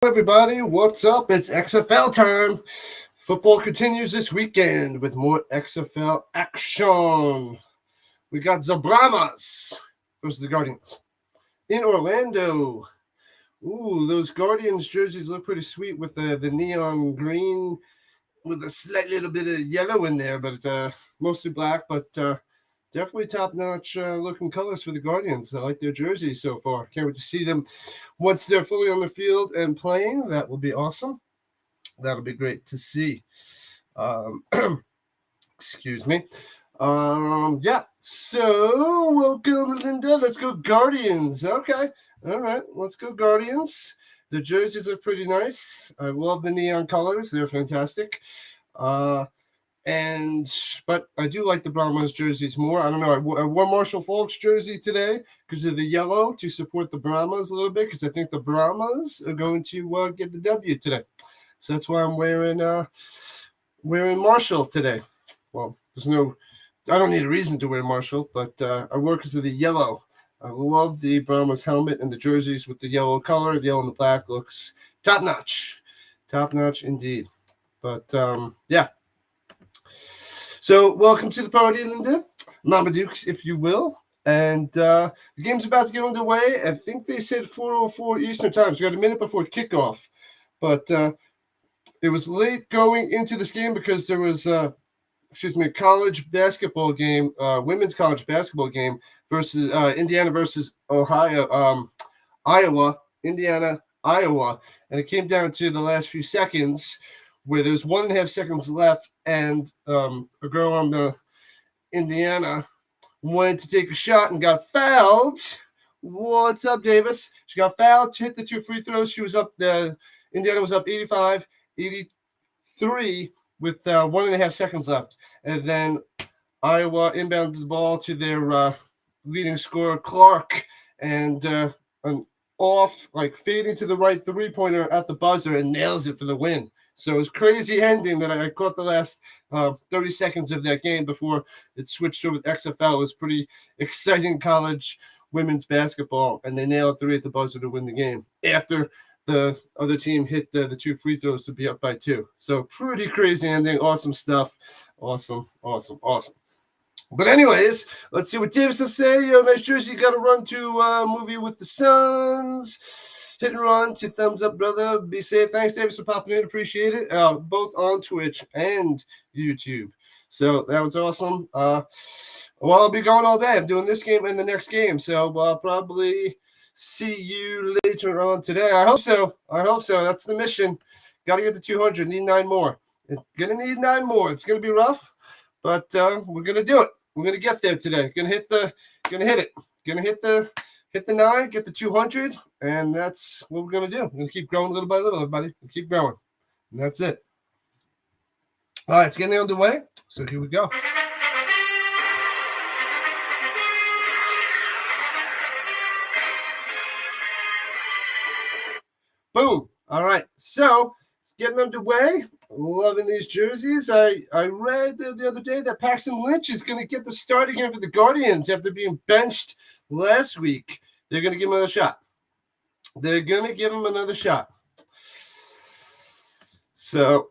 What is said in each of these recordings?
Everybody, what's up? It's XFL time. Football continues this weekend with more XFL action. We got the Brahmas versus the Guardians in Orlando. Ooh, those Guardians jerseys look pretty sweet with the neon green with a slight little bit of yellow in there, but mostly black, but definitely top-notch looking colors for the Guardians. I like their jerseys so far. Can't wait to see them once they're fully on the field and playing. That will be awesome. That'll be great to see. Excuse me. Yeah. So welcome, Linda. Let's go Guardians. Okay. All right. Let's go Guardians. The jerseys are pretty nice. I love the neon colors. They're fantastic. But I do like the Brahmas jerseys more. I don't know. I wore Marshall Falk's jersey today because of the yellow to support the Brahmas a little bit because I think the Brahmas are going to get the W today. So that's why I'm wearing Marshall today. Well, I don't need a reason to wear Marshall, but I wear because of the yellow. I love the Brahmas helmet and the jerseys with the yellow color. The yellow and the black looks top notch indeed. But yeah. So welcome to the party, Linda, Mama Dukes, if you will. And the game's about to get underway. I think they said 4:04 Eastern time. So we got a minute before kickoff. But it was late going into this game because there was a college basketball game, women's college basketball game versus Indiana versus Iowa, Indiana, Iowa. And it came down to the last few seconds where there's 1.5 seconds left, and a girl on the Indiana wanted to take a shot and got fouled. What's up, Davis? She got fouled, hit the 2 free throws. She was up, Indiana was up 85-83 with 1.5 seconds left. And then Iowa inbounded the ball to their leading scorer, Clark, and an off, fading to the right three-pointer at the buzzer and nails it for the win. So it was crazy ending that I caught the last 30 seconds of that game before it switched over to XFL. It was pretty exciting college women's basketball, and they nailed 3 at the buzzer to win the game after the other team hit the 2 free throws to be up by 2. So pretty crazy ending. Awesome stuff. Awesome. But anyways, let's see what Davis will say. Nice jersey. Got to run to movie with the Suns. Hit and run to thumbs up, brother. Be safe. Thanks, Davis, for popping in. Appreciate it. Both on Twitch and YouTube. So that was awesome. Well, I'll be going all day. I'm doing this game and the next game. So I'll probably see you later on today. I hope so. That's the mission. Got to get to 200. Need 9 more. Gonna need 9 more. It's gonna be rough, but we're gonna do it. We're gonna get there today. Gonna hit it. Gonna hit the 9, get the 200, and that's what we're gonna do. We're gonna keep growing little by little, everybody. We'll keep growing, and that's it. All right, it's getting underway. So here we go. Boom. All right. So it's getting underway. Loving these jerseys. I read the other day that Paxton Lynch is going to get the start again for the Guardians after being benched last week. They're going to give him another shot. So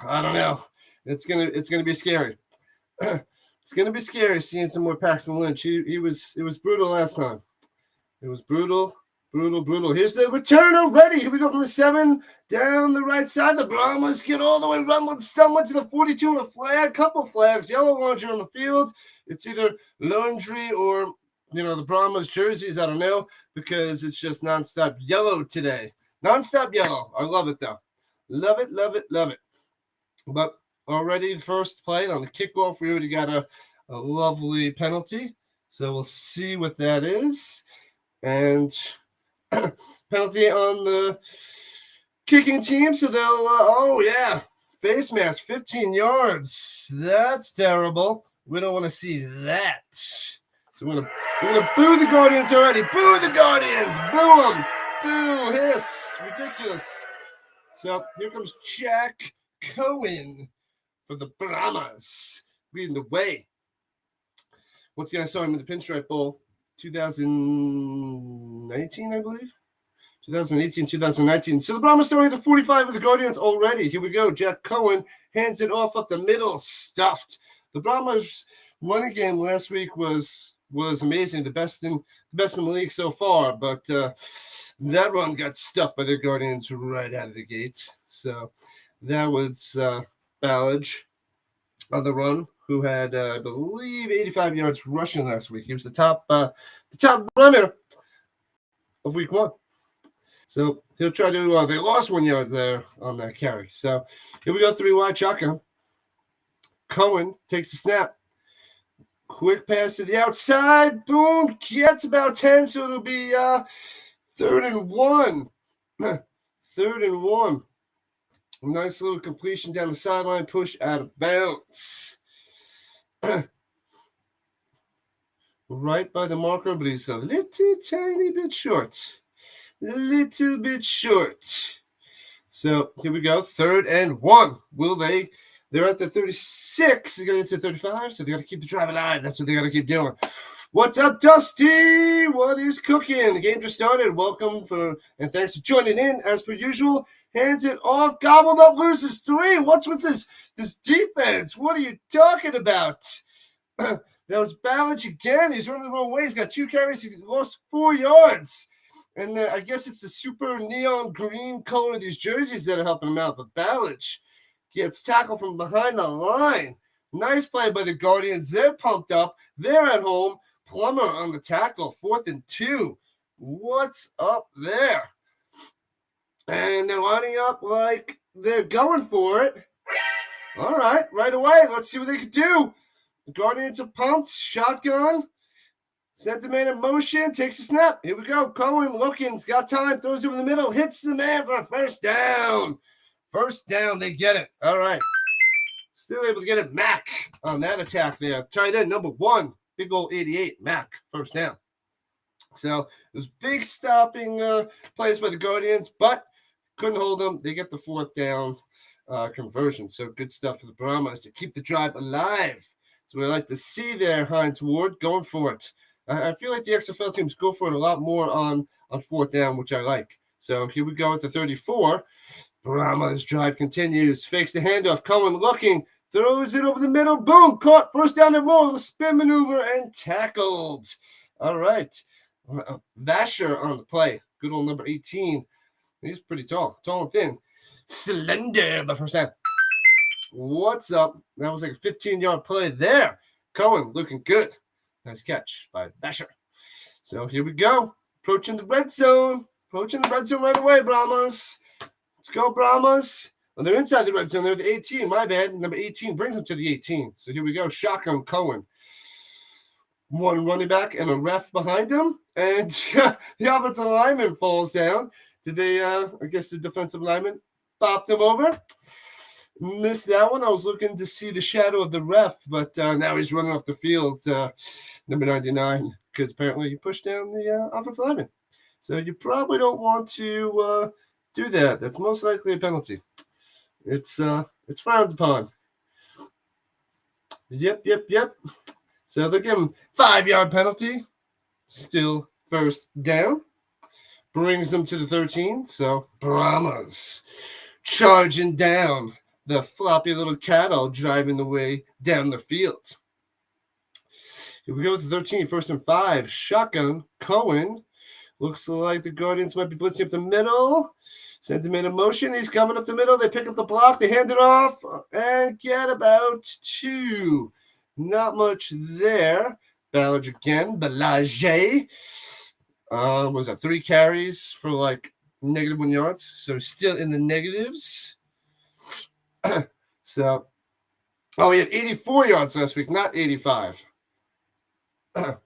I don't know. It's gonna be scary. It's gonna be scary seeing some more Paxton Lynch. It was brutal last time. It was brutal. Here's the return already. Here we go from the 7 down the right side. The Brahmas get all the way rumbled, stumbled to the 42 and a flag. Couple flags. Yellow laundry on the field. It's either laundry or the Brahmas jerseys. I don't know, because it's just nonstop yellow today. Nonstop yellow. I love it though. Love it. But already first play on the kickoff, we already got a lovely penalty. So we'll see what that is. And penalty on the kicking team. So they'll, face mask, 15 yards. That's terrible. We don't want to see that. So we're gonna boo the Guardians already. Boo the Guardians. Boo them. Boo, hiss. Ridiculous. So here comes Jack Cohen for the Brahmas, leading the way. Once again, I saw him in the Pinstripe Bowl 2019, I believe. 2018, 2019. So the Brahmas starting at the 45 of the Guardians already. Here we go. Jack Cohen hands it off up the middle, stuffed. The Brahmas running game last week was amazing, the best in the league so far. But that run got stuffed by the Guardians right out of the gate. So that was Ballage on the run, who had I believe 85 yards rushing last week. He was the top runner of week 1. So he'll try to. They lost 1 yard there on that carry. So here we go, 3 wide shotgun. Cohen takes the snap. Quick pass to the outside. Boom. Gets about 10. So it'll be 3rd and 1. 3rd and 1. Nice little completion down the sideline. Push out of bounds. Right by the marker, but he's a little tiny bit short. A little bit short. So here we go. 3rd and 1. Will they? They're at the 36. They're going to get to 35, so they got to keep the drive alive. That's what they got to keep doing. What's up, Dusty? What is cooking? The game just started. Welcome and thanks for joining in. As per usual, hands it off. Gobbled up, loses 3. What's with this defense? What are you talking about? That was Ballage again. He's running the wrong way. He's got 2 carries. He's lost 4 yards. And I guess it's the super neon green color of these jerseys that are helping him out. But Ballage gets tackled from behind the line. Nice play by the Guardians. They're pumped up. They're at home. Plummer on the tackle. 4th and 2. What's up there? And they're lining up like they're going for it. All right, right away. Let's see what they can do. The Guardians are pumped. Shotgun. Sends the man in motion. Takes a snap. Here we go. Cohen looking. He's got time. Throws it over the middle. Hits the man for a first down. First down. They get it. All right. Still able to get it. Mack on that attack there. Tight end number 1. Big old 88. Mack. First down. So it was big stopping plays by the Guardians, but couldn't hold them. They get the 4th down conversion. So good stuff for the Brahmas to keep the drive alive. That's what I like to see there, Hines Ward, going for it. I feel like the XFL teams go for it a lot more on 4th down, which I like. So here we go at the 34. Brahmas drive continues. Fakes the handoff. Cohen looking. Throws it over the middle. Boom. Caught. First down and more. Spin maneuver and tackled. All right. Vasher on the play. Good old number 18. He's pretty tall. Tall and thin. Slender, but first down. What's up? That was like a 15-yard play there. Cohen looking good. Nice catch by Vasher. So here we go. Approaching the red zone. Approaching the red zone right away, Brahmas. Let's go, Brahmas. Well, they're inside the red zone. They're the 18. My bad. Number 18 brings them to the 18. So here we go. Shotgun Cohen. 1 running back and a ref behind him. And the offensive lineman falls down. Did they, I guess the defensive lineman popped him over. Missed that one. I was looking to see the shadow of the ref, but now he's running off the field, number 99, because apparently he pushed down the offensive lineman. So you probably don't want to do that. That's most likely a penalty. It's frowned upon. Yep. So they'll give him 5-yard penalty. Still first down. Brings them to the 13. So Brahmas charging down. The floppy little cattle driving the way down the field. Here we go with the 13, 1st and 5. Shotgun, Cohen. Looks like the Guardians might be blitzing up the middle. Sends him in motion. He's coming up the middle. They pick up the block. They hand it off and get about 2. Not much there. Ballage again. Ballage. Was that 3 carries for like -1 yards? So still in the negatives. So, he had 84 yards last week, not 85.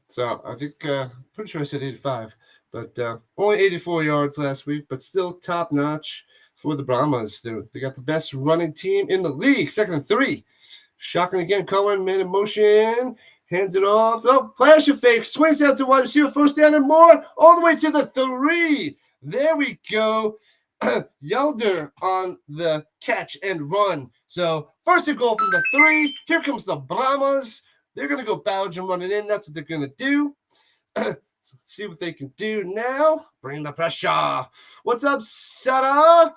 So I think, pretty sure I said 85, but only 84 yards last week, but still top notch for the Brahmas. They got the best running team in the league. 2nd and 3. Shotgun again. Cohen made a motion, hands it off. Oh, flash of fake, swings out to wide receiver, 1st down and more, all the way to the 3. There we go. Yelder on the catch and run. So 1st and goal from the 3. Here comes the Brahmas. They're going to go Ballage and run it in. That's what they're going to do. So let's see what they can do now. Bring the pressure. What's up, Sutter?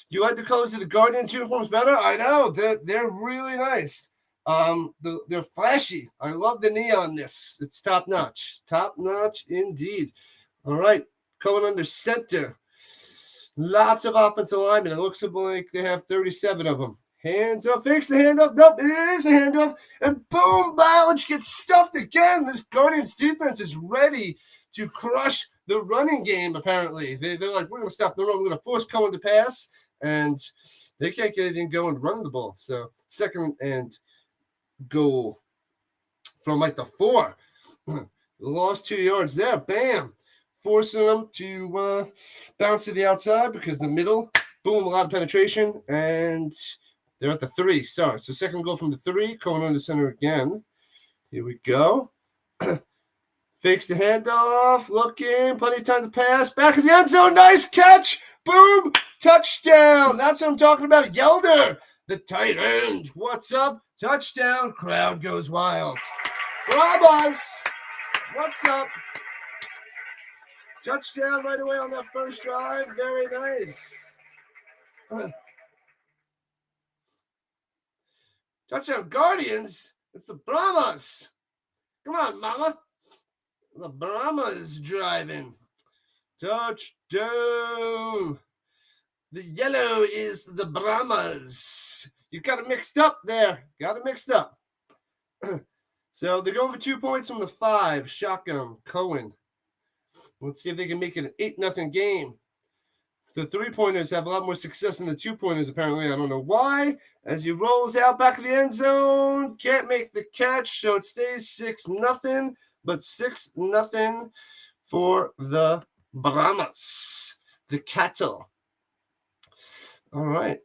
You like the colors of the Guardians uniforms better? I know. They're really nice. They're flashy. I love the neonness. It's top notch. Top notch indeed. All right. Going under center. Lots of offensive linemen. It looks like they have 37 of them. Hands up, fakes the handoff. Nope, it is a handoff. And boom, Ballage gets stuffed again. This Guardians defense is ready to crush the running game, apparently. They're like, we're going to stop the run. We're going to force Cohen to pass. And they can't get anything going running the ball. So second and goal from like the 4. Lost 2 yards there. Bam. Forcing them to bounce to the outside because the middle, boom, a lot of penetration. And they're at the 3. Sorry. So second goal from the 3. Cohen on the center again. Here we go. Fakes the handoff. Looking. Plenty of time to pass. Back of the end zone. Nice catch. Boom. Touchdown. That's what I'm talking about. Yelder, the tight end. What's up? Touchdown. Crowd goes wild. Brahmas. What's up? Touchdown right away on that first drive. Very nice. Touchdown Guardians. It's the Brahmas. Come on, mama. The Brahmas driving. Touchdown. The yellow is the Brahmas. You got it mixed up there. Got it mixed up. So they're going for 2 points from the 5. Shotgun. Cohen. Let's see if they can make it an 8-0 game. The 3-pointers have a lot more success than the 2-pointers, apparently. I don't know why. As he rolls out back of the end zone, can't make the catch, so it stays 6-0, but 6-0 for the Brahmas, the cattle. All right.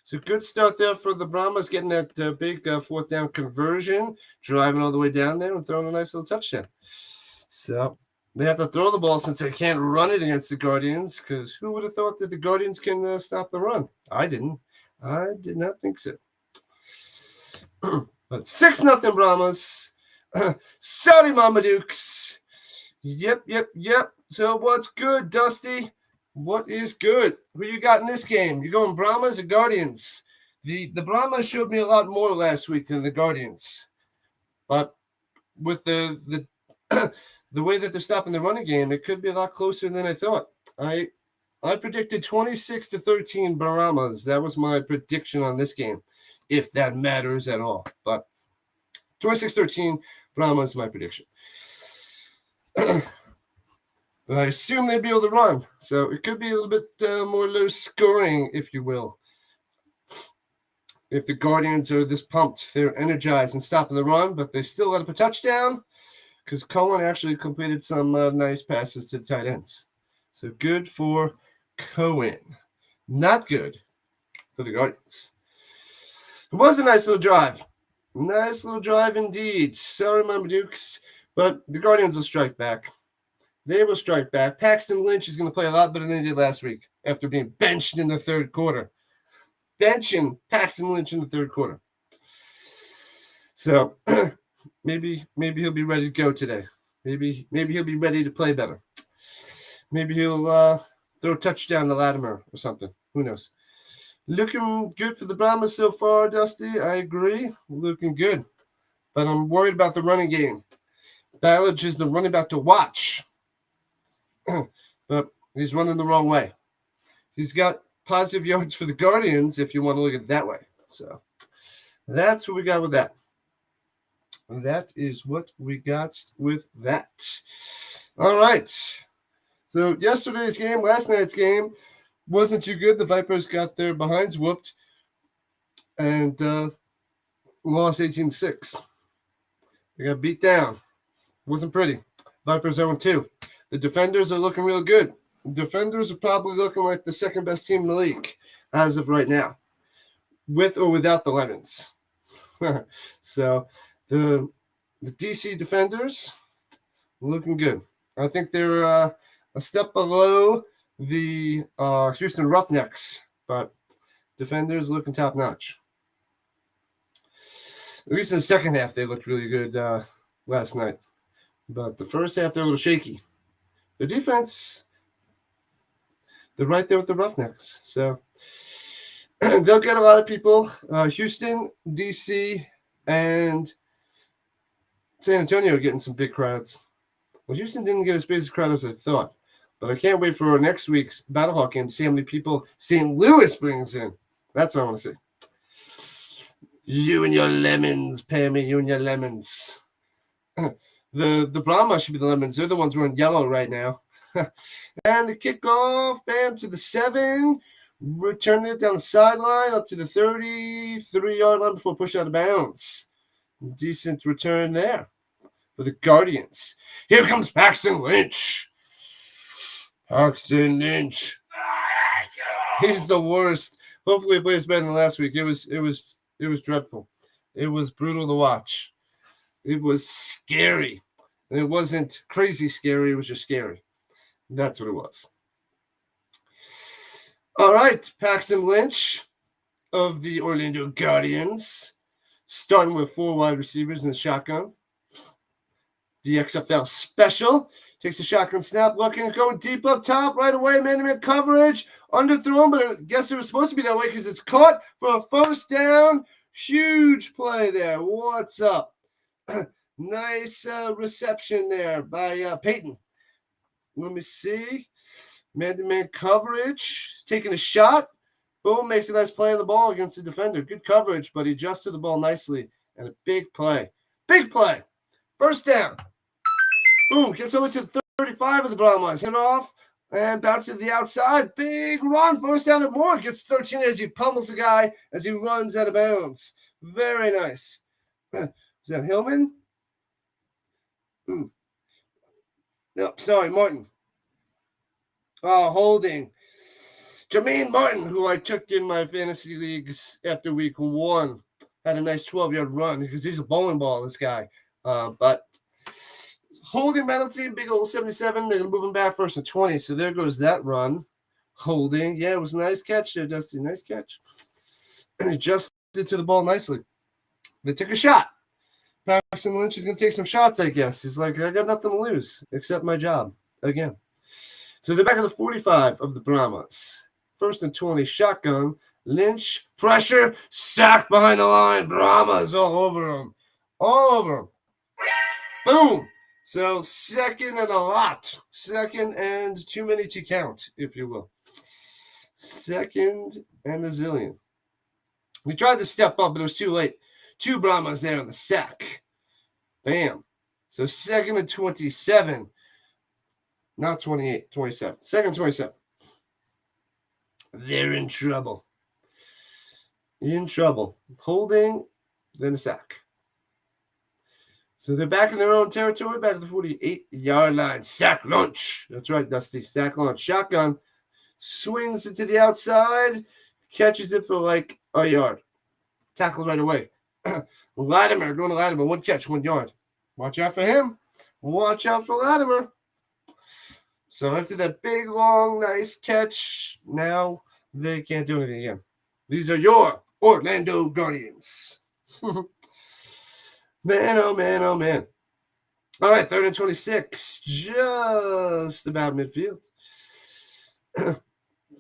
So good start there for the Brahmas, getting that big fourth down conversion, driving all the way down there and throwing a nice little touchdown. So they have to throw the ball since they can't run it against the Guardians, because who would have thought that the Guardians can stop the run? I didn't. I did not think so. But 6-0 Brahmas. Sorry, Mamadukes. Yep. So what's good, Dusty? What is good? Who you got in this game? You going Brahmas or Guardians? The Brahmas showed me a lot more last week than the Guardians. But with the the way that they're stopping the running game, it could be a lot closer than I thought. I predicted 26-13 Brahmas. That was my prediction on this game, if that matters at all. But 26-13 Brahmas is my prediction. But I assume they'd be able to run, so it could be a little bit more low scoring, if you will. If the Guardians are this pumped, they're energized and stopping the run, but they still let up a touchdown because Cohen actually completed some nice passes to the tight ends. So good for Cohen. Not good for the Guardians. It was a nice little drive. Nice little drive indeed. Sorry, Mama Dukes, but the Guardians will strike back. They will strike back. Paxton Lynch is going to play a lot better than he did last week after being benched in the third quarter. Benching Paxton Lynch in the third quarter. So maybe he'll be ready to go today. Maybe he'll be ready to play better. Maybe he'll throw a touchdown to Latimer or something. Who knows? Looking good for the Brahmas so far, Dusty. I agree. Looking good. But I'm worried about the running game. Ballage is the running back to watch. But he's running the wrong way. He's got positive yards for the Guardians, if you want to look at it that way. So that's what we got with that. That is what we got with that. All right. So yesterday's game, last night's game, wasn't too good. The Vipers got their behinds whooped and lost 18-6. They got beat down. Wasn't pretty. Vipers 0-2. The defenders are looking real good. The defenders are probably looking like the second best team in the league as of right now, with or without the Lemons. So the DC defenders looking good. I think they're a step below the Houston Roughnecks, but defenders looking top notch. At least in the second half, they looked really good. last night. But the first half, they're a little shaky. The defense, they're right there with the Roughnecks. So they'll get a lot of people. Houston, D.C., and San Antonio are getting some big crowds. Well, Houston didn't get as big a crowd as I thought. But I can't wait for next week's Battlehawk game to see how many people St. Louis brings in. That's what I want to see. You and your lemons, Pammy, you and your lemons. The Brahmas should be the lemons. They're the ones wearing yellow right now. And the kickoff, bam, to the 7. Returning it down the sideline up to the 33-yard line before push out of bounds. Decent return there for the Guardians. Here comes Paxton Lynch. Paxton Lynch. He's the worst. Hopefully, he plays better than last week. It was dreadful. It was brutal to watch. It was scary, and it wasn't crazy scary. It was just scary. That's what it was. All right, Paxton Lynch of the Orlando Guardians, starting with 4 wide receivers in the shotgun. The XFL special takes a shotgun snap, looking, going deep up top, right away, man-to-man coverage, underthrown, but I guess it was supposed to be that way because it's caught for a first down. Huge play there. What's up? Nice reception there by Peyton. Let me see. Man-to-man coverage, taking a shot. Boom, makes a nice play on the ball against the defender. Good coverage, but he adjusted the ball nicely. And a big play. Big play. First down. Boom, gets over to the 35 of the Brahmas. Hit off and bounce to the outside. Big run. First down and more. Gets 13 as he pummels the guy as he runs out of bounds. Very nice. Is that Hillman? No, sorry, Martin. Oh, holding. Jermaine Martin, who I took in my fantasy leagues after week 1, had a nice 12-yard run because he's a bowling ball, this guy. But holding penalty, big old 77. They're going to move him back first and 20. So there goes that run. Holding. Yeah, it was a nice catch there, Dusty. Nice catch. And adjusted to the ball nicely. They took a shot. Paxton Lynch is going to take some shots, I guess. He's like, I got nothing to lose except my job again. So they're back at the 45 of the Brahmas. First and 20, shotgun. Lynch, pressure, sack behind the line. Brahmas all over him. All over him. Boom. So second and a lot. Second and too many to count, if you will. Second and a zillion. We tried to step up, but it was too late. 2 Brahmas there on the sack. Bam. So second and 27. Not 28, 27. Second 27. They're in trouble. In trouble. Holding, then a sack. So they're back in their own territory, back at the 48-yard line. Sack lunch. That's right, Dusty. Sack lunch. Shotgun. Swings it to the outside. Catches it for like a yard. Tackle right away. Latimer, going to Latimer. 1 catch, 1 yard. Watch out for him. Watch out for Latimer. So after that big, long, nice catch, now they can't do anything again. These are your Orlando Guardians. Man, oh, man, oh, man. All right, 3rd and 26. Just about midfield.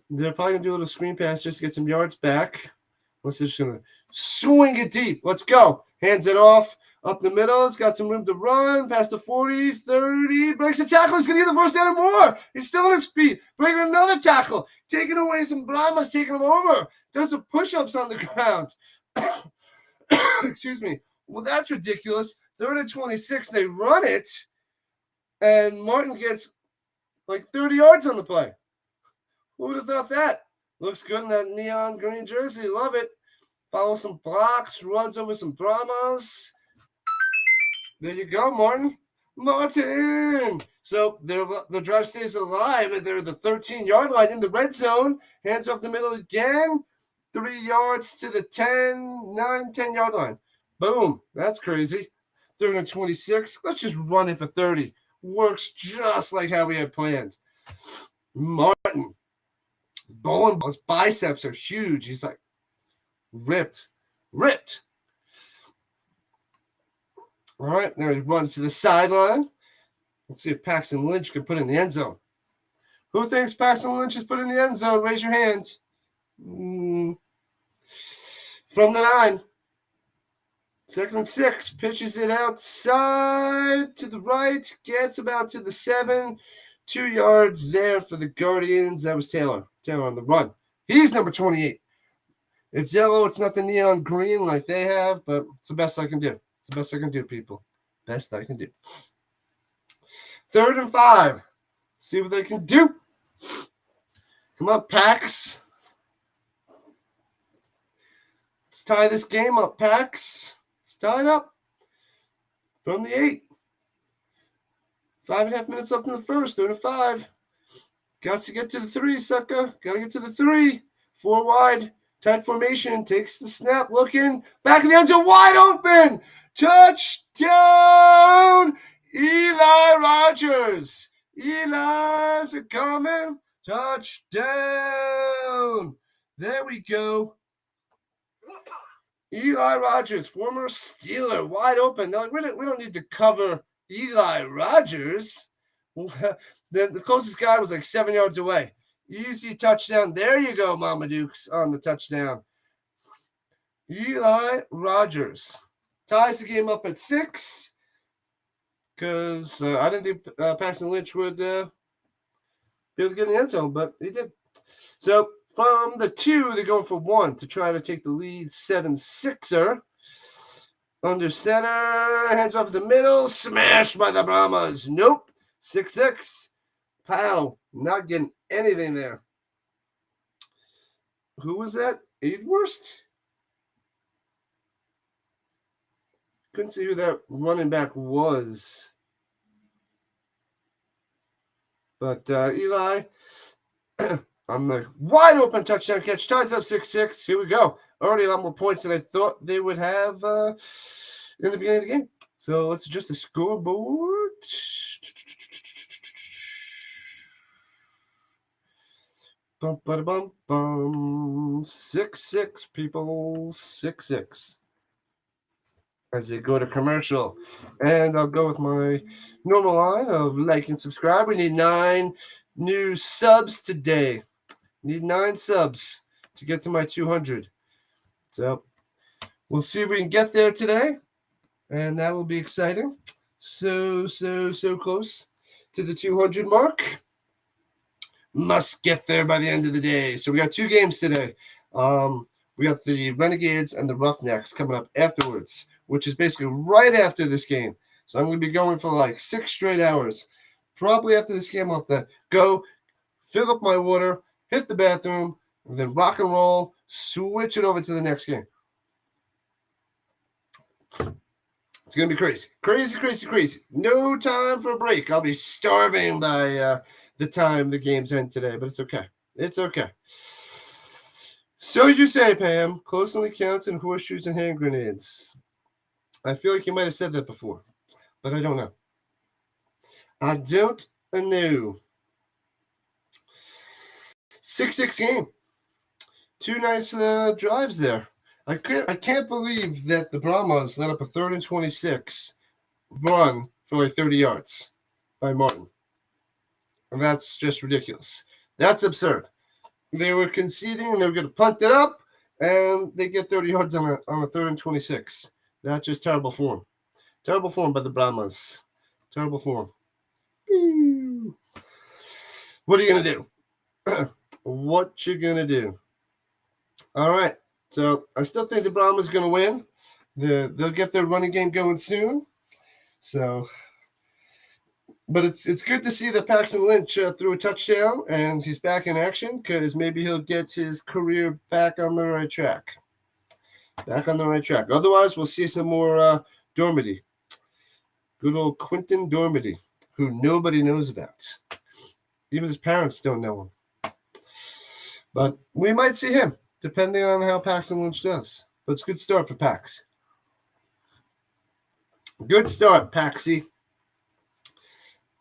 They're probably going to do a little screen pass just to get some yards back. Let's just going to swing it deep. Let's go. Hands it off. Up the middle. He's got some room to run. Past the 40, 30. Breaks the tackle. He's going to get the first down and more. He's still on his feet. Breaking another tackle. Taking away some Brahmas. Taking him over. Does some push-ups on the ground. Excuse me. Well, that's ridiculous. 3rd and 26. They run it. And Martin gets like 30 yards on the play. Who would have thought that? Looks good in that neon green jersey. Love it. Follows some blocks. Runs over some Brahmas. There you go, Martin. Martin. So the drive stays alive. And they're the 13-yard line in the red zone. Hands off the middle again. 3 yards to the 10-yard line. Boom. That's crazy. 3rd and 26. Let's just run it for 30. Works just like how we had planned. Martin. Bowling balls. Biceps are huge. He's like ripped. All right, now he runs to the sideline. Let's see if Paxton Lynch can put in the end zone. Who thinks Paxton Lynch has put in the end zone? Raise your hand. From the 9. 2nd and 6. Pitches it outside to the right. Gets about to the 7. 2 yards there for the Guardians. That was Taylor. Taylor on the run. He's number 28. It's yellow. It's not the neon green like they have, but it's the best I can do. It's the best I can do, people. Best I can do. 3rd and 5. See what they can do. Come on, Pax. Let's tie this game up, Pax. Let's tie it up. From the 8. 5.5 minutes left in the first. 3rd and 5. Got to get to the 3, sucker. Got to get to the 3. 4 wide. Tight formation. Takes the snap. Looking. Back of the end zone. Wide open. Touchdown. Eli Rogers. Eli's a coming. Touchdown. There we go. Eli Rogers, former Steeler, wide open. No, we don't need to cover Eli Rogers. The closest guy was like 7 yards away. Easy touchdown. There you go, Mama Dukes on the touchdown. Eli Rogers ties the game up at 6 because I didn't think Paxton Lynch would be able to get in the end zone, but he did. So from the 2, they're going for 1 to try to take the lead. 7-6er. Under center, hands off the middle, smashed by the Brahmas. Nope. 6-6. Pow. Not getting anything there. Who was that? Aidworst? Couldn't see who that running back was. But Eli, I'm like, wide open touchdown catch. Ties up 6-6. Here we go. Already a lot more points than I thought they would have in the beginning of the game. So let's adjust the scoreboard. Bum, bum, bum, bum. 6-6, people. 6-6. As they go to commercial. And I'll go with my normal line of like and subscribe. We need 9 new subs today. Need 9 subs to get to my 200. So we'll see if we can get there today. And that will be exciting. So close to the 200 mark. Must get there by the end of the day. So we got 2 games today. We got the Renegades and the Roughnecks coming up afterwards, which is basically right after this game. So I'm going to be going for like 6 straight hours. Probably after this game, I'll have to go, fill up my water, hit the bathroom, and then rock and roll, switch it over to the next game. It's going to be crazy. Crazy. No time for a break. I'll be starving by the time the games end today, but it's okay. It's okay. So you say, Pam, close only counts in horseshoes and hand grenades. I feel like you might have said that before, but I don't know. I don't know. 6-6 game. 2 nice drives there. I can't believe that the Brahmas let up a 3rd and 26 run for like 30 yards by Martin. And that's just ridiculous. That's absurd. They were conceding and they were going to punt it up, and they get 30 yards on a 3rd and 26. That's just terrible form. Terrible form by the Brahmas. Terrible form. What are you going to do? What you going to do? All right. So I still think the Brahmas are going to win. They'll get their running game going soon. So, but it's good to see that Paxton Lynch threw a touchdown and he's back in action because maybe he'll get his career back on the right track. Otherwise, we'll see some more Dormady. Good old Quentin Dormady, who nobody knows about. Even his parents don't know him. But we might see him, depending on how Paxton Lynch does. But it's a good start for Pax. Good start, Paxy.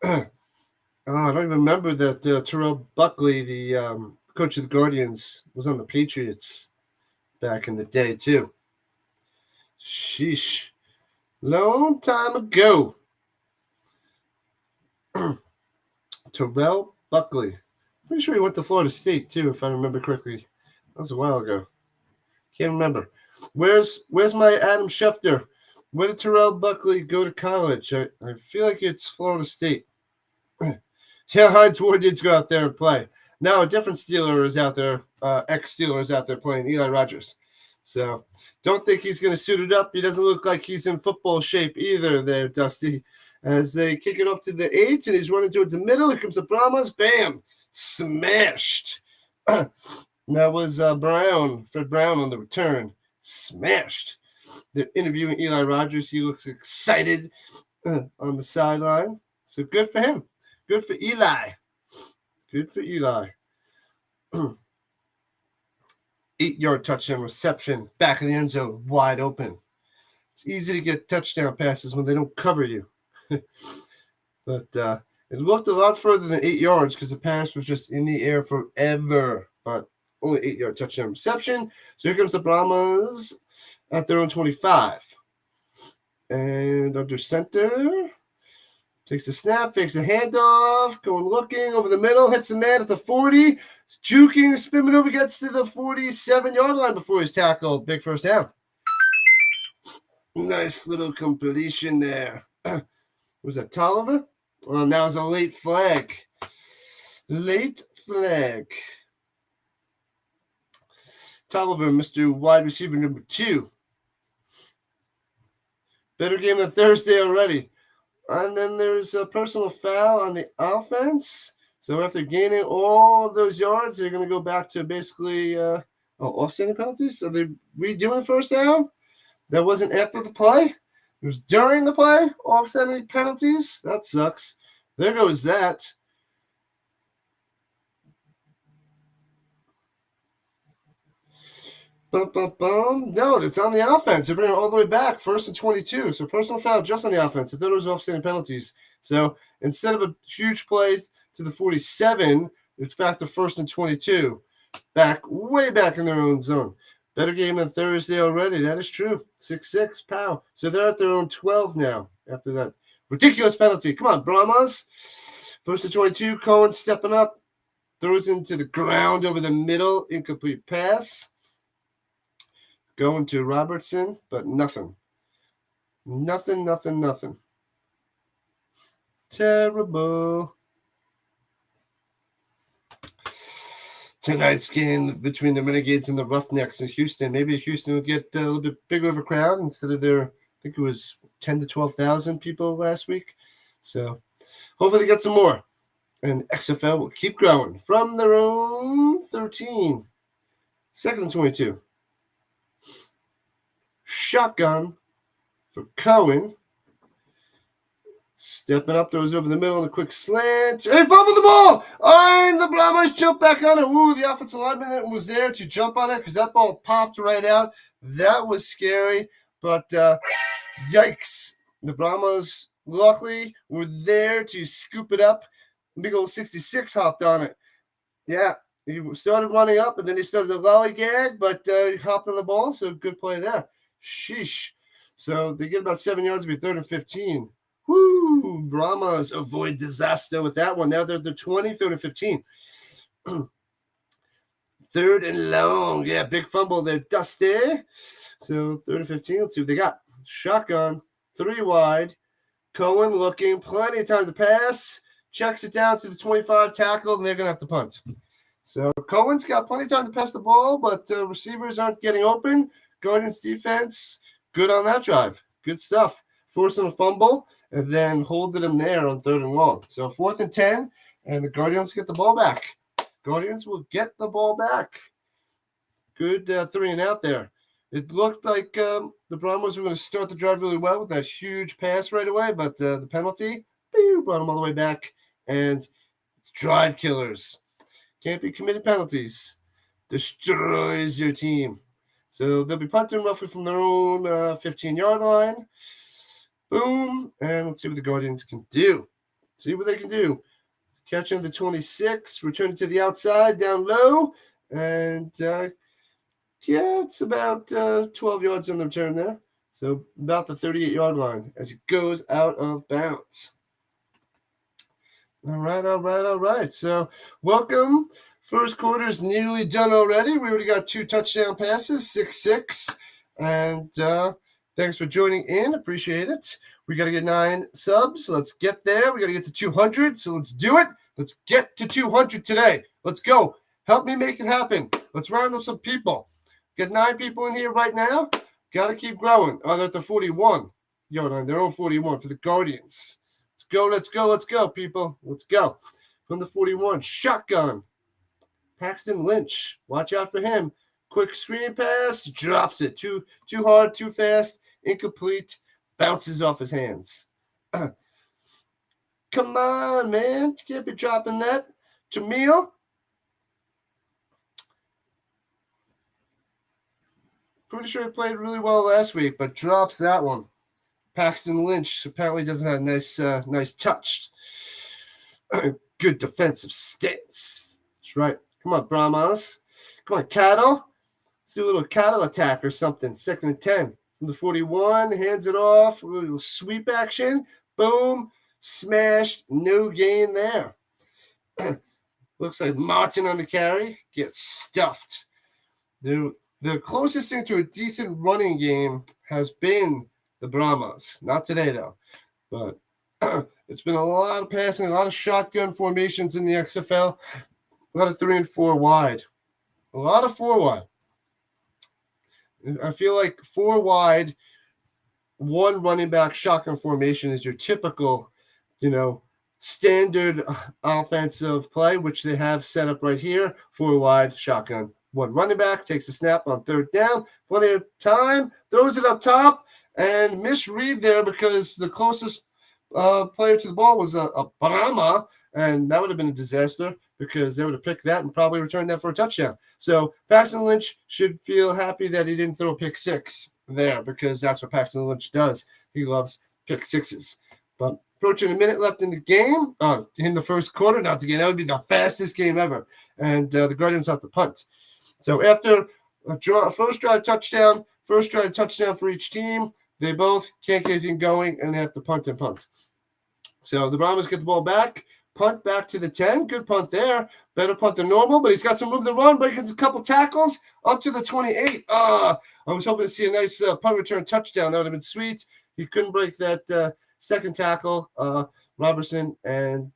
I don't even remember that Terrell Buckley, the coach of the Guardians, was on the Patriots back in the day, too. Sheesh. Long time ago. Terrell Buckley. Pretty sure he went to Florida State too, if I remember correctly. That was a while ago. Can't remember. Where's my Adam Schefter? Where did Terrell Buckley go to college? I feel like it's Florida State. Yeah, Hines Ward needs to go out there and play. Now a different Steeler is out there, ex-Steeler is out there playing, Eli Rogers. So don't think he's going to suit it up. He doesn't look like he's in football shape either there, Dusty. As they kick it off to the 8, and he's running towards the middle. Here comes the Brahmas. Bam! Smashed. That was Fred Brown on the return. Smashed. They're interviewing Eli Rogers. He looks excited on the sideline. So good for him. Good for Eli. Good for Eli. 8-yard touchdown reception. Back in the end zone. Wide open. It's easy to get touchdown passes when they don't cover you. But it looked a lot further than 8 yards because the pass was just in the air forever. But only 8-yard touchdown reception. So here comes the Brahmas at their own 25. And under center. Takes the snap, fakes a handoff, going looking over the middle, hits the man at the 40, juking, spin maneuver, gets to the 47-yard line before he's tackled. Big first down. Nice little completion there. Was that Tolliver? Well, now it's a late flag. Late flag. Tolliver, Mr. Wide Receiver number 2. Better game than Thursday already. And then there's a personal foul on the offense. So after gaining all of those yards, they're going to go back to basically offsetting penalties. So they're redoing first down. That wasn't after the play. It was during the play, offsetting penalties. That sucks. There goes that. No, it's on the offense. They're bringing it all the way back, 1st and 22. So personal foul just on the offense. I thought it was offsetting penalties. So instead of a huge play to the 47, it's back to 1st and 22. Way back in their own zone. Better game than Thursday already. That is true. 6-6, pow. So they're at their own 12 now after that. Ridiculous penalty. Come on, Brahmas. 1st and 22, Cohen stepping up. Throws into the ground over the middle. Incomplete pass. Going to Robertson, but nothing. Nothing. Terrible. Tonight's game between the Renegades and the Roughnecks in Houston. Maybe Houston will get a little bit bigger of a crowd instead of their, I think it was 10 to 12,000 people last week. So hopefully they get some more. And XFL will keep growing from their own 13. 2nd and 22. Shotgun for Cohen. Stepping up, throws over the middle on a quick slant. He fumbled the ball! And the Brahmas jump back on it. Ooh, the offensive lineman was there to jump on it because that ball popped right out. That was scary. But yikes. The Brahmas, luckily, were there to scoop it up. Big old 66 hopped on it. Yeah. He started running up, and then he started the lollygag, but he hopped on the ball, so good play there. Sheesh. So they get about 7 yards, it'll be 3rd and 15. Woo! Brahmas avoid disaster with that one. Now they're the 20, 3rd and 15. 3rd and long. Yeah, big fumble there, Dusty. So 3rd and 15. Let's see what they got. Shotgun, 3 wide. Cohen looking, plenty of time to pass. Checks it down to the 25, tackle, and they're going to have to punt. So Cohen's got plenty of time to pass the ball, but receivers aren't getting open. Guardians defense, good on that drive. Good stuff. Forcing a fumble, and then holding them there on 3rd and long. So 4th and 10, and the Guardians get the ball back. Guardians will get the ball back. Good 3 and out there. It looked like the Brahmas were going to start the drive really well with that huge pass right away, but the penalty brought them all the way back. And drive killers. Can't be committed penalties. Destroys your team. So they'll be punting roughly from their own 15-yard line. Boom. And let's see what the Guardians can do. See what they can do. Catching the 26, returning to the outside, down low. And, yeah, it's about 12 yards on the return there. So about the 38-yard line as he goes out of bounds. All right. So welcome. First quarter's nearly done already. We already got 2 touchdown passes, 6-6. And thanks for joining in. Appreciate it. We got to get 9 subs. Let's get there. We got to get to 200. So let's do it. Let's get to 200 today. Let's go. Help me make it happen. Let's round up some people. Get 9 people in here right now. Got to keep growing. Oh, they're at the 41. They're on 41 for the Guardians. Let's go, people. Let's go. From the 41, shotgun. Paxton Lynch. Watch out for him. Quick screen pass. Drops it. Too hard, too fast. Incomplete. Bounces off his hands. Come on, man. You can't be dropping that. Jamil. Pretty sure he played really well last week, but drops that one. Paxton Lynch apparently doesn't have a nice touch. Good defensive stance. That's right. Come on, Brahmas. Come on, Cattle. Let's do a little cattle attack or something. 2nd and 10. From the 41, hands it off. A little sweep action. Boom. Smashed. No gain there. Looks like Martin on the carry. Gets stuffed. The closest thing to a decent running game has been the Brahmas. Not today, though. But it's been a lot of passing, a lot of shotgun formations in the XFL. A lot of 3 and 4 wide. A lot of 4 wide. I feel like 4 wide, 1 running back shotgun formation is your typical, standard offensive play, which they have set up right here. 4 wide, shotgun. 1 running back takes a snap on 3rd down. Plenty of time. Throws it up top. And misread there because the closest player to the ball was a Brahma, and that would have been a disaster because they would have picked that and probably returned that for a touchdown. So Paxton Lynch should feel happy that he didn't throw a pick 6 there because that's what Paxton Lynch does. He loves pick 6s. But approaching a minute left in the game, in the first quarter, not the game, that would be the fastest game ever. And the Guardians have to punt. So after a first drive touchdown for each team, they both can't get anything going, and they have to punt and punt. So the Brahmas get the ball back, punt back to the 10. Good punt there. Better punt than normal, but he's got some room to run, breaking a couple tackles up to the 28. I was hoping to see a nice punt return touchdown. That would have been sweet. He couldn't break that second tackle, Robertson, and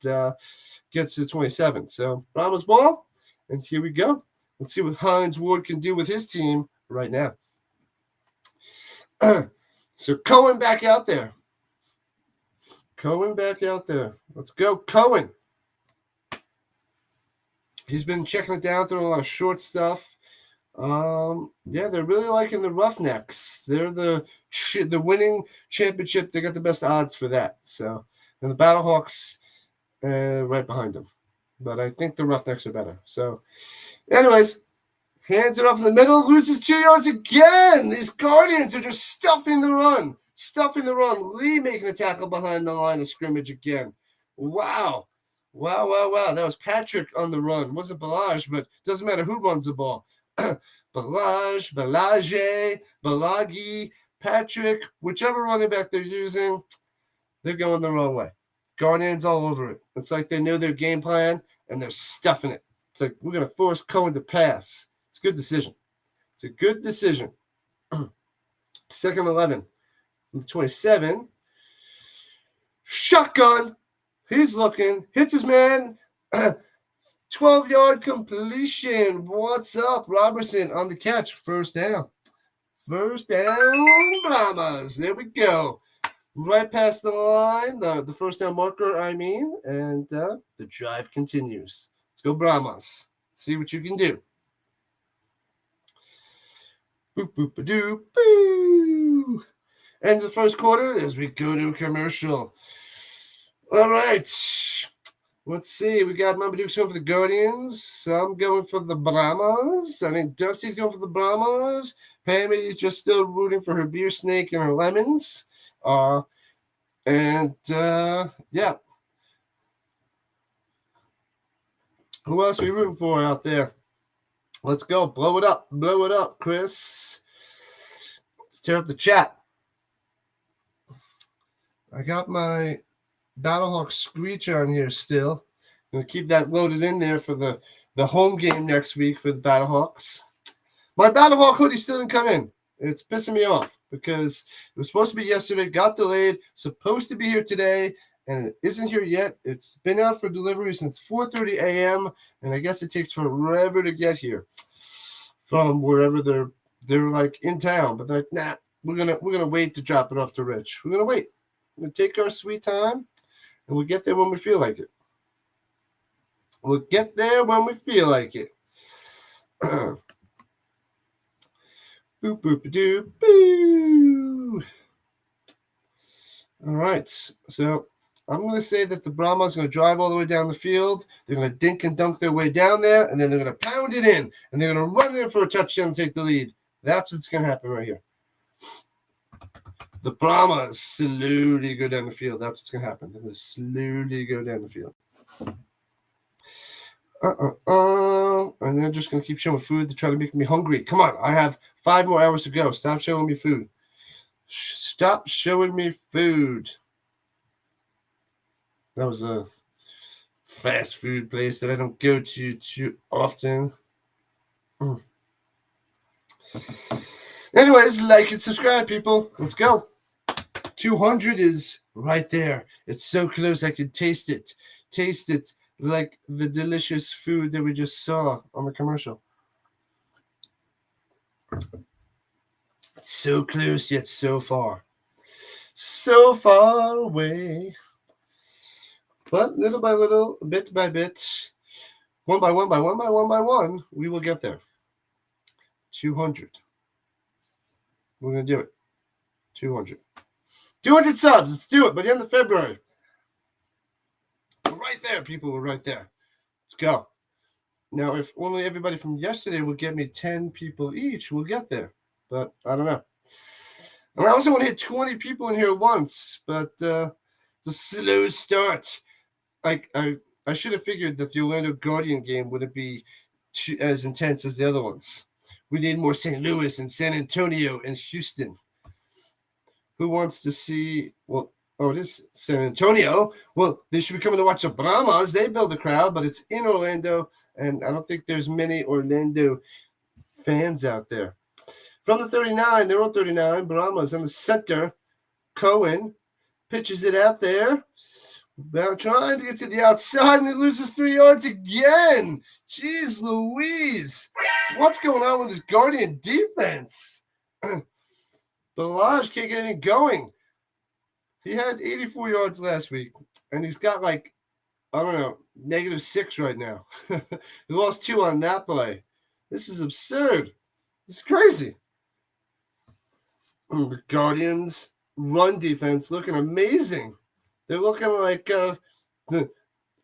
gets to the 27. So Brahmas ball, and here we go. Let's see what Hines Ward can do with his team right now. So Cohen back out there. Let's go, Cohen. He's been checking it down, throwing a lot of short stuff. They're really liking the Roughnecks. They're the winning championship. They got the best odds for that. So, and the Battlehawks right behind them. But I think the Roughnecks are better. So, anyways, hands it off in the middle, loses 2 yards again. These Guardians are just stuffing the run. Lee making a tackle behind the line of scrimmage again. Wow. That was Patrick on the run. It wasn't Balaj, but doesn't matter who runs the ball. Balaj, Balagi, Patrick, whichever running back they're using, they're going the wrong way. Guardians all over it. It's like they know their game plan, and they're stuffing it. It's like, we're going to force Cohen to pass. It's a good decision. 2nd 11. 27. Shotgun. He's looking. Hits his man. 12-yard completion. What's up, Robertson on the catch? First down, Brahmas. There we go. Right past the line, the first down marker, and the drive continues. Let's go, Brahmas. See what you can do. Boop, boop, ba-doo, boo. End of the first quarter as we go to commercial. All right. Let's see. We got Marmaduke's going for the Guardians. Some going for the Brahmas. I think Dusty's going for the Brahmas. Pammy's just still rooting for her beer snake and her lemons. Yeah. Who else are we rooting for out there? Let's go. Blow it up, Chris. Let's tear up the chat. I got my Battlehawk Screech on here still. I'm gonna keep that loaded in there for the home game next week for the Battlehawks. My Battlehawk hoodie still didn't come in. It's pissing me off because it was supposed to be yesterday, got delayed, supposed to be here today, and it isn't here yet. It's been out for delivery since 4:30 a.m. and I guess it takes forever to get here from wherever they're like in town. But like, nah, we're gonna wait to drop it off to Rich. We're gonna wait. We're gonna take our sweet time, and we'll get there when we feel like it. We'll get there when we feel like it. Boop boop doo boo. All right, so I'm going to say that the Brahmas are going to drive all the way down the field. They're going to dink and dunk their way down there, and then they're going to pound it in, and they're going to run in for a touchdown and take the lead. That's what's going to happen right here. The Brahmas slowly go down the field. That's what's going to happen. They're going to slowly go down the field. And they're just going to keep showing food to try to make me hungry. Come on, I have 5 more hours to go. Stop showing me food. Stop showing me food. That was a fast food place that I don't go to too often. Anyways, like and subscribe, people. Let's go. 200 is right there. It's so close. I can taste it. Taste it like the delicious food that we just saw on the commercial. It's so close yet so far. So far away. But little by little, bit by bit, one by one, we will get there. 200. We're going to do it. 200. 200 subs. Let's do it by the end of February. We're right there, people. We're right there. Let's go. Now, if only everybody from yesterday will get me 10 people each, we'll get there. But I don't know. And I also want to hit 20 people in here once, but it's a slow start. I should have figured that the Orlando Guardian game wouldn't be as intense as the other ones. We need more St. Louis and San Antonio and Houston. Who wants to see? Well, it is San Antonio. Well, they should be coming to watch the Brahmas. They build a crowd, but it's in Orlando, and I don't think there's many Orlando fans out there. From the 39, they're on 39. Brahmas in the center. Cohen pitches it out there. Now trying to get to the outside, and he loses 3 yards again. Jeez Louise. What's going on with this Guardian defense? Balaj can't get anything going. He had 84 yards last week, and he's got like, I don't know, -6 right now. He lost 2 on that play. This is absurd. This is crazy. The Guardians' run defense looking amazing. They're looking like the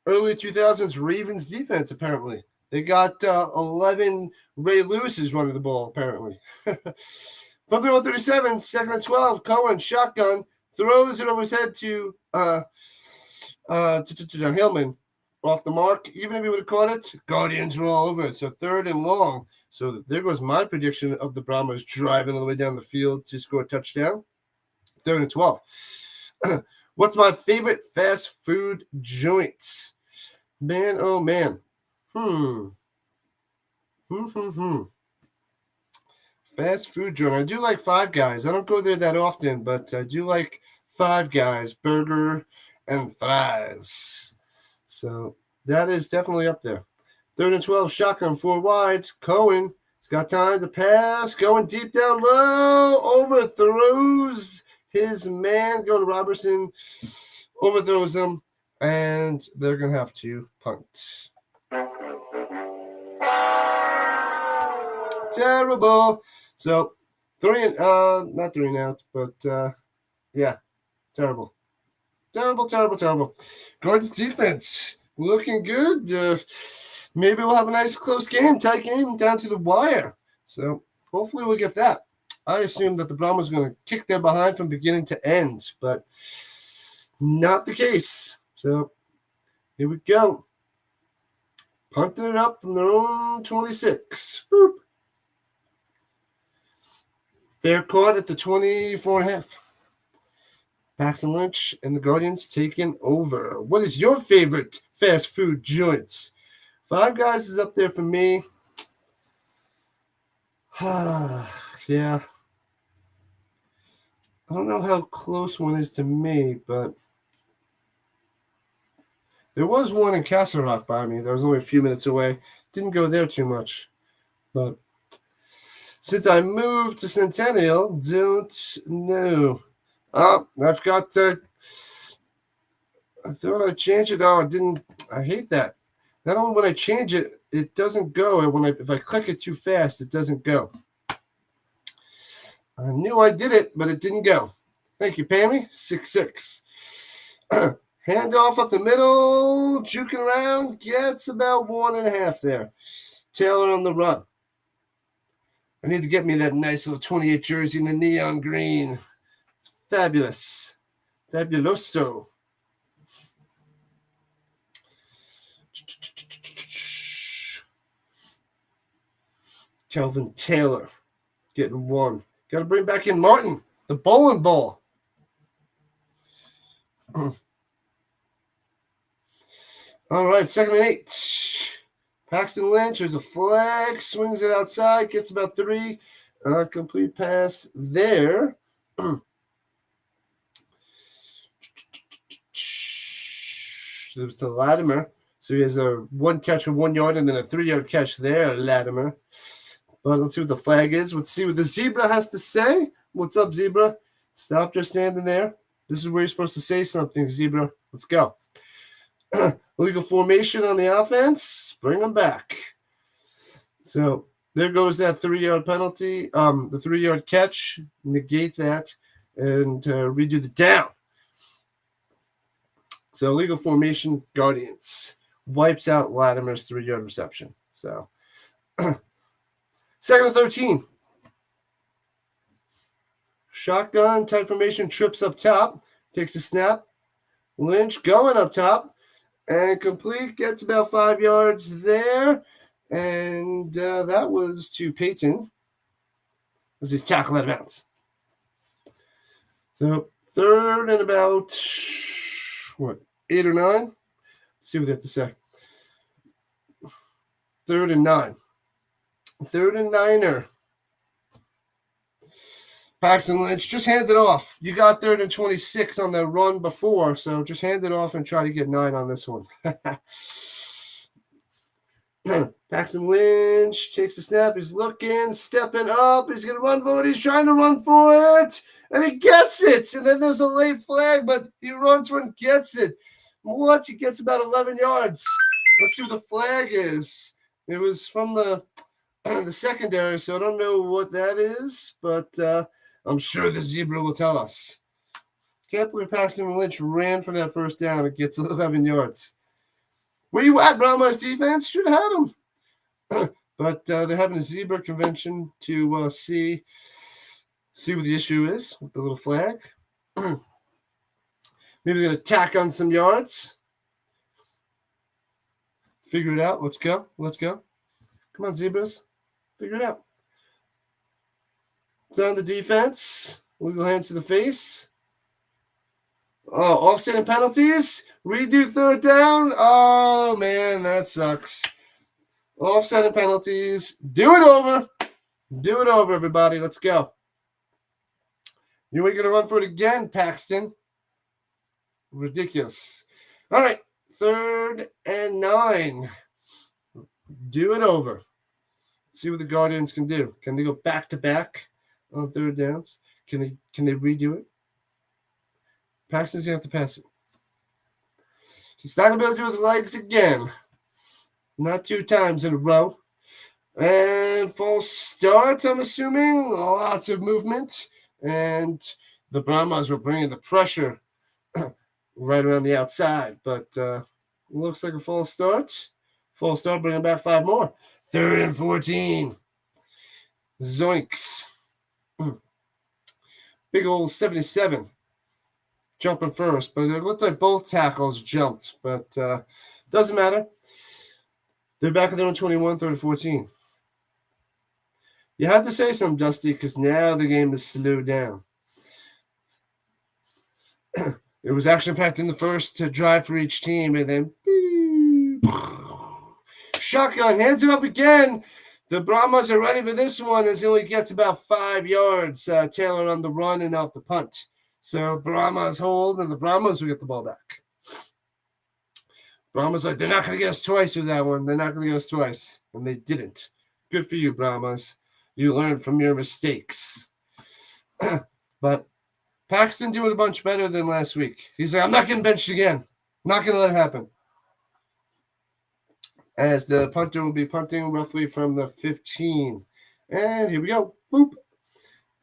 early 2000s Ravens defense, apparently. They got 11 Ray Lewis's running the ball, apparently. From the 137, 2nd and 12, Cohen, shotgun, throws it over his head to Hillman. Off the mark, even if he would have caught it, Guardians were all over it. So 3rd and long. So there goes my prediction of the Brahmas driving all the way down the field to score a touchdown. 3rd and 12. What's my favorite fast food joint? Man, oh man. Fast food joint. I do like Five Guys. I don't go there that often, but I do like Five Guys, burger and fries. So that is definitely up there. 3rd and 12, shotgun, 4 wide. Cohen has got time to pass. Going deep down low. Overthrows his man. Going Robertson. Overthrows him. And they're going to have to punt. Terrible. So, not 3 and out, but yeah, terrible. Terrible. Guardians defense looking good. Maybe we'll have a nice close game, tight game down to the wire. So hopefully we'll get that. I assume that the Brahmas are going to kick their behind from beginning to end, but not the case. So here we go. Punting it up from their own 26. Boop. Fair caught at the 24.5. Paxton Lynch and the Guardians taking over. What is your favorite fast food joints? Five Guys is up there for me. Yeah. I don't know how close one is to me, but there was one in Castle Rock by me. That was only a few minutes away. Didn't go there too much. But since I moved to Centennial, don't know. I've got I thought I'd change it. Oh, I didn't. I hate that. Not only when I change it, it doesn't go. And if I click it too fast, it doesn't go. I knew I did it, but it didn't go. Thank you, Pammy. 6-6. Handoff up the middle, juking around, gets about 1.5 there. Taylor on the run. I need to get me that nice little 28 jersey in the neon green. It's fabulous. Fabuloso. Kelvin Taylor getting one. Got to bring back in Martin, the bowling ball. All right, 2nd and 8. Paxton Lynch, there's a flag, swings it outside, gets about 3. Complete pass there. It was to Latimer. So he has a 1 catch for 1 yard and then a 3-yard catch there, Latimer. But let's see what the flag is. Let's see what the zebra has to say. What's up, zebra? Stop just standing there. This is where you're supposed to say something, zebra. Let's go. Legal formation on the offense. Bring them back. So there goes that 3-yard penalty. The 3-yard catch. Negate that and redo the down. So legal formation, Guardians. Wipes out Latimer's 3-yard reception. So 2nd and 13. Shotgun, tight formation, trips up top. Takes a snap. Lynch going up top. And complete, gets about 5 yards there. And that was to Peyton. As he's tackled out of bounds. So 3rd and about, 8 or 9? Let's see what they have to say. 3rd and 9. 3rd and 9er. Paxton Lynch, just hand it off. You got 3rd and 26 on the run before, so just hand it off and try to get 9 on this one. Paxton Lynch takes the snap. He's looking, stepping up. He's going to run for it. He's trying to run for it, and he gets it. And then there's a late flag, but he runs for it and gets it. What? He gets about 11 yards. Let's see what the flag is. It was from the secondary, so I don't know what that is, but I'm sure the zebra will tell us. Can't believe Paxton Lynch ran for that 1st down. It gets 11 yards. Where you at, Brahmas defense? Should have had him. But they're having a zebra convention to see what the issue is with the little flag. Maybe they're going to tack on some yards. Figure it out. Let's go. Come on, zebras. Figure it out. Down the defense. Legal hands to the face. Oh, offsetting penalties. Redo 3rd down. Oh, man, that sucks. Offsetting penalties. Do it over. Do it over, everybody. Let's go. You ain't going to run for it again, Paxton. Ridiculous. All right. 3rd and 9. Do it over. Let's see what the Guardians can do. Can they go back-to-back on 3rd downs? Can they redo it? Paxton's going to have to pass it. He's not going to be able to do it with his legs again. Not 2 times in a row. And false start, I'm assuming. Lots of movement. And the Brahmas were bringing the pressure right around the outside. But looks like a false start. False start, bringing back 5 more. 3rd and 14. Zoinks. Big old 77. Jumping first. But it looked like both tackles jumped. But doesn't matter. They're back at their own 21, 3rd and 14. You have to say something, Dusty, because now the game is slowed down. It was action-packed in the first drive for each team, and then shotgun, hands it up again. The Brahmas are ready for this one as he only gets about 5 yards. Taylor on the run and off the punt. So Brahmas hold, and the Brahmas will get the ball back. Brahmas like, they're not going to get us twice with that one. They're not going to get us twice. And they didn't. Good for you, Brahmas. You learned from your mistakes. But Paxton doing a bunch better than last week. He's like, I'm not getting benched again. Not going to let it happen. As the punter will be punting roughly from the 15. And here we go. Boop.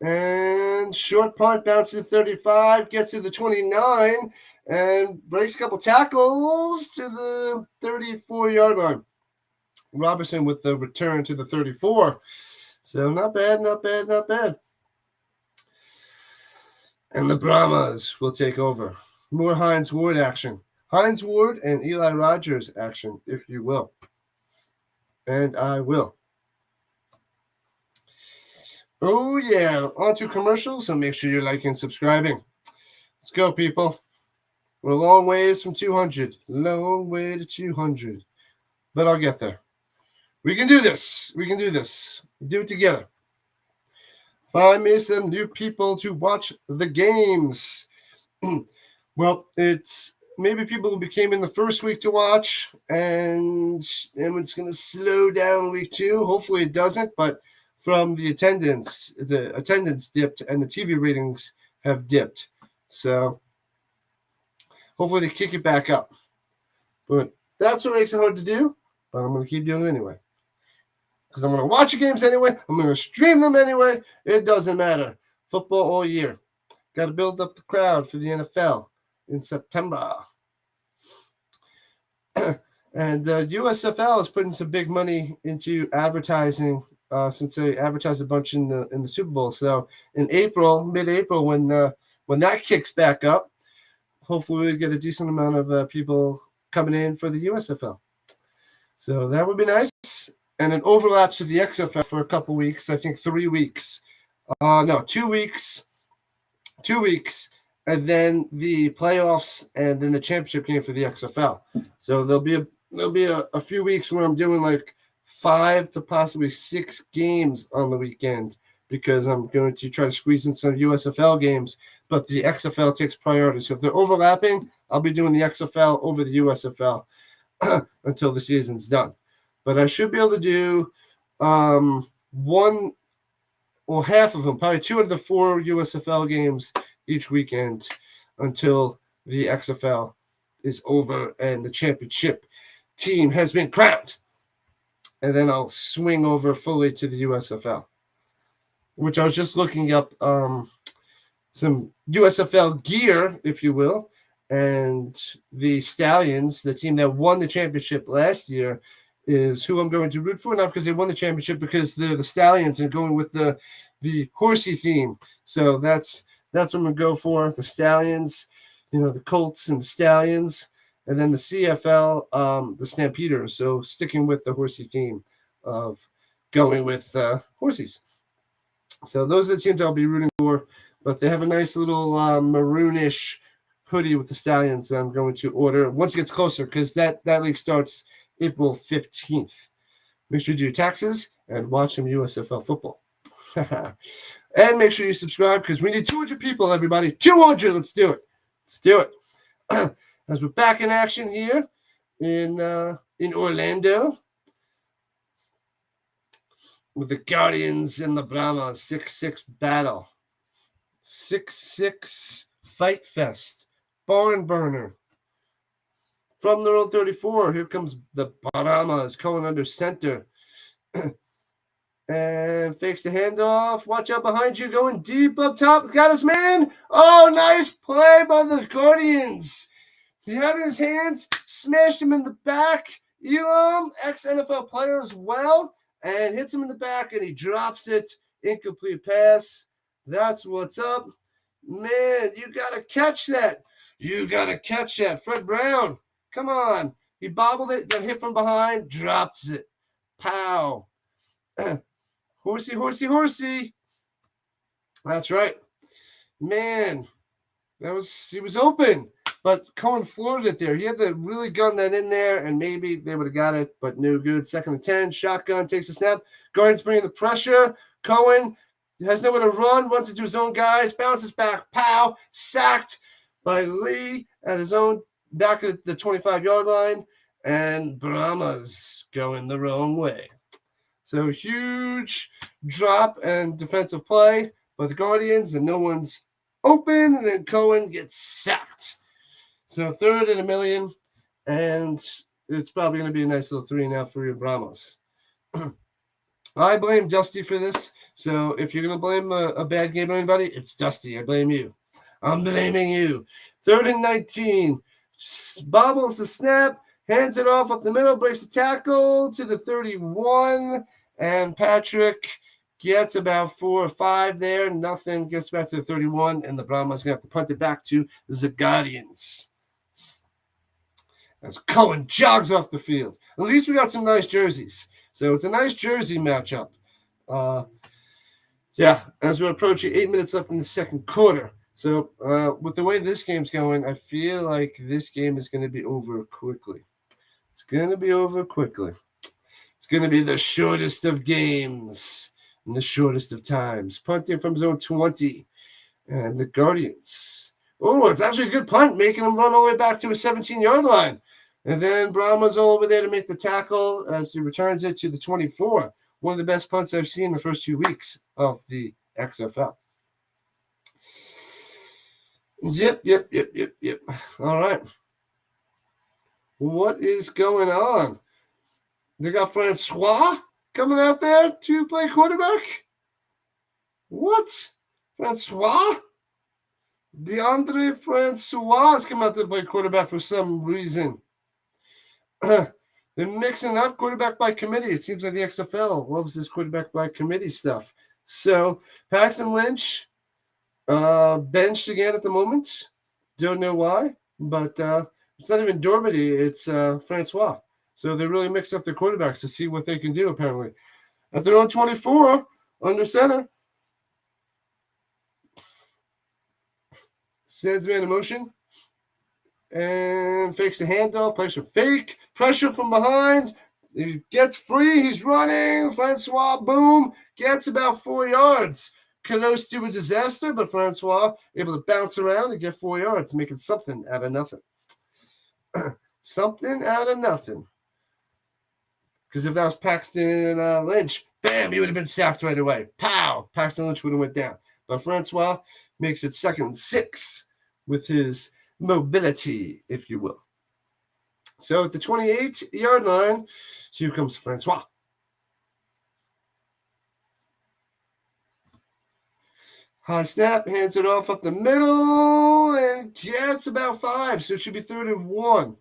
And short punt, bounces to 35, gets to the 29, and breaks a couple tackles to the 34-yard line. Robertson with the return to the 34. So not bad, not bad, not bad. And the Brahmas will take over. More Hines Ward action. Hines Ward and Eli Rogers action, if you will. And I will. Oh, yeah. On to commercials, so make sure you're liking and subscribing. Let's go, people. We're a long ways from 200. Long way to 200. But I'll get there. We can do this. We can do this. Do it together. Find me some new people to watch the games. Well, it's maybe people who became in the first week to watch, and it's going to slow down week 2. Hopefully it doesn't, but from the attendance dipped and the TV ratings have dipped. So hopefully they kick it back up. But that's what makes it hard to do, but I'm going to keep doing it anyway. Because I'm going to watch the games anyway. I'm going to stream them anyway. It doesn't matter. Football all year. Got to build up the crowd for the NFL in September. And USFL is putting some big money into advertising since they advertised a bunch in the Super Bowl. So in April, mid-April, when that kicks back up, hopefully we get a decent amount of people coming in for the USFL. So that would be nice. And it overlaps with the XFL for a couple weeks. I think 3 weeks. 2 weeks. 2 weeks. And then the playoffs and then the championship game for the XFL. So there'll be a few weeks where I'm doing like 5 to possibly 6 games on the weekend because I'm going to try to squeeze in some USFL games, but the XFL takes priority. So if they're overlapping, I'll be doing the XFL over the USFL until the season's done. But I should be able to do one or half of them, probably 2 of the 4 USFL games each weekend until the XFL is over and the championship team has been crowned. And then I'll swing over fully to the USFL, which I was just looking up some USFL gear, if you will. And the Stallions, the team that won the championship last year, is who I'm going to root for. Not because they won the championship, because they're the Stallions and going with the horsey theme. So that's what I'm going to go for. The Stallions, the Colts and the Stallions. And then the CFL, the Stampeders. So sticking with the horsey theme of going with horsies. So those are the teams I'll be rooting for. But they have a nice little maroonish hoodie with the Stallions that I'm going to order once it gets closer, because that league starts April 15th. Make sure you do your taxes and watch some USFL football. And make sure you subscribe, because we need 200 people, everybody. 200! Let's do it. Let's do it. As we're back in action here in Orlando with the Guardians and the Brahmas 6-6 battle. 6-6 fight fest. Barn burner. From the road 34, here comes the Brahmas going under center. And fakes the handoff. Watch out behind you, going deep up top. Got his man. Oh, nice play by the Guardians. He had it in his hands, smashed him in the back. Elam, ex-NFL player as well, and hits him in the back, and he drops it. Incomplete pass. That's what's up. Man, you got to catch that. You got to catch that. Fred Brown, come on. He bobbled it, got hit from behind, drops it. Pow. Horsey, horsey, horsey. That's right. Man, He was open, but Cohen floated it there. He had to really gun that in there, and maybe they would have got it, but no good. 2nd and 10, shotgun, takes a snap. Guardians bringing the pressure. Cohen has nowhere to run, runs into his own guys, bounces back, pow, sacked by Lee at his own back at the 25-yard line, and Brahmas going the wrong way. So huge drop and defensive play by the Guardians, and no one's open, and then Cohen gets sacked. So 3rd and 1,000,000, and it's probably going to be a nice little 3.5 for your Brahmas. I blame Dusty for this. So if you're going to blame a bad game on anybody, it's Dusty. I blame you. I'm blaming you. 3rd and 19. Bobbles the snap, hands it off up the middle, breaks the tackle to the 31, and Patrick gets about 4 or 5 there. Nothing, gets back to the 31, and the Brahmas going to have to punt it back to the Guardians. As Cohen jogs off the field. At least we got some nice jerseys. So it's a nice jersey matchup. As we're approaching 8 minutes left in the second quarter. So with the way this game's going, I feel like this game is going to be over quickly. It's going to be over quickly. It's going to be the shortest of games in the shortest of times. Punting from zone 20. And the Guardians. Oh, it's actually a good punt, making them run all the way back to a 17-yard line. And then Brahma's over there to make the tackle as he returns it to the 24. One of the best punts I've seen in the first 2 weeks of the XFL. Yep. All right. What is going on? They got Francois coming out there to play quarterback? What? Francois? DeAndre Francois is coming out to play quarterback for some reason. They're mixing up quarterback by committee. It seems like the XFL loves this quarterback by committee stuff. So Paxton Lynch benched again at the moment. Don't know why, but it's not even Dormady. It's Francois. So they really mix up their quarterbacks to see what they can do, apparently. At their own 24, under center. Sends man in motion. And fakes the handoff. Pressure from behind. He gets free. He's running. Francois, boom. Gets about 4 yards. Close to a disaster, but Francois able to bounce around and get 4 yards, making something out of nothing. Something out of nothing. Because if that was Paxton Lynch, bam, he would have been sacked right away. Pow! Paxton Lynch would have went down. But Francois makes it 2nd and 6 with his mobility, if you will. So at the 28-yard line, here comes Francois. High snap, hands it off up the middle, and gets about 5. So it should be 3rd and 1.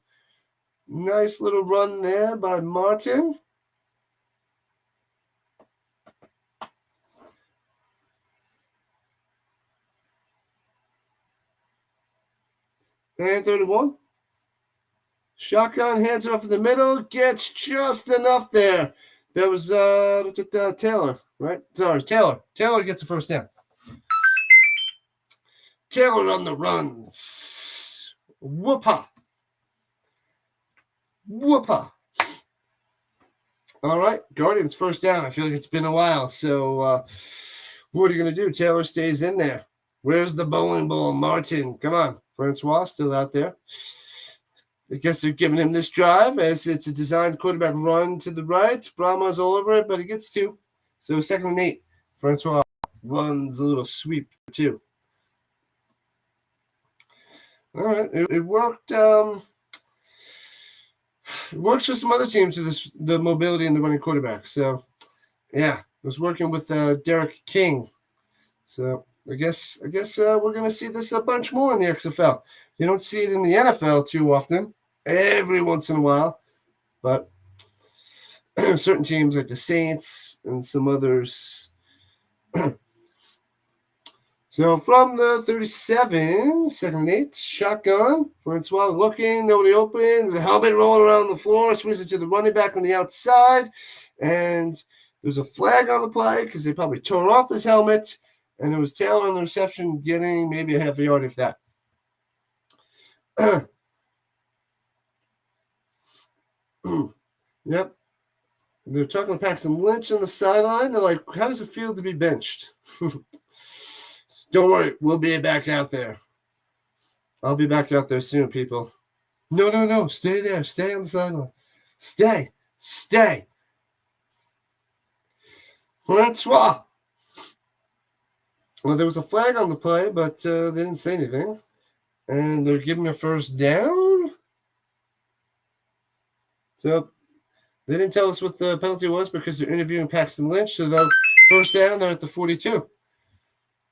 Nice little run there by Martin. And 3rd and 1. Shotgun, hands it off in the middle, gets just enough there. That was Taylor, right? Sorry, Taylor. Taylor gets the first down. Taylor on the runs. Whoop-ha. All right, Guardians first down. I feel like it's been a while. So what are you going to do? Taylor stays in there. Where's the bowling ball? Martin, come on. Francois still out there. I guess they're giving him this drive as it's a designed quarterback run to the right. Brahma's all over it, but he gets 2. So 2nd and 8. Francois runs a little sweep for 2. All right, it worked. It works for some other teams with the mobility and the running quarterback. So, yeah, it was working with Derek King. So I guess we're going to see this a bunch more in the XFL. You don't see it in the NFL too often, every once in a while, but certain teams like the Saints and some others. So from the 37, 2nd and 8, shotgun. Francois looking, nobody opens. The helmet rolling around the floor, swings it to the running back on the outside. And there's a flag on the play because they probably tore off his helmet. And it was Taylor on the reception getting maybe a half a yard, if that. Yep. They're talking to Paxton Lynch on the sideline. They're like, how does it feel to be benched? Don't worry. We'll be back out there. I'll be back out there soon, people. No. Stay there. Stay on the sideline. Stay. Francois. Well, there was a flag on the play, but they didn't say anything. And they're giving a first down. So they didn't tell us what the penalty was because they're interviewing Paxton Lynch. So the first down, they're at the 42.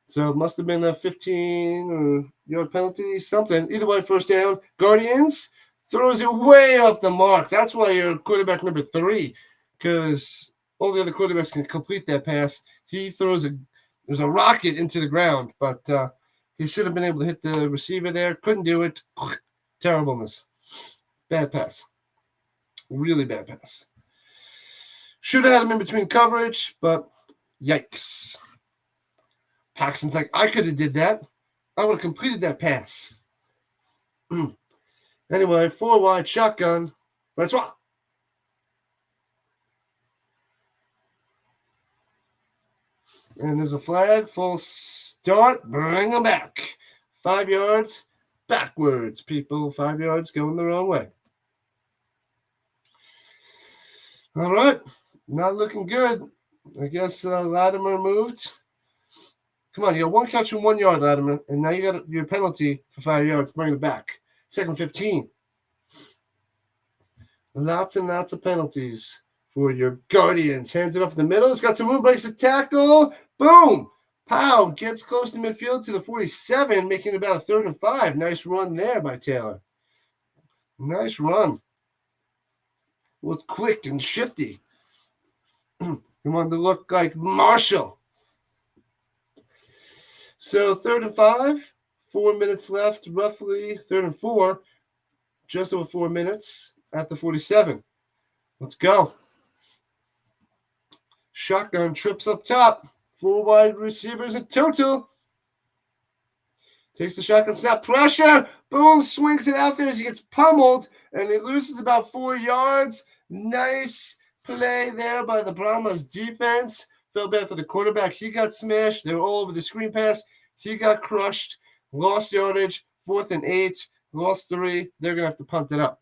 So it must have been a 15-yard penalty, something. Either way, first down. Guardians throws it way off the mark. That's why you're quarterback number 3, because all the other quarterbacks can complete that pass. He throws there's a rocket into the ground, but he should have been able to hit the receiver there. Couldn't do it. Terribleness. Bad pass. Really bad pass. Should have had him in between coverage, but yikes. Paxton's like, I could have did that. I would have completed that pass. Anyway, 4 wide shotgun. Francois. And there's a flag. Full start. Bring them back. 5 yards backwards, people. 5 yards going the wrong way. All right. Not looking good. I guess Latimer moved. Come on, you got 1 catch and 1 yard, Latimer, and now you got your penalty for 5 yards. Bring it back. 2nd 15. Lots and lots of penalties for your Guardians. Hands it off in the middle. He's got some room, breaks a tackle. Boom. Pow. Gets close to midfield to the 47, making about a 3rd and 5. Nice run there by Taylor. Nice run. Looked quick and shifty. He wanted to look like Marshall. So 3rd and 5, 4 minutes left, roughly. 3rd and 4, just over 4 minutes at the 47. Let's go. Shotgun trips up top. 4 wide receivers in total. Takes the shotgun snap. Pressure. Boom. Swings it out there as he gets pummeled. And he loses about 4 yards. Nice play there by the Brahmas defense. Felt bad for the quarterback. He got smashed. They were all over the screen pass. He got crushed. Lost yardage. 4th and 8. Lost 3. They're going to have to punt it up.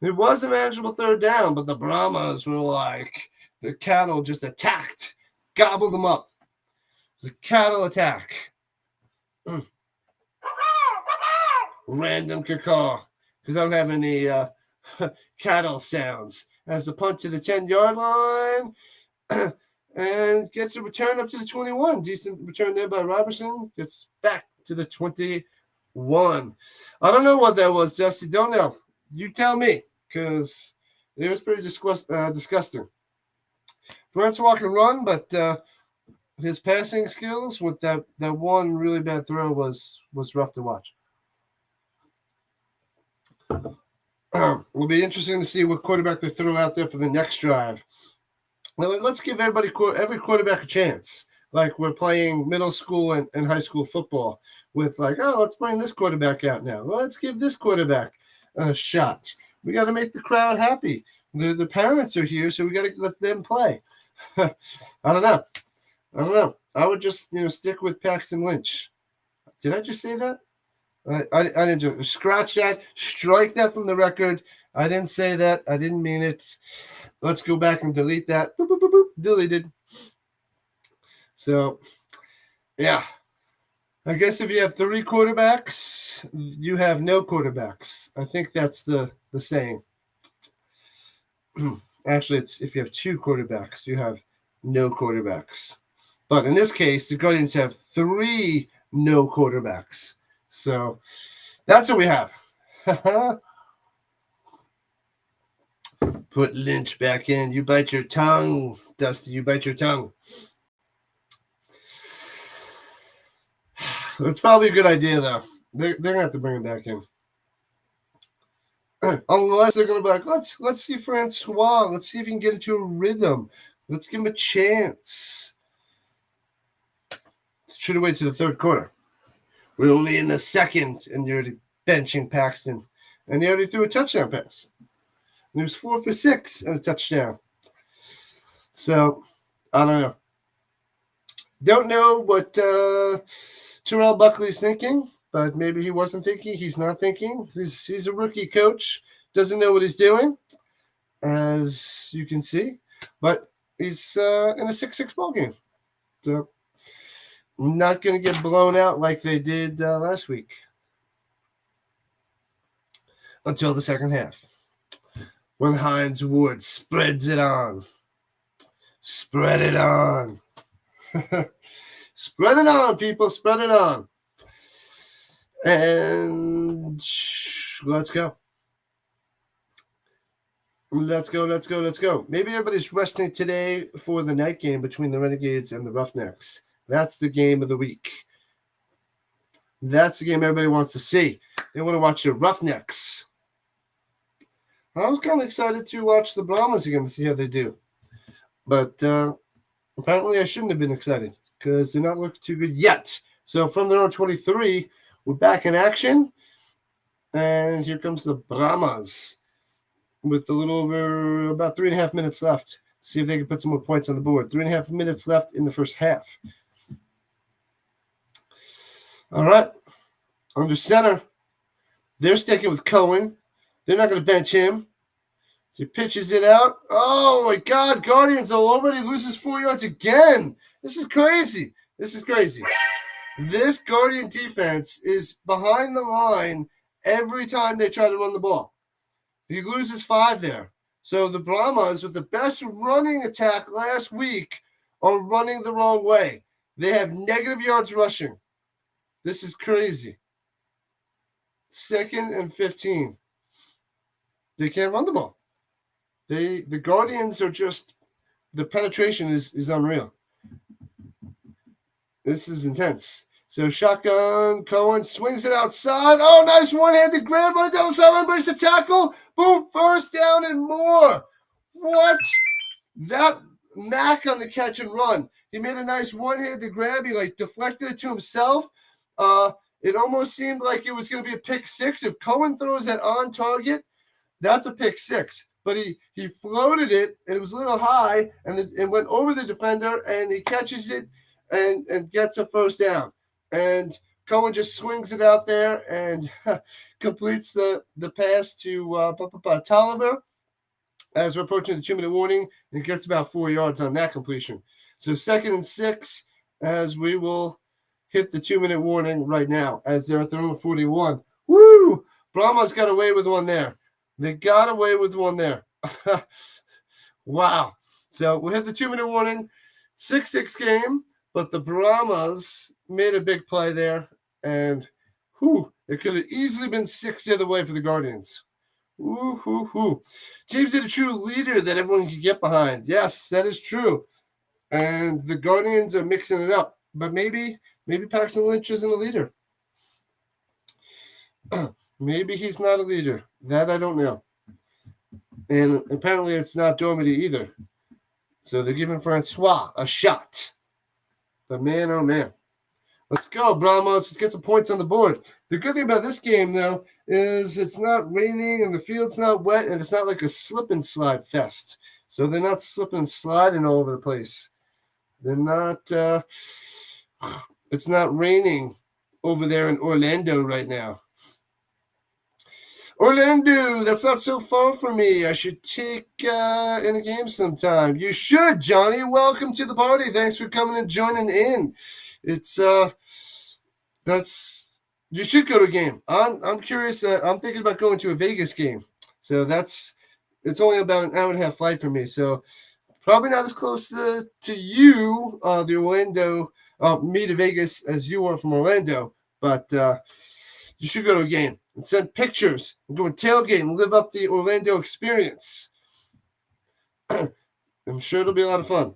It was a manageable 3rd down, but the Brahmas were like the cattle just attacked. Gobbled them up. It was a cattle attack. Random cacaw. Because I don't have any cattle sounds. Has the punt to the 10-yard line. And gets a return up to the 21. Decent return there by Robertson. Gets back to the 21. I don't know what that was, Jesse. Don't know. You tell me, because it was pretty disgusting. Francois can run, but his passing skills with that one really bad throw was rough to watch. Will be interesting to see what quarterback they throw out there for the next drive. Now, let's give every quarterback a chance. Like we're playing middle school and high school football with like, oh, let's bring this quarterback out now. Well, let's give this quarterback a shot. We got to make the crowd happy. The parents are here, so we got to let them play. I don't know. I would just stick with Paxton Lynch. Did I just say that? I didn't just scratch that, strike that from the record. I didn't say that. I didn't mean it. Let's go back and delete that. Boop, boop, boop, boop. Deleted. So, yeah. I guess if you have 3 quarterbacks, you have no quarterbacks. I think that's the saying. Actually, it's if you have 2 quarterbacks, you have no quarterbacks. But in this case, the Guardians have 3 no quarterbacks. So that's what we have. Put Lynch back in. You bite your tongue, Dusty. You bite your tongue. It's probably a good idea, though. They're going to have to bring him back in. Unless they're going to be like, let's see Francois. Let's see if he can get into a rhythm. Let's give him a chance. Should have waited to the 3rd quarter. We're only in the 2nd, and you're benching Paxton. And he already threw a touchdown pass. And he was 4 for 6 and a touchdown. So, I don't know. Don't know what Terrell Buckley's thinking, but maybe he wasn't thinking. He's not thinking. He's a rookie coach. Doesn't know what he's doing, as you can see. But he's in a 6-6 ball game. So, not going to get blown out like they did last week. Until the second half, when Hines Ward spreads it on. Spread it on. Spread it on, people. Spread it on. And let's go. Let's go. Maybe everybody's resting today for the night game between the Renegades and the Roughnecks. That's the game of the week. That's the game everybody wants to see. They want to watch the Roughnecks. I was kind of excited to watch the Brahmas again to see how they do. But apparently I shouldn't have been excited because they're not looking too good yet. So from the number 23, we're back in action. And here comes the Brahmas with a little over about 3.5 minutes left. See if they can put some more points on the board. 3.5 minutes left in the first half. All right. Under center, they're sticking with Cohen. They're not going to bench him. So he pitches it out. Oh, my God. Guardians all over it. He loses 4 yards again. This is crazy. This Guardian defense is behind the line every time they try to run the ball. He loses 5 there. So the Brahmas, with the best running attack last week, are running the wrong way. They have negative yards rushing. This is crazy. 2nd and 15. They can't run the ball. The Guardians are just, the penetration is unreal. This is intense. So shotgun, Cohen swings it outside. Oh, nice one-handed grab right down the sideline, breaks the tackle. Boom, first down and more. What? That Mac on the catch and run. He made a nice one-handed grab. He deflected it to himself. It almost seemed like it was going to be a pick 6. If Cohen throws that on target, that's a pick 6. But he floated it, and it was a little high, and it went over the defender, and he catches it and gets a first down. And Cohen just swings it out there and completes the pass to Tolliver as we're approaching the 2-minute warning, and gets about 4 yards on that completion. So 2nd and 6 as we will hit the 2-minute warning right now as they're at the number 41. Woo! Brahmas got away with one there. They got away with one there. Wow. So we hit the 2-minute warning. 6-6 game, but the Brahmas made a big play there. And it could have easily been 6 the other way for the Guardians. Teams need a true leader that everyone can get behind. Yes, that is true. And the Guardians are mixing it up. But maybe Paxton Lynch isn't a leader. Maybe he's not a leader. That I don't know. And apparently it's not Dormady either. So they're giving Francois a shot. But man, oh man. Let's go, Brahmas. Let's get some points on the board. The good thing about this game, though, is it's not raining and the field's not wet and it's not like a slip and slide fest. So they're not slipping and sliding all over the place. They're not it's not raining over there in Orlando right now. Orlando, that's not so far from me. I should take in a game sometime. You should, Johnny. Welcome to the party. Thanks for coming and joining in. It's you should go to a game. I'm curious. I'm thinking about going to a Vegas game. So it's only about an hour and a half flight for me. So probably not as close to you, the Orlando, me to Vegas as you are from Orlando. But you should go to a game and send pictures and go and tailgate and live up the Orlando experience. I'm sure it'll be a lot of fun.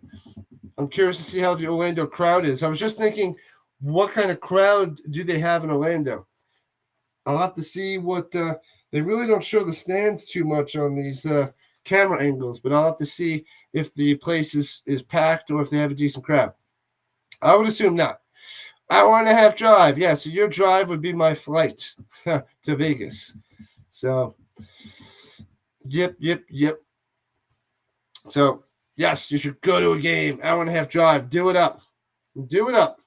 I'm curious to see how the Orlando crowd is. I was just thinking, what kind of crowd do they have in Orlando? I'll have to see what they really don't show the stands too much on these camera angles, but I'll have to see if the place is packed or if they have a decent crowd. I would assume not. Hour and a half drive. Yeah, so your drive would be my flight to Vegas. So, yep. So, yes, you should go to a game. Hour and a half drive. Do it up. Do it up.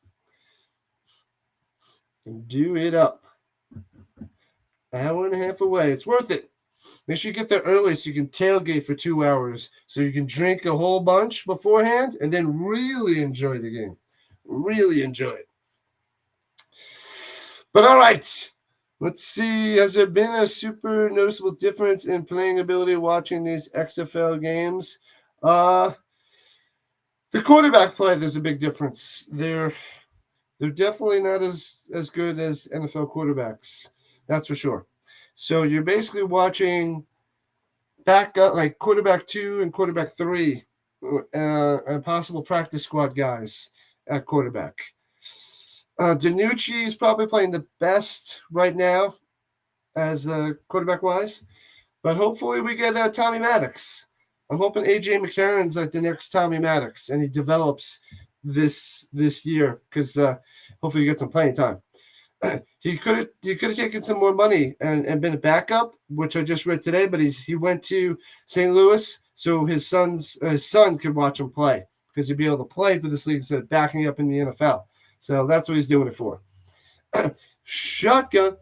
Do it up. Hour and a half away. It's worth it. Make sure you get there early so you can tailgate for 2 hours, so you can drink a whole bunch beforehand and then really enjoy the game. Really enjoy it. But all right, let's see. Has there been a super noticeable difference in playing ability watching these XFL games? The quarterback play, there's a big difference. They're definitely not as good as NFL quarterbacks. That's for sure. So you're basically watching back like quarterback 2 and quarterback 3, and possible practice squad guys at quarterback. DiNucci is probably playing the best right now as quarterback wise, but hopefully we get Tommy Maddox. I'm hoping AJ McCarron's like the next Tommy Maddox, and he develops this year because hopefully he gets some playing time. He could have taken some more money and been a backup, which I just read today. But he went to St. Louis so his son could watch him play, because he'd be able to play for this league instead of backing up in the NFL. So that's what he's doing it for. Shotgun.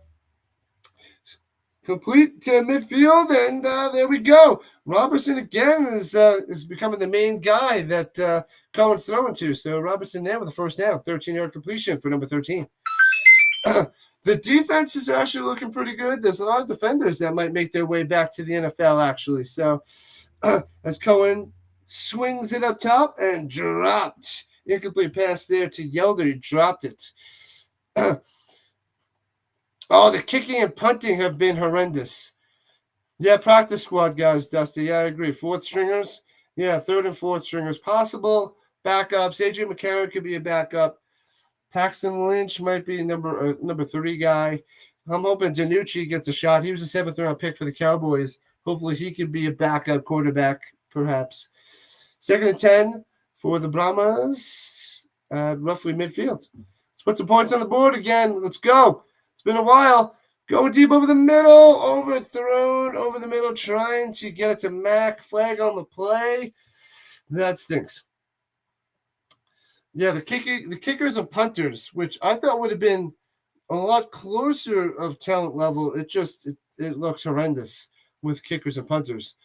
Complete to midfield, and there we go. Robertson again is becoming the main guy that Cohen's throwing to. So Robertson there with a first down, 13-yard completion for number 13. The defenses are actually looking pretty good. There's a lot of defenders that might make their way back to the NFL, actually. So as Cohen swings it up top and dropped. Incomplete pass there to Yelder. He dropped it. Oh, the kicking and punting have been horrendous. Yeah, practice squad guys, Dusty. Yeah, I agree. Fourth stringers. Yeah, third and fourth stringers. Possible backups. AJ McCarron could be a backup. Paxton Lynch might be number 3 guy. I'm hoping DiNucci gets a shot. He was a 7th-round pick for the Cowboys. Hopefully he could be a backup quarterback, perhaps. 2nd and 10 for the Brahmas at roughly midfield. Let's put some points on the board again. Let's go. It's been a while. Going deep over the middle. Overthrown over the middle. Trying to get it to Mac. Flag on the play. That stinks. Yeah, the kickers and punters, which I thought would have been a lot closer of talent level. It looks horrendous with kickers and punters.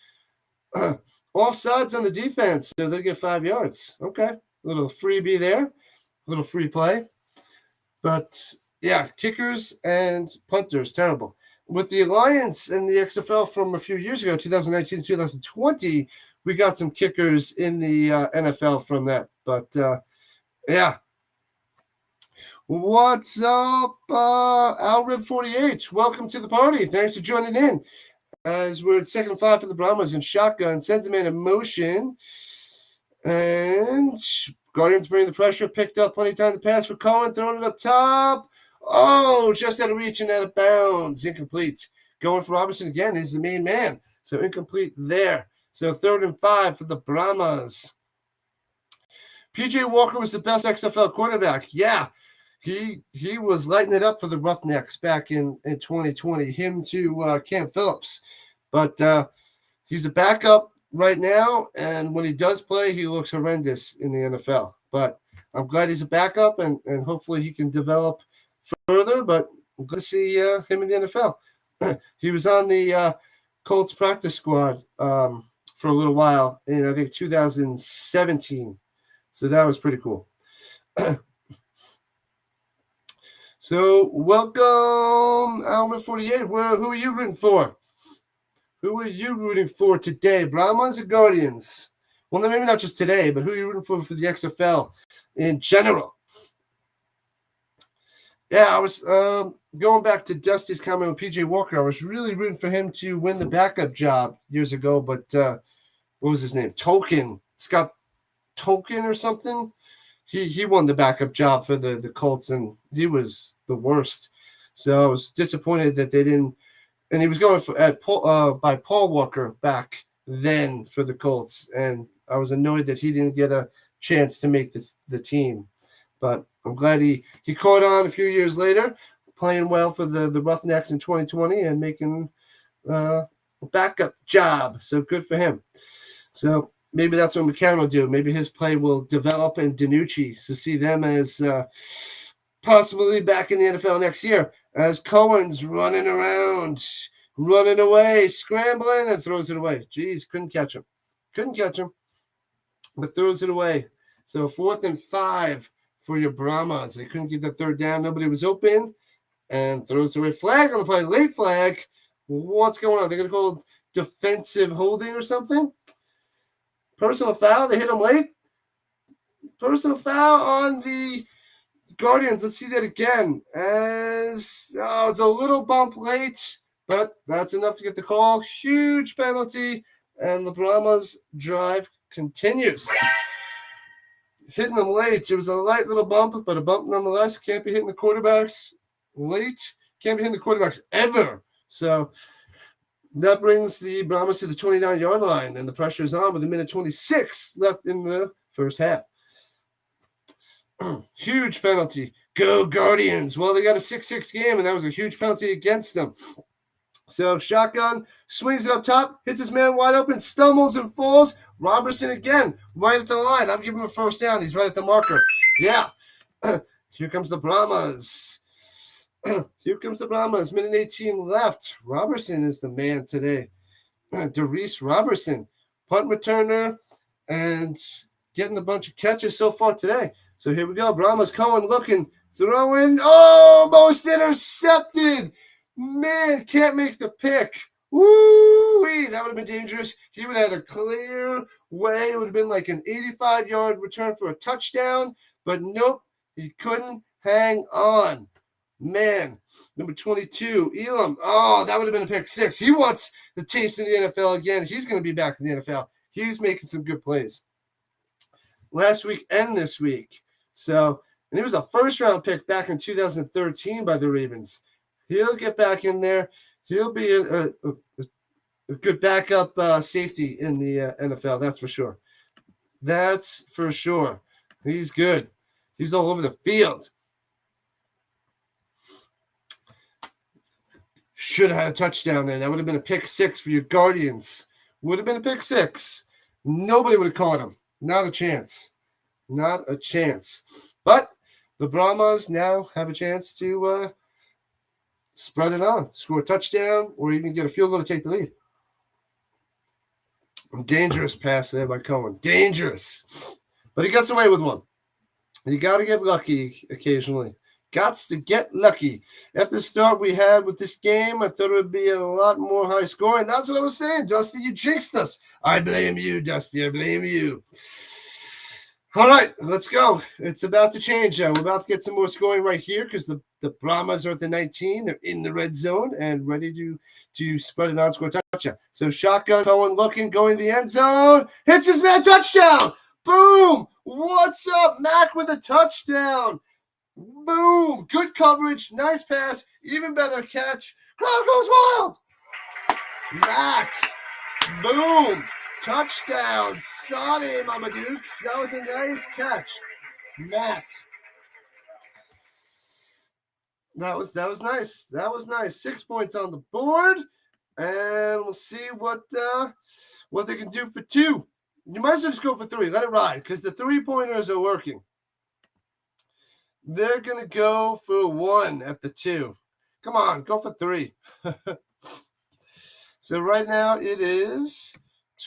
Offsides on the defense, so they get 5 yards. Okay, a little freebie there, a little free play. But yeah, kickers and punters, terrible. With the Alliance and the XFL from a few years ago, 2019, 2020, we got some kickers in the NFL from that. But yeah. What's up, Alred 48? Welcome to the party. Thanks for joining in. As we're at 2nd and 5 for the Brahmas, and shotgun sends him in motion. And Guardians bring the pressure. Picked up plenty of time to pass for Cohen. Throwing it up top. Oh, just out of reach and out of bounds. Incomplete. Going for Robertson again. He's the main man. So incomplete there. So 3rd and 5 for the Brahmas. PJ Walker was the best XFL quarterback. Yeah, he was lighting it up for the Roughnecks back in 2020. Him to Cam Phillips. But he's a backup right now, and when he does play, he looks horrendous in the NFL. But I'm glad he's a backup, and hopefully he can develop further. But I'm glad to see him in the NFL. He was on the Colts practice squad for a little while in, I think, 2017. So that was pretty cool. So welcome, Alma 48. Who are you rooting for? Who are you rooting for today? Brahmas or Guardians? Well, maybe not just today, but who are you rooting for the XFL in general? Yeah, I was going back to Dusty's comment with PJ Walker. I was really rooting for him to win the backup job years ago, but what was his name? Scott Token or something. He won the backup job for the Colts, and he was the worst. So I was disappointed that they didn't. And he was going by Paul Walker back then for the Colts, and I was annoyed that he didn't get a chance to make the team. But I'm glad he caught on a few years later, playing well for the Roughnecks in 2020 and making a backup job. So good for him. So maybe that's what McCann will do. Maybe his play will develop in DiNucci to see them as possibly back in the NFL next year. As Cohen's running around, running away, scrambling, and throws it away. Jeez, couldn't catch him. But throws it away. So 4th and 5 for your Brahmas. They couldn't get the third down. Nobody was open. And throws away. Flag on the play. Late flag. What's going on? They're going to call defensive holding or something? Personal foul. They hit him late. Personal foul on the Guardians. Let's see that again. It's a little bump late, but that's enough to get the call. Huge penalty, and the Brahmas drive continues. Hitting them late. It was a light little bump, but a bump nonetheless. Can't be hitting the quarterbacks late. Can't be hitting the quarterbacks ever. So that brings the Brahmas to the 29-yard line, and the pressure is on with 1:26 left in the first half. Huge penalty. Go Guardians. Well, they got a 6-6 game, and that was a huge penalty against them. So shotgun, swings it up top, hits his man wide open, stumbles and falls. Robertson again, right at the line. I'm giving him a first down. He's right at the marker. Yeah. Here comes the Brahmas. Here comes the Brahmas. 1:18 left. Robertson is the man today. Darius Robertson, punt returner, and getting a bunch of catches so far today. So here we go. Brahmas, Cohen looking, throwing. Oh, almost intercepted. Man, can't make the pick. Woo-wee, that would have been dangerous. He would have had a clear way. It would have been like an 85-yard return for a touchdown. But nope, he couldn't hang on. Man, number 22, Elam. Oh, that would have been a pick 6. He wants the taste in the NFL again. He's going to be back in the NFL. He's making some good plays last week and this week. So, and he was a first-round pick back in 2013 by the Ravens. He'll get back in there. He'll be a good backup safety in the NFL. That's for sure. That's for sure. He's good. He's all over the field. Should have had a touchdown there. That would have been a pick 6 for your Guardians. Would have been a pick 6. Nobody would have caught him. Not a chance. Not a chance. But the Brahmas now have a chance to spread it on, score a touchdown, or even get a field goal to take the lead. Dangerous pass there by Cohen. Dangerous. But he gets away with one. You got to get lucky occasionally. Gots to get lucky. After the start we had with this game, I thought it would be a lot more high scoring. That's what I was saying. Dusty, you jinxed us. I blame you, Dusty. I blame you. All right, let's go. It's about to change. We're about to get some more scoring right here because the Brahmas are at the 19. They're in the red zone and ready to spread it on, score a touchdown. So shotgun, Cohen looking, going to the end zone. Hits his man, touchdown. Boom. What's up, Mac with a touchdown. Boom. Good coverage. Nice pass. Even better catch. Crowd goes wild. Mac. Boom. Touchdown. Sonny, Mama Dukes. That was a nice catch. Mac. That was nice. That was nice. 6 points on the board. And we'll see what they can do for 2. You might as well just go for 3. Let it ride because the 3-pointers are working. They're going to go for 1 at the 2. Come on, go for 3. So right now it is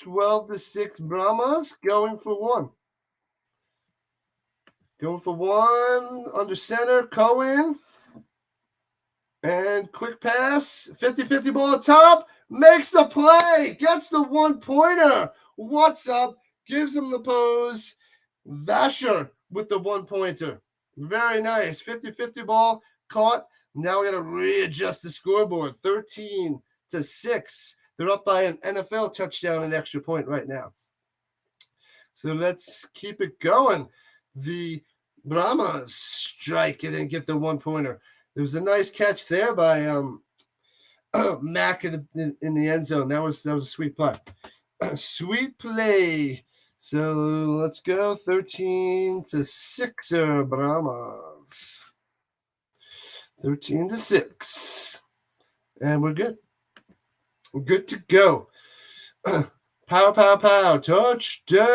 12-6 Brahmas going for 1. Going for 1 under center, Cohen. And quick pass, 50-50 ball up top, makes the play, gets the 1-pointer. What's up? Gives him the pose. Vasher with the 1-pointer. Very nice. 50-50 ball caught. Now we got to readjust the scoreboard. 13-6. They're up by an NFL touchdown and extra point right now. So let's keep it going. The Brahmas strike it and get the 1-pointer. There was a nice catch there by Mac in the end zone. That was a sweet play. Sweet play. So let's go 13-6, Brahmas. 13-6. And we're good. We're good to go. Pow, pow, pow. Touchdown.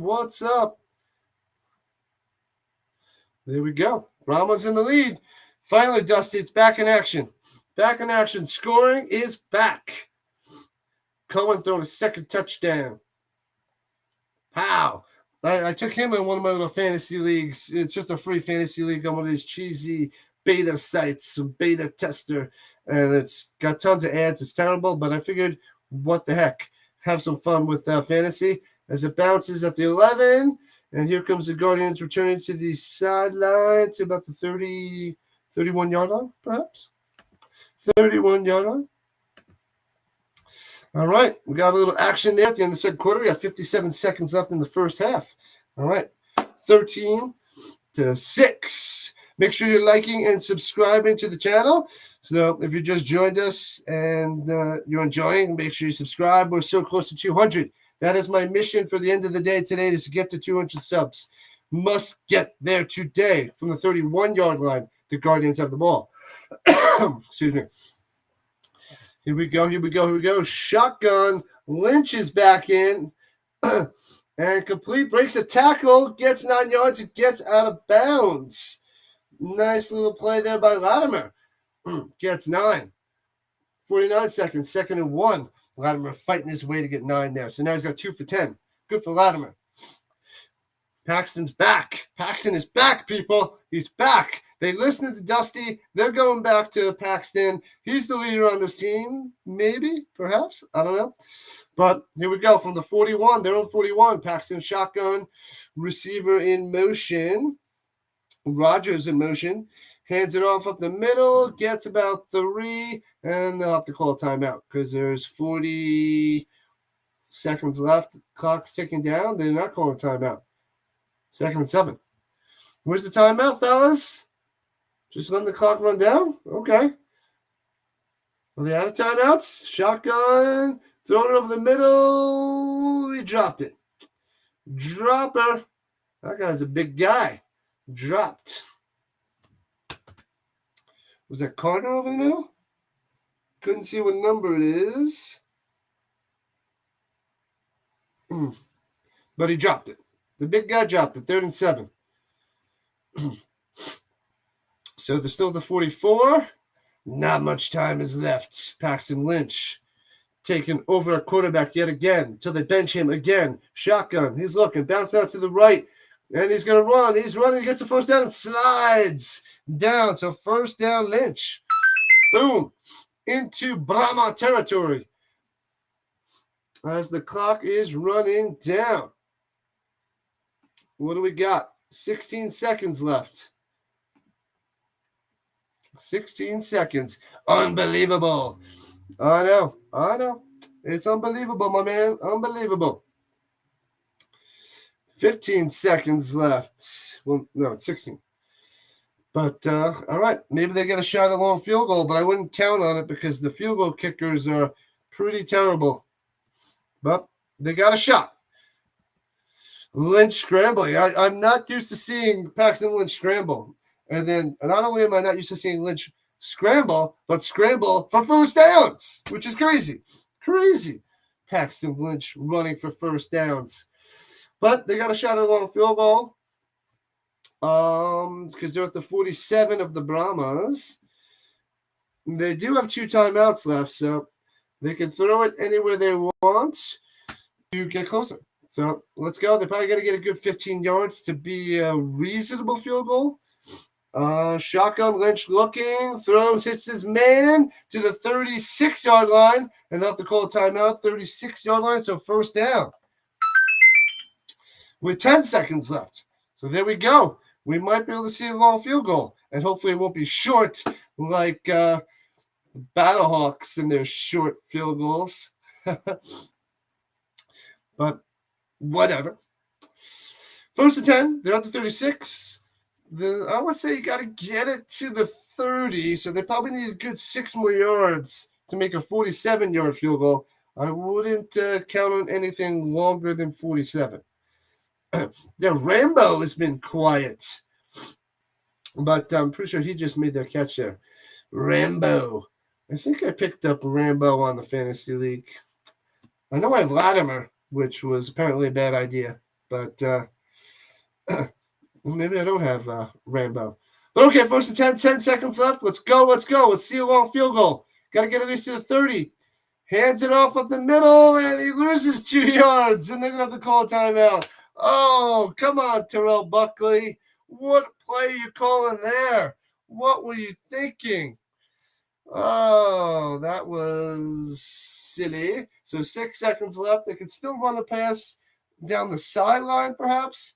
What's up? There we go. Brahmas in the lead. Finally, Dusty, it's back in action. Back in action. Scoring is back. Cohen throwing a second touchdown. Pow. I took him in one of my little fantasy leagues. It's just a free fantasy league on one of these cheesy beta sites, some beta tester. And it's got tons of ads. It's terrible, but I figured, what the heck? Have some fun with fantasy. As it bounces at the 11, and here comes the Guardians returning to the sideline to about the 31-yard line, perhaps? 31-yard line. All right, we got a little action there at the end of the second quarter. We got 57 seconds left in the first half. All right, 13-6. Make sure you're liking and subscribing to the channel. So if you just joined us and you're enjoying, make sure you subscribe. We're so close to 200. That is my mission for the end of the day today, is to get to 200 subs. Must get there today. From the 31-yard line, the Guardians have the ball. Excuse me. Here we go. Shotgun. Lynch is back in. And complete, breaks a tackle, gets 9 yards, and gets out of bounds. Nice little play there by Latimer. Gets 9. 49 seconds, 2nd and 1. Latimer fighting his way to get 9 there. So now he's got 2 for 10. Good for Latimer. Paxton's back. Paxton is back, people. He's back. They listened to Dusty. They're going back to Paxton. He's the leader on this team. Maybe, perhaps. I don't know. But here we go. From the 41, they're on 41. Paxton shotgun. Receiver in motion. Rogers in motion. Hands it off up the middle. Gets about 3. And they'll have to call a timeout because there's 40 seconds left. Clock's ticking down. They're not calling a timeout. 2nd and 7. Where's the timeout, fellas? Just letting the clock run down? Okay. Are they out of timeouts? Shotgun. Throwing it over the middle. He dropped it. Dropper. That guy's a big guy. Dropped. Was that Carter over the middle? Couldn't see what number it is. But he dropped it. The big guy dropped it. 3rd and 7. So they're still at the 44. Not much time is left. Paxton Lynch taking over a quarterback yet again until they bench him again. Shotgun. He's looking. Bounce out to the right. And he's going to run. He's running. He gets the first down and slides down. So first down, Lynch. Boom. Into Brahma territory. As the clock is running down. What do we got? 16 seconds left. 16 seconds. Unbelievable. I know. It's unbelievable, my man. Unbelievable. 15 seconds left. Well, no, it's 16. But, all right. Maybe they get a shot at a long field goal, but I wouldn't count on it because the field goal kickers are pretty terrible. But they got a shot. Lynch scrambling. I'm not used to seeing Paxton Lynch scramble. And then not only am I not used to seeing Lynch scramble, but scramble for first downs, which is crazy. Crazy. Paxton Lynch running for first downs. But they got a shot at a long field goal. Because they're at the 47 of the Brahmas. They do have 2 timeouts left, so they can throw it anywhere they want to get closer. So let's go. They're probably going to get a good 15 yards to be a reasonable field goal. Shotgun, Lynch looking, throws, hits his man to the 36-yard line, and they'll have to call a timeout, 36-yard line, so first down. With 10 seconds left. So there we go. We might be able to see a long field goal, and hopefully it won't be short like Battlehawks and their short field goals. But whatever. 1st and 10. They're at the 36. I would say you got to get it to the 30. So they probably need a good 6 more yards to make a 47-yard field goal. I wouldn't count on anything longer than 47. Yeah, Rambo has been quiet, but I'm pretty sure he just made that catch there. Rambo. I think I picked up Rambo on the fantasy league. I know I have Latimer, which was apparently a bad idea, but maybe I don't have Rambo. But okay, first and 10 seconds left. Let's go. Let's see a long field goal. Got to get at least to the 30. Hands it off up the middle, and he loses 2 yards, and they're going to have to call a timeout. Oh, come on, Terrell Buckley. What play are you calling there? What were you thinking? Oh, that was silly. So 6 seconds left. They could still run a pass down the sideline, perhaps,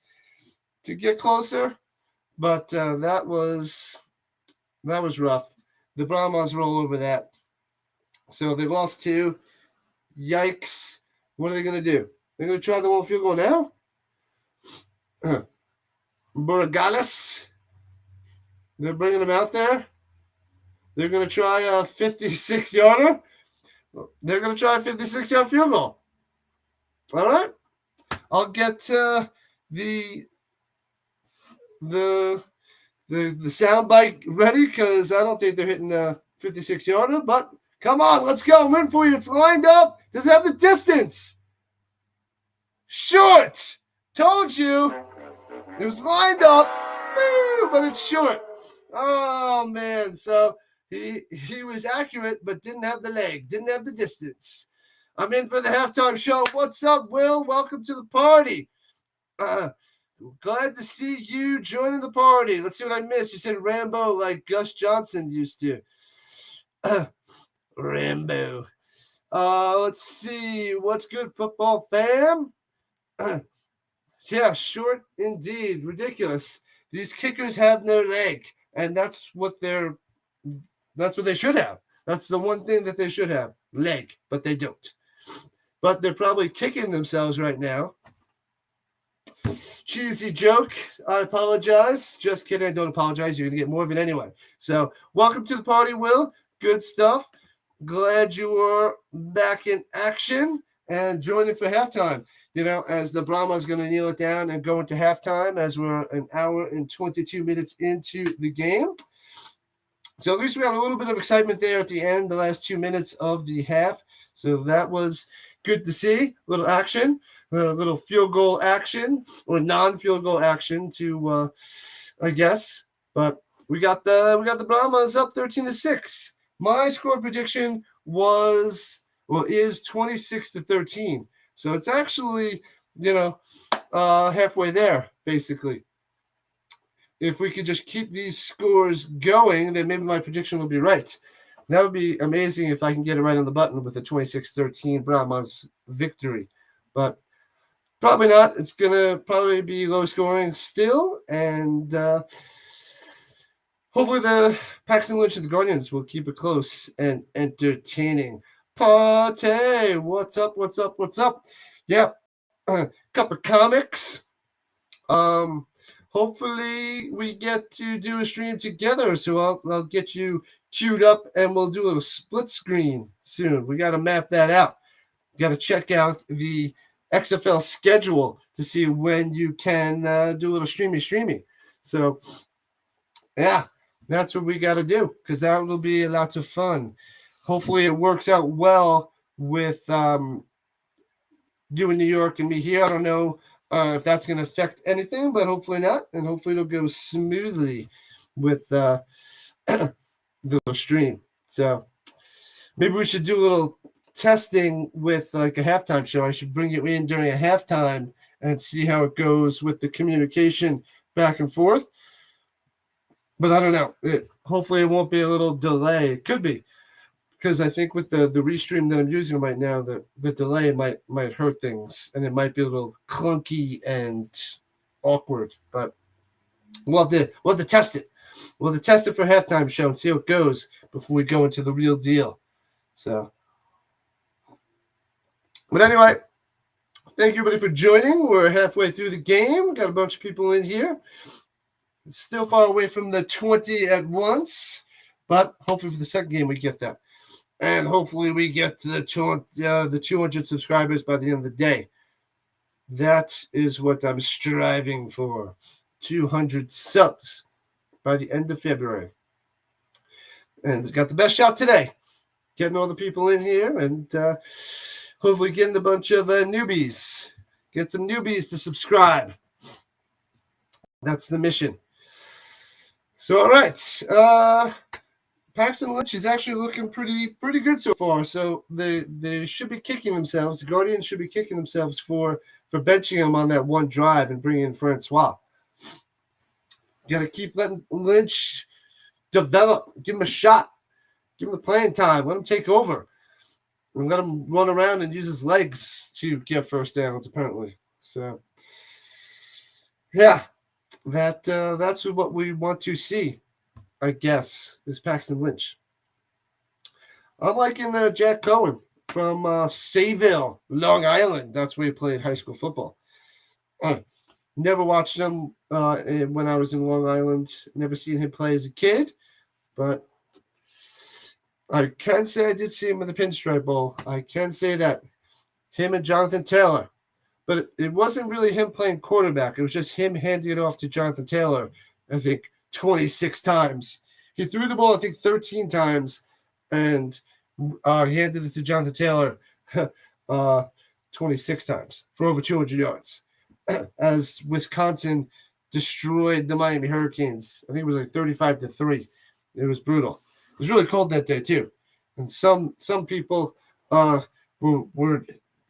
to get closer. But that was rough. The Brahmas roll over that. So they lost 2. Yikes. What are they going to do? They're going to try the one field goal now? Burgales. They're bringing him out there. They're going to try a 56-yarder. They're going to try a 56-yard field goal. All right. I'll get the sound bite ready because I don't think they're hitting a 56-yarder. But come on, let's go. I'm in for you. It's lined up. Does it have the distance? Short. Told you. It was lined up, but it's short. Oh, man. So he was accurate, but didn't have the leg, didn't have the distance. I'm in for the halftime show. What's up, Will? Welcome to the party. Glad to see you joining the party. Let's see what I missed. You said Rambo like Gus Johnson used to. Rambo. Let's see. What's good, football fam? Yeah, short indeed. Ridiculous. These kickers have no leg, and that's what they should have. That's the one thing that they should have. Leg, but they don't. But they're probably kicking themselves right now. Cheesy joke. I apologize. Just kidding. I don't apologize. You're going to get more of it anyway. So, welcome to the party, Will. Good stuff. Glad you are back in action and joining for halftime. You know, as the Brahmas going to kneel it down and go into halftime as we're an hour and 22 minutes into the game. So at least we had a little bit of excitement there at the end, the last 2 minutes of the half. So that was good to see. A little action, a little field goal action or non-field goal action to, I guess. But we got the Brahmas up 13-6. My score prediction is 26-13. So it's actually, halfway there, basically. If we could just keep these scores going, then maybe my prediction will be right. That would be amazing if I can get it right on the button with a 26-13 Brahmas victory. But probably not. It's going to probably be low scoring still. And hopefully the Paxton Lynch and the Guardians will keep it close and entertaining. Party! What's up? Yeah, cup of comics. Hopefully we get to do a stream together, so I'll get you queued up and we'll do a little split screen soon. We got to map that out. Got to check out the XFL schedule to see when you can do a little streamy. So, yeah, that's what we got to do because that will be a lot of fun. Hopefully it works out well with you in New York and me here. I don't know if that's going to affect anything, but hopefully not. And hopefully it'll go smoothly with the stream. So maybe we should do a little testing with like a halftime show. I should bring you in during a halftime and see how it goes with the communication back and forth. But I don't know. Hopefully it won't be a little delay. It could be. Because I think with the restream that I'm using right now, the delay might hurt things, and it might be a little clunky and awkward. But we'll have to test it. We'll have to test it for halftime show and see how it goes before we go into the real deal. So, but anyway, thank you everybody for joining. We're halfway through the game. Got a bunch of people in here. Still far away from the 20 at once, but hopefully for the second game we get that. And hopefully we get to the 200 subscribers by the end of the day. That is what I'm striving for. 200 subs by the end of February. And got the best shot today. Getting all the people in here and hopefully getting a bunch of newbies. Get some newbies to subscribe. That's the mission. So, all right. Paxton Lynch is actually looking pretty good so far. So they should be kicking themselves. The Guardians should be kicking themselves for benching him on that one drive and bringing in Francois. Got to keep letting Lynch develop. Give him a shot. Give him the playing time. Let him take over. And let him run around and use his legs to get first downs, apparently. So, yeah, that's what we want to see, I guess, is Paxton Lynch. I'm liking Jack Cohen from Sayville, Long Island. That's where he played high school football. Never watched him when I was in Long Island. Never seen him play as a kid, but I can say I did see him in the Pinstripe Bowl. I can say that. Him and Jonathan Taylor. But it wasn't really him playing quarterback. It was just him handing it off to Jonathan Taylor, I think, 26 times. He threw the ball, I think, 13 times, and he handed it to Jonathan Taylor 26 times for over 200 yards. As Wisconsin destroyed the Miami Hurricanes. I think it was like 35-3. It was brutal. It was really cold that day too, and some people weren't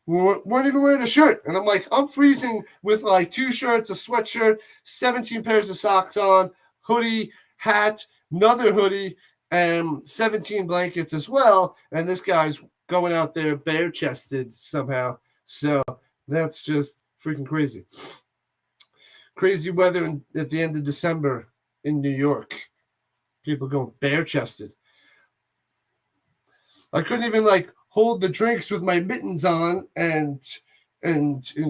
even wearing a shirt. And I'm like, I'm freezing with like 2 shirts, a sweatshirt, 17 pairs of socks on, hoodie, hat, another hoodie, and 17 blankets as well. And this guy's going out there bare chested somehow. So that's just freaking crazy. Crazy weather at the end of December in New York. People going bare chested. I couldn't even like hold the drinks with my mittens on and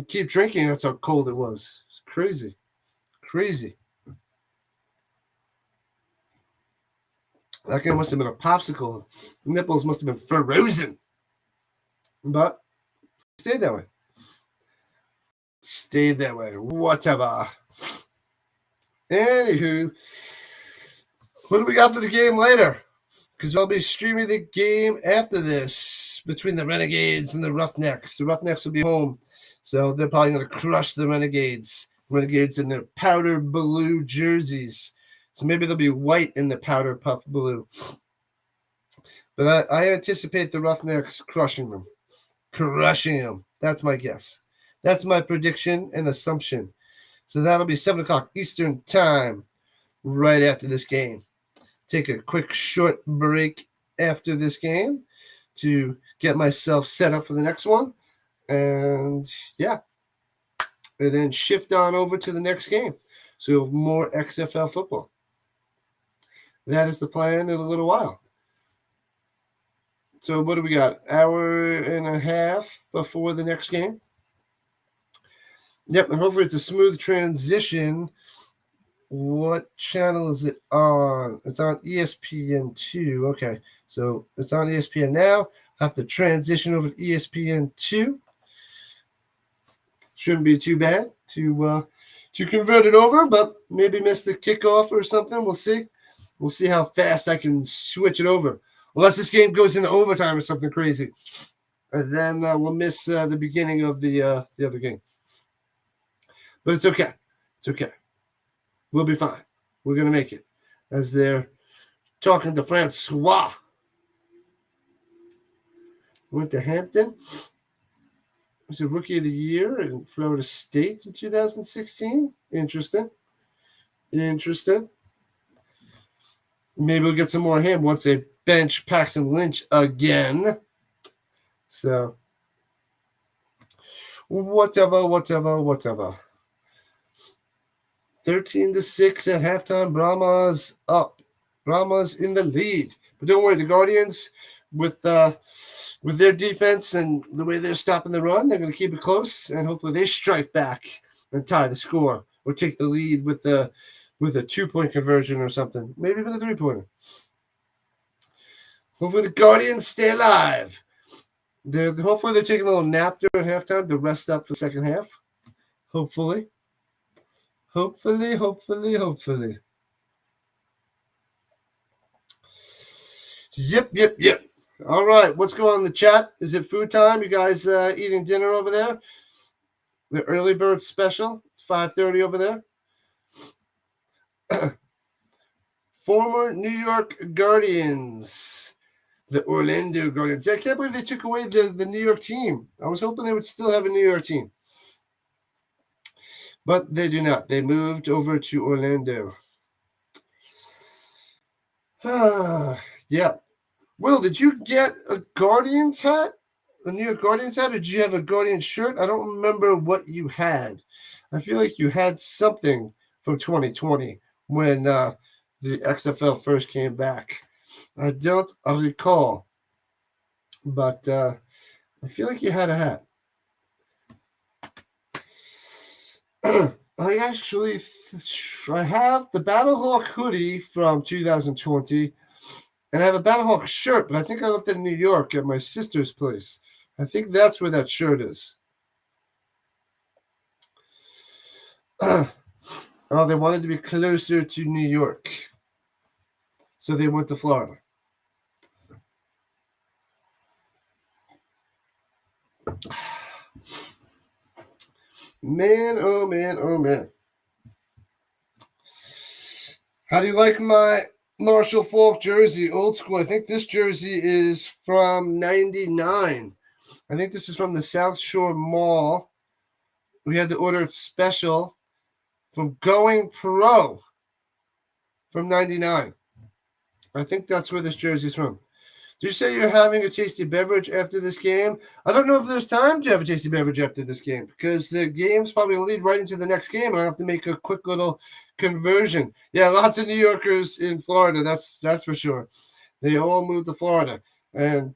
keep drinking. That's how cold it was. It's crazy. Crazy. That guy must have been a popsicle. Nipples must have been frozen. But stayed that way. Stayed that way. Whatever. Anywho, what do we got for the game later? Because I'll be streaming the game after this between the Renegades and the Roughnecks. The Roughnecks will be home, so they're probably going to crush the Renegades. Renegades in their powder blue jerseys. So maybe they'll be white in the powder puff blue. But I anticipate the Roughnecks crushing them. Crushing them. That's my guess. That's my prediction and assumption. So that'll be 7 o'clock Eastern time right after this game. Take a quick short break after this game to get myself set up for the next one. And yeah. And then shift on over to the next game. So more XFL football. That is the plan in a little while. So what do we got? Hour and a half before the next game. Yep, and hopefully it's a smooth transition. What channel is it on? It's on ESPN2. Okay, so it's on ESPN now. I have to transition over to ESPN2. Shouldn't be too bad to convert it over, but maybe miss the kickoff or something. We'll see. We'll see how fast I can switch it over. Unless this game goes into overtime or something crazy. And then we'll miss the beginning of the other game. But it's okay. It's okay. We'll be fine. We're going to make it. As they're talking to Francois. Went to Hampton. Was a Rookie of the Year in Florida State in 2016. Interesting. Maybe we'll get some more of him once they bench Paxton Lynch again. So, whatever. 13-6 at halftime. Brahmas up. Brahmas in the lead. But don't worry, the Guardians, with their defense and the way they're stopping the run, they're going to keep it close, and hopefully they strike back and tie the score or take the lead with a 2-point conversion or something, maybe even a 3-pointer. Hopefully the Guardians stay alive. Hopefully they're taking a little nap during halftime to rest up for the second half. Hopefully. Hopefully. Yep. All right, what's going on in the chat? Is it food time? You guys eating dinner over there? The early bird special. It's 5:30 over there. Former New York Guardians. The Orlando Guardians. I can't believe they took away the New York team. I was hoping they would still have a New York team. But they do not. They moved over to Orlando. Yeah. Will, did you get a Guardians hat? A New York Guardians hat? Or did you have a Guardians shirt? I don't remember what you had. I feel like you had something from 2020 when the XFL first came back. I don't recall. But I feel like you had a hat. I have the Battlehawk hoodie from 2020, and I have a Battlehawk shirt, but I think I left it in New York at my sister's place. I think that's where that shirt is. Oh, they wanted to be closer to New York, so they went to Florida. Man, oh man. How do you like my Marshall Faulk jersey? Old school. I think this jersey is from 99. I think this is from the South Shore Mall. We had to order it special from Going Pro from 99. I think that's where this jersey's from. Did you say you're having a tasty beverage after this game? I don't know if there's time to have a tasty beverage after this game because the game's probably going to lead right into the next game. I have to make a quick little conversion. Yeah, lots of New Yorkers in Florida. That's for sure. They all moved to Florida, and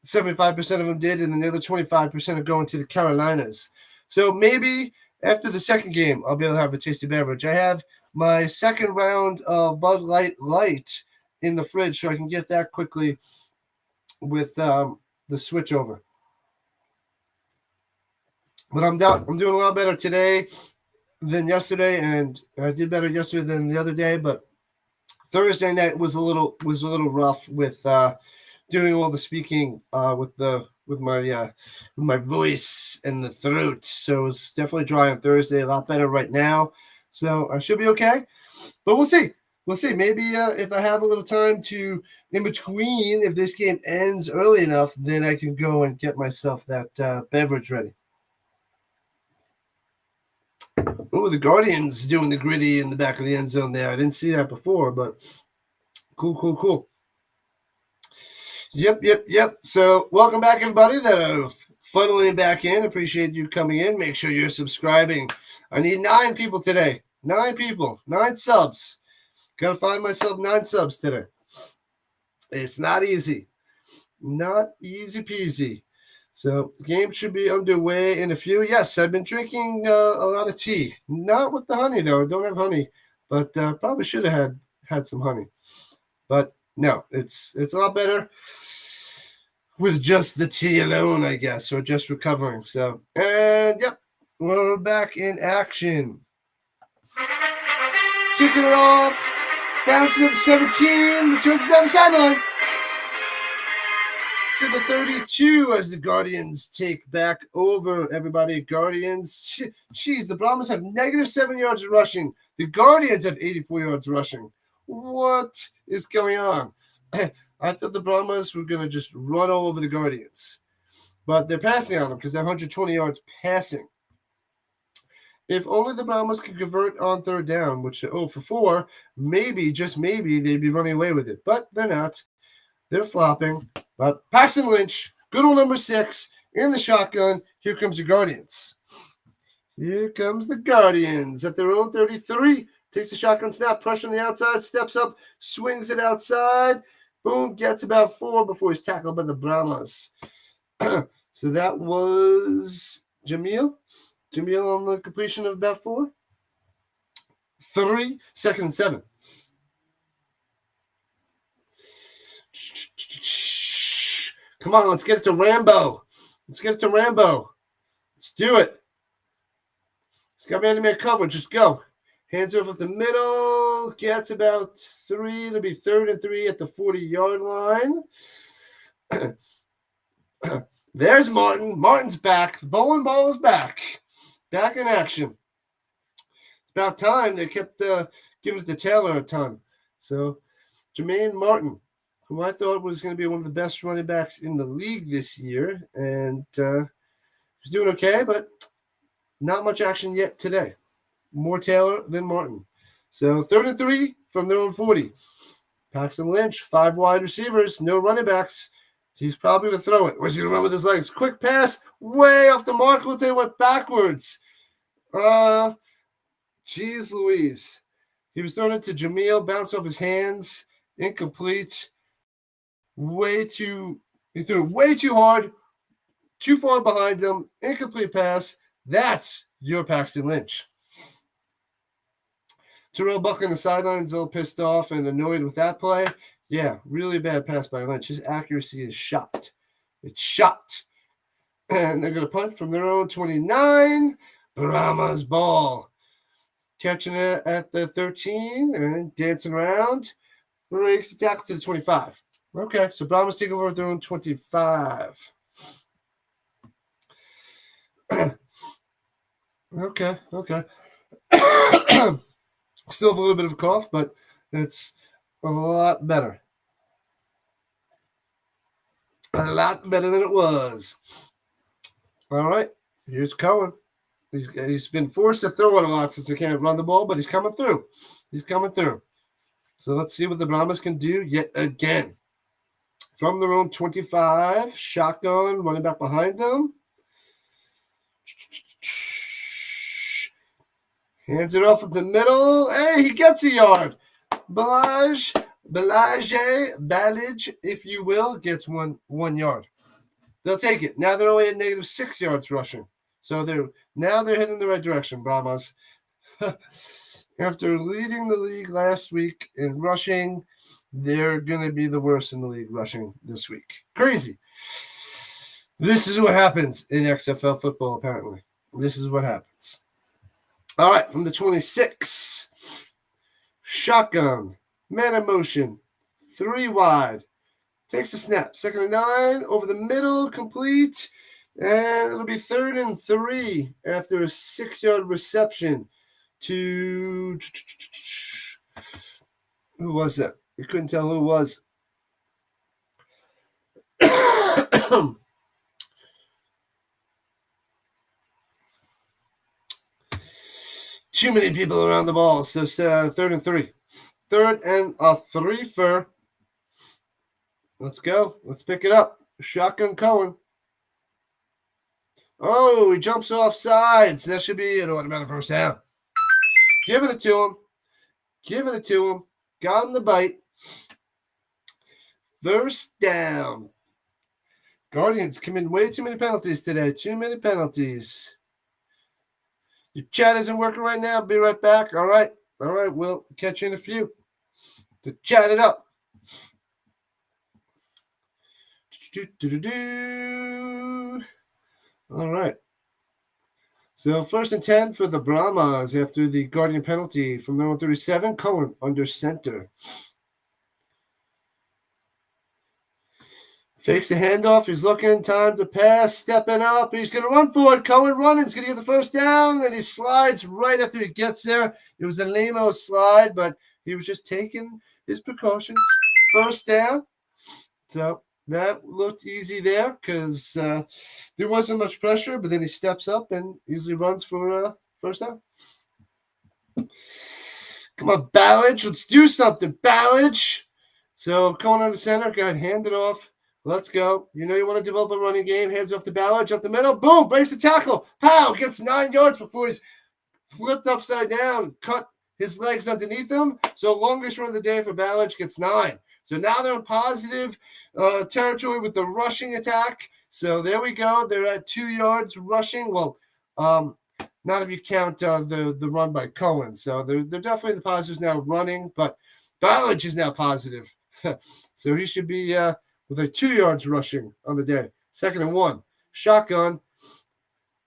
75% of them did, and the other 25% are going to the Carolinas. So maybe after the second game, I'll be able to have a tasty beverage. I have my second round of Bud Light in the fridge, so I can get that quickly with the switch over. But I'm doing a lot better today than yesterday, and I did better yesterday than the other day. But Thursday night was a little rough with doing all the speaking with my voice and the throat. So it was definitely dry on Thursday. A lot better right now, so I should be okay. But we'll see. We'll see. Maybe if I have a little time to in between, if this game ends early enough, then I can go and get myself that beverage ready. Oh, the Guardians doing the gritty in the back of the end zone there. I didn't see that before, but cool. Yep. So welcome back, everybody that are funneling back in. Appreciate you coming in. Make sure you're subscribing. I need 9 people today. 9 people. 9 subs. Gotta find myself 9 subs today. It's not easy. Not easy peasy. So the game should be underway in a few. Yes, I've been drinking a lot of tea. Not with the honey, though. I don't have honey. But probably should have had some honey. But no, it's a lot better with just the tea alone, I guess, or just recovering. So, and yep, we're back in action. Kicking it off. Bouncing to 17, returns down the sideline. To the 32 as the Guardians take back over. Everybody, Guardians. Jeez, the Brahmas have -7 yards rushing. The Guardians have 84 yards rushing. What is going on? I thought the Brahmas were going to just run all over the Guardians. But they're passing on them because they're 120 yards passing. If only the Brahmas could convert on third down, which 0 for 4, maybe, just maybe, they'd be running away with it. But they're not. They're flopping. But Paxton Lynch, good old number 6, in the shotgun. Here comes the Guardians. Here comes the Guardians at their own 33. Takes the shotgun snap, pressure on the outside, steps up, swings it outside. Boom, gets about 4 before he's tackled by the Brahmas. So that was Jamil. Jamil on the completion of about 4. 3, 2nd and 7. Come on, let's get it to Rambo. Let's get it to Rambo. Let's do it. It's got man-to-man coverage. Just go. Hands off at the middle. Gets about 3. It'll be 3rd and 3 at the 40-yard line. There's Martin. Martin's back. The bowling ball is back. Back in action. It's about time. They kept giving it to Taylor a ton. So, Jermaine Martin, who I thought was going to be one of the best running backs in the league this year. And he's doing okay, but not much action yet today. More Taylor than Martin. So 3rd and 3 from their own 40. Paxton Lynch, 5 wide receivers, no running backs. He's probably going to throw it. Where's he going to run with his legs? Quick pass, way off the mark. They went backwards. Jeez Louise. He was throwing it to Jamil, bounced off his hands, incomplete. He threw it way too hard, too far behind him, incomplete pass. That's your Paxton Lynch. Terrell Buck on the sidelines, all pissed off and annoyed with that play. Yeah, really bad pass by Lynch. His accuracy is shot. It's shot. And they're going to punt from their own 29. Brahmas ball. Catching it at the 13 and dancing around. Breaks the tackle to the 25. Okay, so Brahmas take over at their own 25. Okay. Still have a little bit of a cough, but it's a lot better. A lot better than it was. All right, here's Cohen. He's been forced to throw it a lot since they can't run the ball, but he's coming through. So let's see what the Brahmas can do yet again. From their own 25, shotgun, running back behind them. Hands it off at the middle. Hey, he gets a yard. Ballage, if you will, gets one yard. They'll take it. Now they're only at -6 yards rushing. So they're heading in the right direction, Brahmas. After leading the league last week in rushing, they're going to be the worst in the league rushing this week. Crazy. This is what happens in XFL football, apparently. This is what happens. All right, from the 26. Shotgun. Man in motion. 3 wide. Takes a snap. 2nd and 9. Over the middle. Complete. And it'll be 3rd and 3 after a 6-yard reception to... Who was that? You couldn't tell who it was. Too many people around the ball. So 3rd and 3. 3rd and a 3 for. Let's go. Let's pick it up. Shotgun Cohen. Oh, he jumps off sides. That should be an automatic first down. Giving it to him. Got him the bite. First down. Guardians commit way too many penalties today. Too many penalties. Your chat isn't working right now. Be right back. All right. We'll catch you in a few. To chat it up. All right. So 1st and 10 for the Brahmas after the Guardian penalty from their own 37. Cohen under center. Fakes the handoff. He's looking. Time to pass. Stepping up. He's going to run for it. Cohen running. He's going to get the first down. And he slides right after he gets there. It was a lame-o slide, but he was just taking his precautions. First down. So that looked easy there because there wasn't much pressure, but then he steps up and easily runs for first down. Come on, Ballage. Let's do something, Ballage. So Cohen on the center. Got handed off. Let's go. You know you want to develop a running game. Hands off the Ballage up the middle. Boom. Breaks the tackle. Pow. Gets 9 yards before he's flipped upside down. Cut his legs underneath him. So longest run of the day for Ballage gets 9. So now they're in positive territory with the rushing attack. So there we go. They're at 2 yards rushing. Well, not if you count the run by Cohen. So they're definitely the positives now running. But Ballage is now positive. So he should be with like 2 yards rushing on the day. 2nd and 1. Shotgun.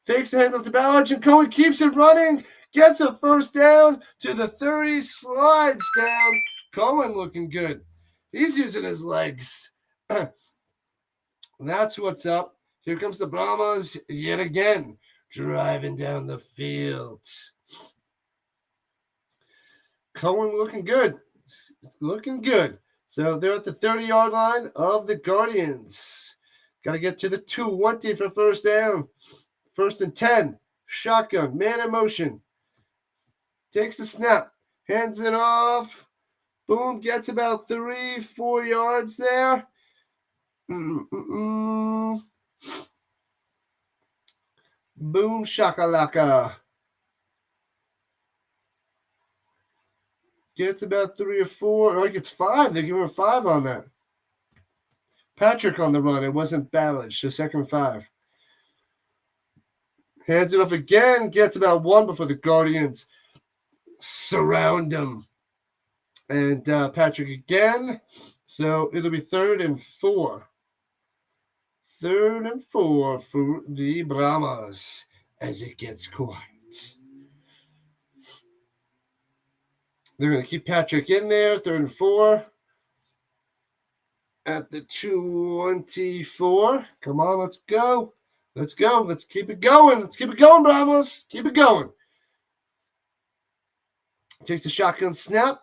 Fakes the handoff to Ballard, and Cohen keeps it running. Gets a first down to the 30. Slides down. Cohen looking good. He's using his legs. That's what's up. Here comes the Brahmas yet again, driving down the field. Cohen looking good. Looking good. So they're at the 30-yard line of the Guardians. Got to get to the 20 for first down. 1st and 10. Shotgun. Man in motion. Takes the snap. Hands it off. Boom. Gets about 3-4 yards there. Boom shakalaka. Gets about 3 or 4. Or gets 5. They give him 5 on that. Patrick on the run. It wasn't Ballage. So 2nd and 5. Hands it off again. Gets about 1 before the Guardians surround him. And Patrick again. So it'll be 3rd and 4. 3rd and 4 for the Brahmas as it gets quiet. They're going to keep Patrick in there. 3rd and 4. At the 24. Come on, let's go. Let's go. Let's keep it going. Let's keep it going, Brahmas. Keep it going. Takes the shotgun snap.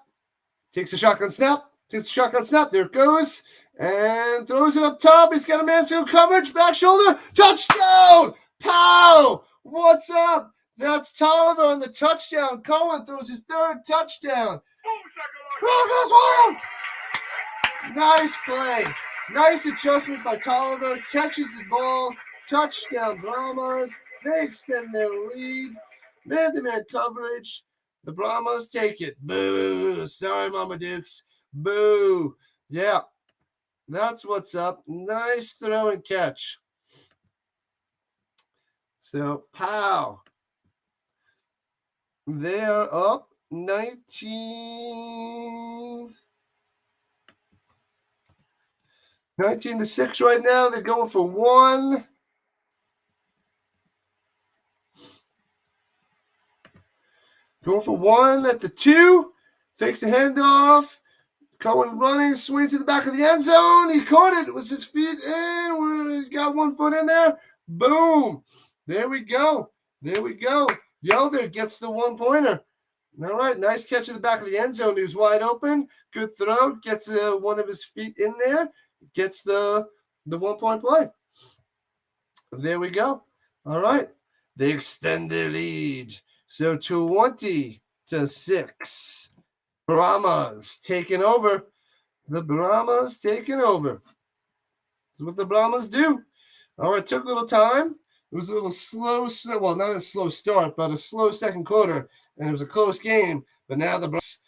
Takes the shotgun snap. There it goes. And throws it up top. He's got a man-seal coverage. Back shoulder. Touchdown. Pow. What's up? That's Tolliver on the touchdown. Cohen throws his 3rd touchdown. Nice play. Nice adjustment by Tolliver. Catches the ball. Touchdown, Brahmas. They extend their lead. Man-to-man coverage. The Brahmas take it. Boo. Sorry, Mama Dukes. Boo. Yeah. That's what's up. Nice throw and catch. So, pow. They're up 19 to 6 right now. They're going for 1. Going for 1 at the 2. Fakes the handoff. Cohen running, swings to the back of the end zone. He caught it. It was his feet in. Got 1 foot in there. Boom. There we go. Yelder gets the 1-pointer. All right. Nice catch in the back of the end zone. He was wide open. Good throw. Gets one of his feet in there. Gets the 1-point play. There we go. All right. They extend their lead. So 20 to 6. Brahmas taking over. The Brahmas taking over. That's what the Brahmas do. All right, took a little time. It was a little slow, well, not a slow start, but a slow second quarter, and it was a close game. But now the Brahmas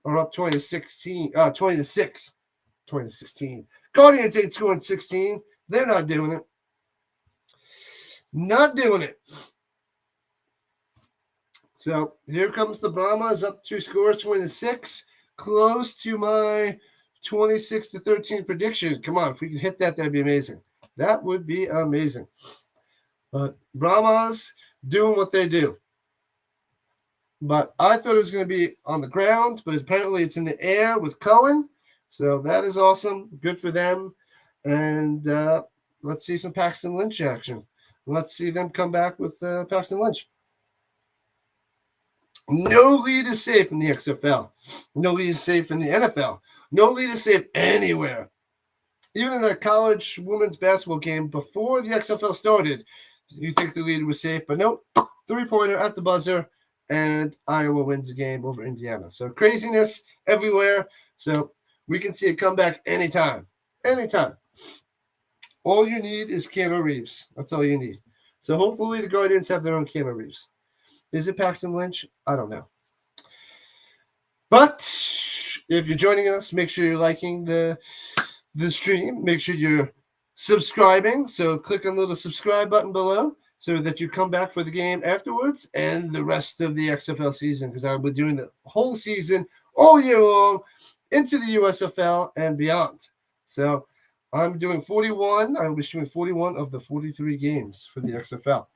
are up 20 to 6. 2016. Guardians ain't scoring 16. They're not doing it. Not doing it. So here comes the Brahmas up 2 scores, 20 to 6. Close to my 26 to 13 prediction. Come on, if we could hit that, that'd be amazing. That would be amazing. But Brahmas doing what they do. But I thought it was going to be on the ground, but apparently it's in the air with Cohen. So that is awesome. Good for them. And let's see some Paxton Lynch action. Let's see them come back with Paxton Lynch. No lead is safe in the XFL. No lead is safe in the NFL. No lead is safe anywhere. Even in the college women's basketball game before the XFL started, you think the lead was safe, but nope. 3-pointer at the buzzer, and Iowa wins the game over Indiana. So craziness everywhere. So we can see a comeback anytime. Anytime. All you need is Keanu Reeves. That's all you need. So hopefully the Guardians have their own Keanu Reeves. Is it Paxton Lynch? I don't know. But if you're joining us, make sure you're liking the stream. Make sure you're subscribing. So click on the little subscribe button below so that you come back for the game afterwards and the rest of the XFL season, because I'll be doing the whole season all year long into the USFL and beyond. So I'm doing 41. I will be doing 41 of the 43 games for the XFL.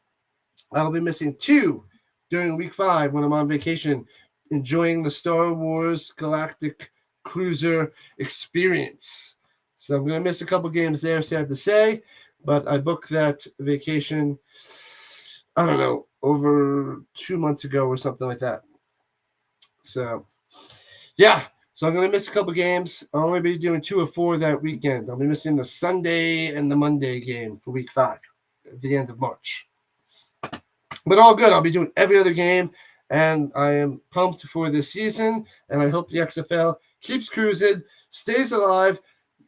I'll be missing 2 during week 5 when I'm on vacation, enjoying the Star Wars Galactic Cruiser experience. So I'm going to miss a couple games there, sad to say, but I booked that vacation, I don't know, over 2 months ago or something like that. So, yeah. So I'm going to miss a couple games. I'll only be doing 2 or 4 that weekend. I'll be missing the Sunday and the Monday game for week 5 at the end of March. But all good. I'll be doing every other game, and I am pumped for this season, and I hope the XFL keeps cruising, stays alive,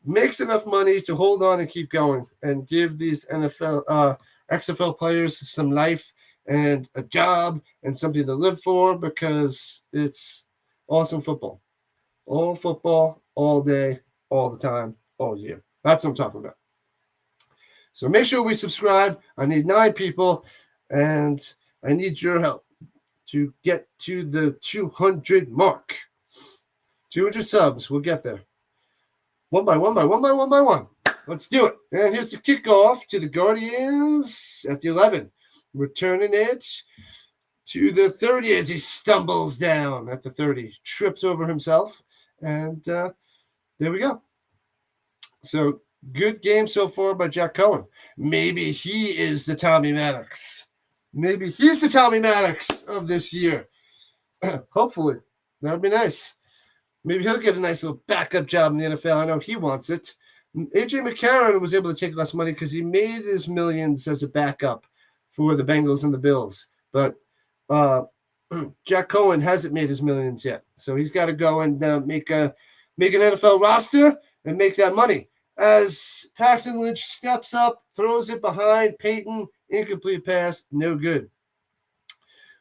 makes enough money to hold on and keep going, and give these XFL players some life and a job and something to live for, because it's awesome football. All football, all day, all the time, all year. That's what I'm talking about. So make sure we subscribe. I need 9 people, and I need your help to get to the 200 mark. 200 subs. We'll get there. One by one. Let's do it. And here's the kickoff to the Guardians at the 11. Returning it to the 30 as he stumbles down at the 30. Trips over himself. And there we go. So good game so far by Jack Cohen. Maybe he is the Tommy Maddox. Maybe he's the Tommy Maddox of this year. Hopefully. That would be nice. Maybe he'll get a nice little backup job in the NFL. I know he wants it. A.J. McCarron was able to take less money because he made his millions as a backup for the Bengals and the Bills. But Jack Cohen hasn't made his millions yet. So he's got to go and make an NFL roster and make that money. As Paxton Lynch steps up, throws it behind Peyton, incomplete pass, no good.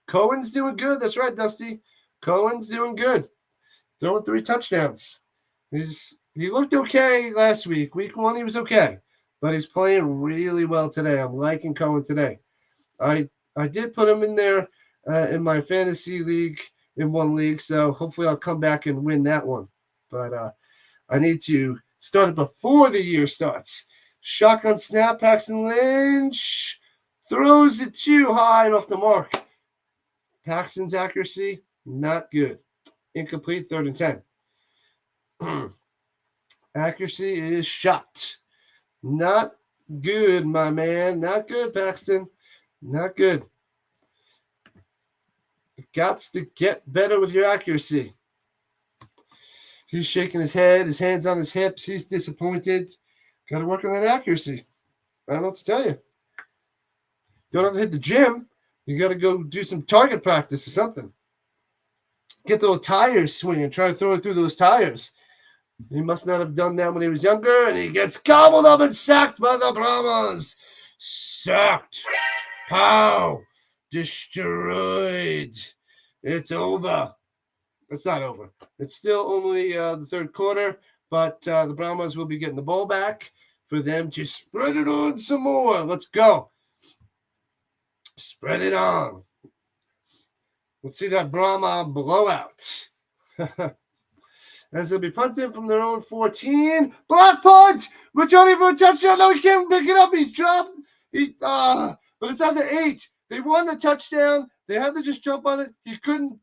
Cohen's doing good. That's right, Dusty. Cohen's doing good. Throwing 3 touchdowns. He looked okay last week. Week 1, he was okay. But he's playing really well today. I'm liking Cohen today. I did put him in there in my fantasy league, in one league, so hopefully I'll come back and win that one. But I need to start it before the year starts. Shotgun snap, Paxton Lynch throws it too high and off the mark. Paxton's accuracy, not good. Incomplete, 3rd and 10. Accuracy is shot. Not good, my man. Not good, Paxton. Not good. Gots to get better with your accuracy. He's shaking his head, his hands on his hips. He's disappointed. Got to work on that accuracy. I don't know what to tell you. Don't have to hit the gym. You got to go do some target practice or something. Get those tires swinging. Try to throw it through those tires. He must not have done that when he was younger, and he gets gobbled up and sacked by the Brahmas. Sacked. Pow. Destroyed. It's over. It's not over. It's still only the 3rd quarter, but the Brahmas will be getting the ball back for them to spread it on some more. Let's go. Spread it on. Let's see that Brahma blowout. As they'll be punting from their own 14. Block punt! Returning for a touchdown. No, he can't pick it up. He's dropped. But it's on the 8. They won the touchdown. They had to just jump on it. He couldn't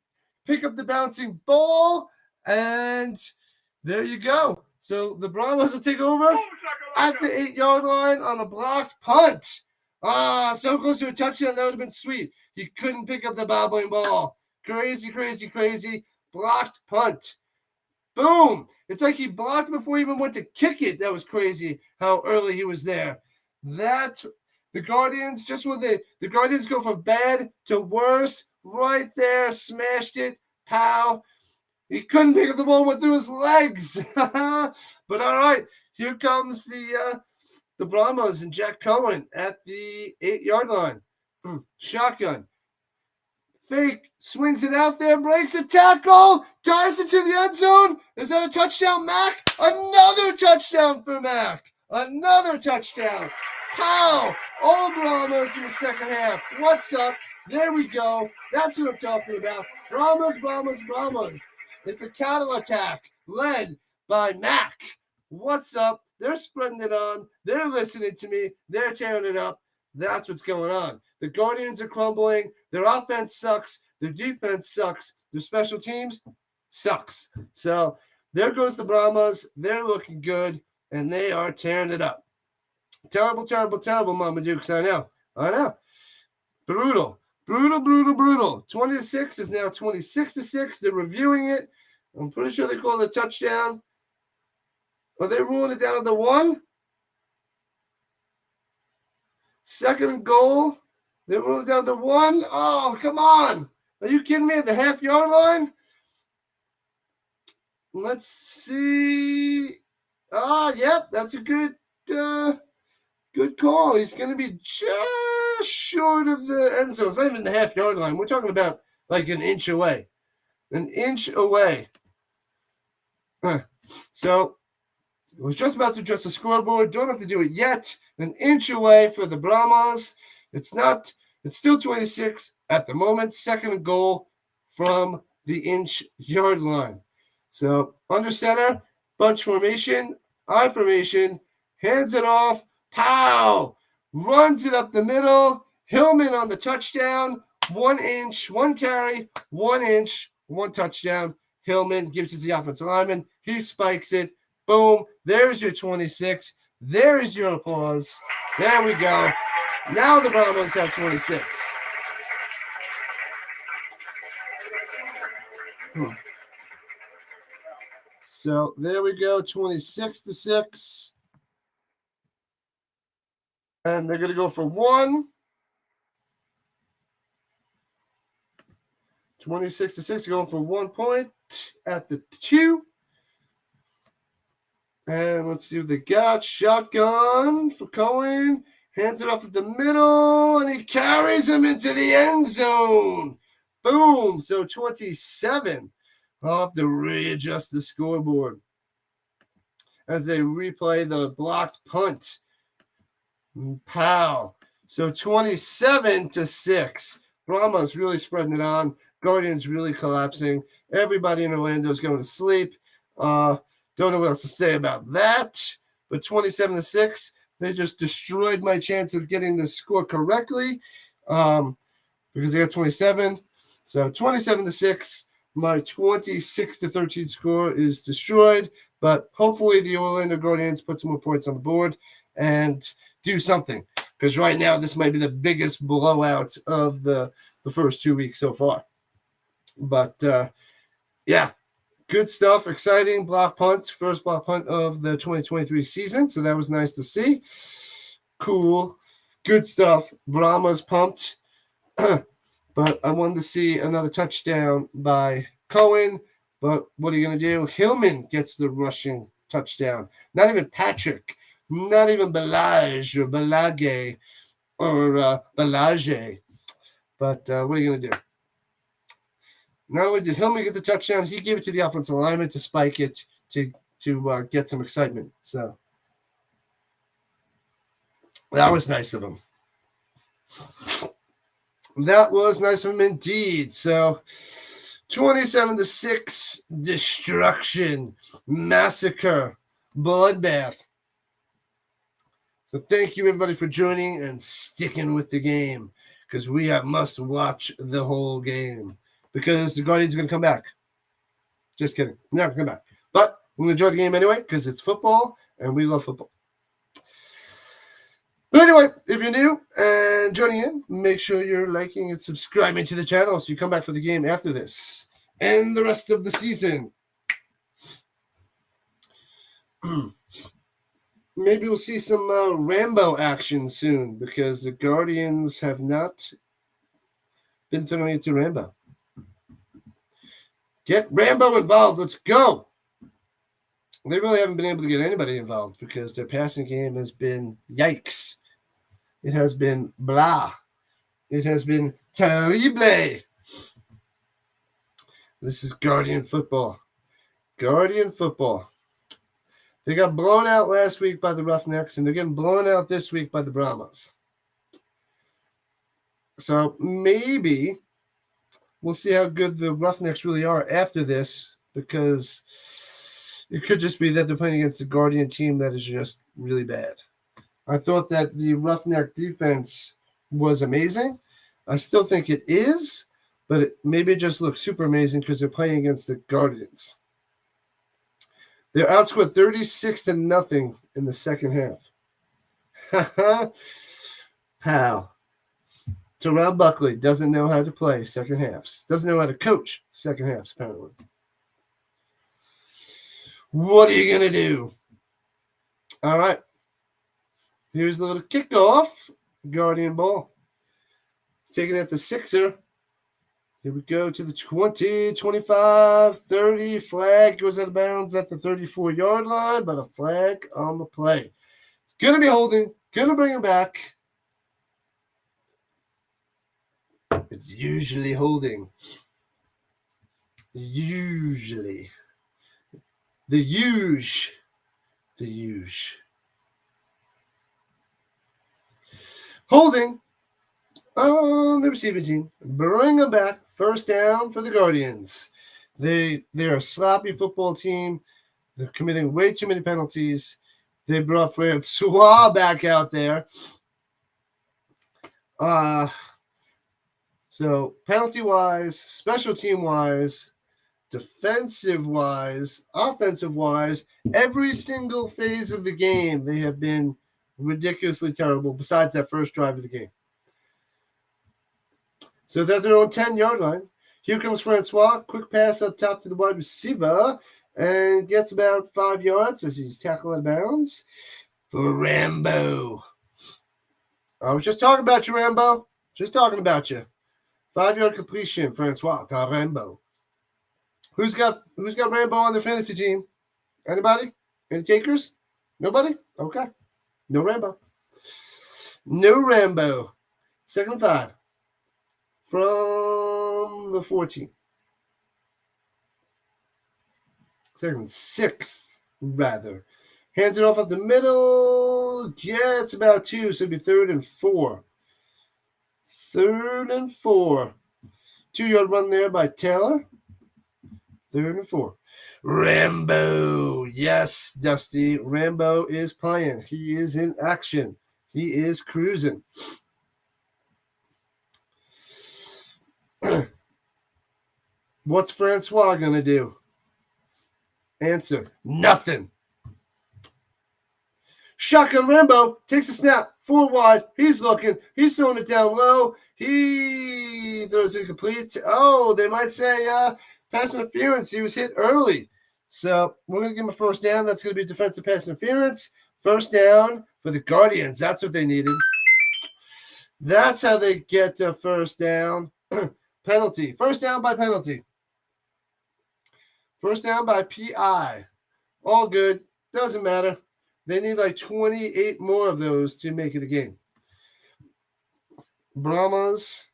pick up the bouncing ball. And there you go. So the Brahmas will take over at the 8-yard line on a blocked punt. So close to a touchdown. That would have been sweet. He couldn't pick up the bobbling ball. Crazy. Blocked punt. Boom. It's like he blocked before he even went to kick it. That was crazy how early he was there. The Guardians, just when the Guardians go from bad to worse, right there, smashed it. Pow. He couldn't pick up the ball, went through his legs. But all right, here comes the Brahmas and Jack Cohen at the 8-yard line. Shotgun. Fake, swings it out there, breaks a tackle, dives into the end zone. Is that a touchdown, Mac? Another touchdown for Mac. Another touchdown. Pow! All Brahmas in the second half. What's up? There we go. That's what I'm talking about. Brahmas. It's a cattle attack led by Mac. What's up? They're spreading it on. They're listening to me. They're tearing it up. That's what's going on. The Guardians are crumbling. Their offense sucks. Their defense sucks. Their special teams sucks. So there goes the Brahmas. They're looking good, and they are tearing it up. Terrible, terrible, terrible, Mama Dukes. I know. Brutal. Brutal, brutal, brutal. 20-6 is now 26-6. They're reviewing it. I'm pretty sure they called a touchdown. Are they ruling it down at the 1? Second and goal. They're ruling it down at the 1. Oh, come on. Are you kidding me? At the half-yard line? Let's see. Yep, that's a good call. He's going to be just short of the end zone. It's not even the half-yard line. We're talking about like an inch away. An inch away. So it was just about to adjust the scoreboard. Don't have to do it yet. An inch away for the Brahmas. It's still 26 at the moment. Second and goal from the inch-yard line. So under center, bunch formation, I formation, hands it off, pow! Runs it up the middle. Hillman on the touchdown. 1 inch, 1 carry, 1 inch, 1 touchdown. Hillman gives it to the offensive lineman. He spikes it. Boom. There's your 26. There's your applause. There we go. Now the Brahmas have 26. So there we go. 26-6. And they're going to go for 1. 26-6, going for 1 point at the 2. And let's see what they got. Shotgun for Cohen. Hands it off at the middle, and he carries him into the end zone. Boom. So 27. I'll have to readjust the scoreboard as they replay the blocked punt. Pow. So 27-6. Brahmas really spreading it on. Guardians really collapsing. Everybody in Orlando is going to sleep. Don't know what else to say about that. But 27-6, they just destroyed my chance of getting the score correctly because they got 27. So 27-6, my 26-13 score is destroyed. But hopefully the Orlando Guardians put some more points on the board and do something. Because right now this might be the biggest blowout of the first 2 weeks so far. But, yeah, good stuff. Exciting block punt. First block punt of the 2023 season. So that was nice to see. Cool. Good stuff. Brahmas pumped. But I wanted to see another touchdown by Cohen. But what are you going to do? Hillman gets the rushing touchdown. Not even Patrick. Not even Balage or Balage or Balage. But what are you going to do? Not only did Hillman get the touchdown, he gave it to the offensive lineman to spike it to get some excitement. So that was nice of him. That was nice of him indeed. So 27-6, destruction, massacre, bloodbath. So thank you, everybody, for joining and sticking with the game because we must watch the whole game because the Guardians are going to come back. Just kidding. They're not going to come back. But we're going to enjoy the game anyway because it's football and we love football. But anyway, if you're new and joining in, make sure you're liking and subscribing to the channel so you come back for the game after this and the rest of the season. Maybe we'll see some Rambo action soon because the Guardians have not been throwing it to Rambo. Get Rambo involved. Let's go. They really haven't been able to get anybody involved because their passing game has been yikes. It has been blah. It has been terrible. This is Guardian football. Guardian football. They got blown out last week by the Roughnecks, and they're getting blown out this week by the Brahmas. So maybe we'll see how good the Roughnecks really are after this because It could just be that they're playing against a Guardian team that is just really bad. I thought that the Roughneck defense was amazing. I still think it is, but maybe it just looks super amazing because they're playing against the Guardians. They're outscored 36-0 in the second half. Pow. Terrell Buckley doesn't know how to play second halves. Doesn't know how to coach second halves, apparently. What are you going to do? All right. Here's the little kickoff. Guardian ball. Taking it at the sixer. Here we go to the 20, 25, 30. Flag goes out of bounds at the 34-yard line, but a flag on the play. It's going to be holding. Going to bring him back. It's usually holding. Usually. The huge. Holding on the receiving team. Bring them back. First down for the Guardians. They're a sloppy football team. They're committing way too many penalties. They brought Francois back out there. So penalty-wise, special team-wise, defensive-wise, offensive-wise, every single phase of the game, they have been ridiculously terrible besides that first drive of the game. So they're at their own 10-yard line. Here comes Francois. Quick pass up top to the wide receiver and gets about 5 yards as he's tackled out of bounds for Rambo. I was just talking about you, Rambo. Just talking about you. 5-yard completion, Francois to Rambo. Who's got Rambo on their fantasy team? Anybody? Any takers? Nobody? Okay. No Rambo. No Rambo. 2nd and 5. From the 14. 2nd and 6, rather. Hands it off up the middle. Gets about 2, so it'll be 3rd and 4. 3rd and 4. 2-yard run there by Taylor. 3rd and 4. Rambo. Yes, Dusty. Rambo is playing. He is in action. He is cruising. What's Francois going to do? Answer, nothing. Shotgun Rambo takes a snap. 4 wide. He's looking. He's throwing it down low. He throws it complete. Oh, they might say pass interference. He was hit early. So we're going to give him a first down. That's going to be defensive pass interference. First down for the Guardians. That's what they needed. That's how they get a first down. Penalty. First down by penalty. First down by PI. All good. Doesn't matter. They need like 28 more of those to make it a game. Brahmas,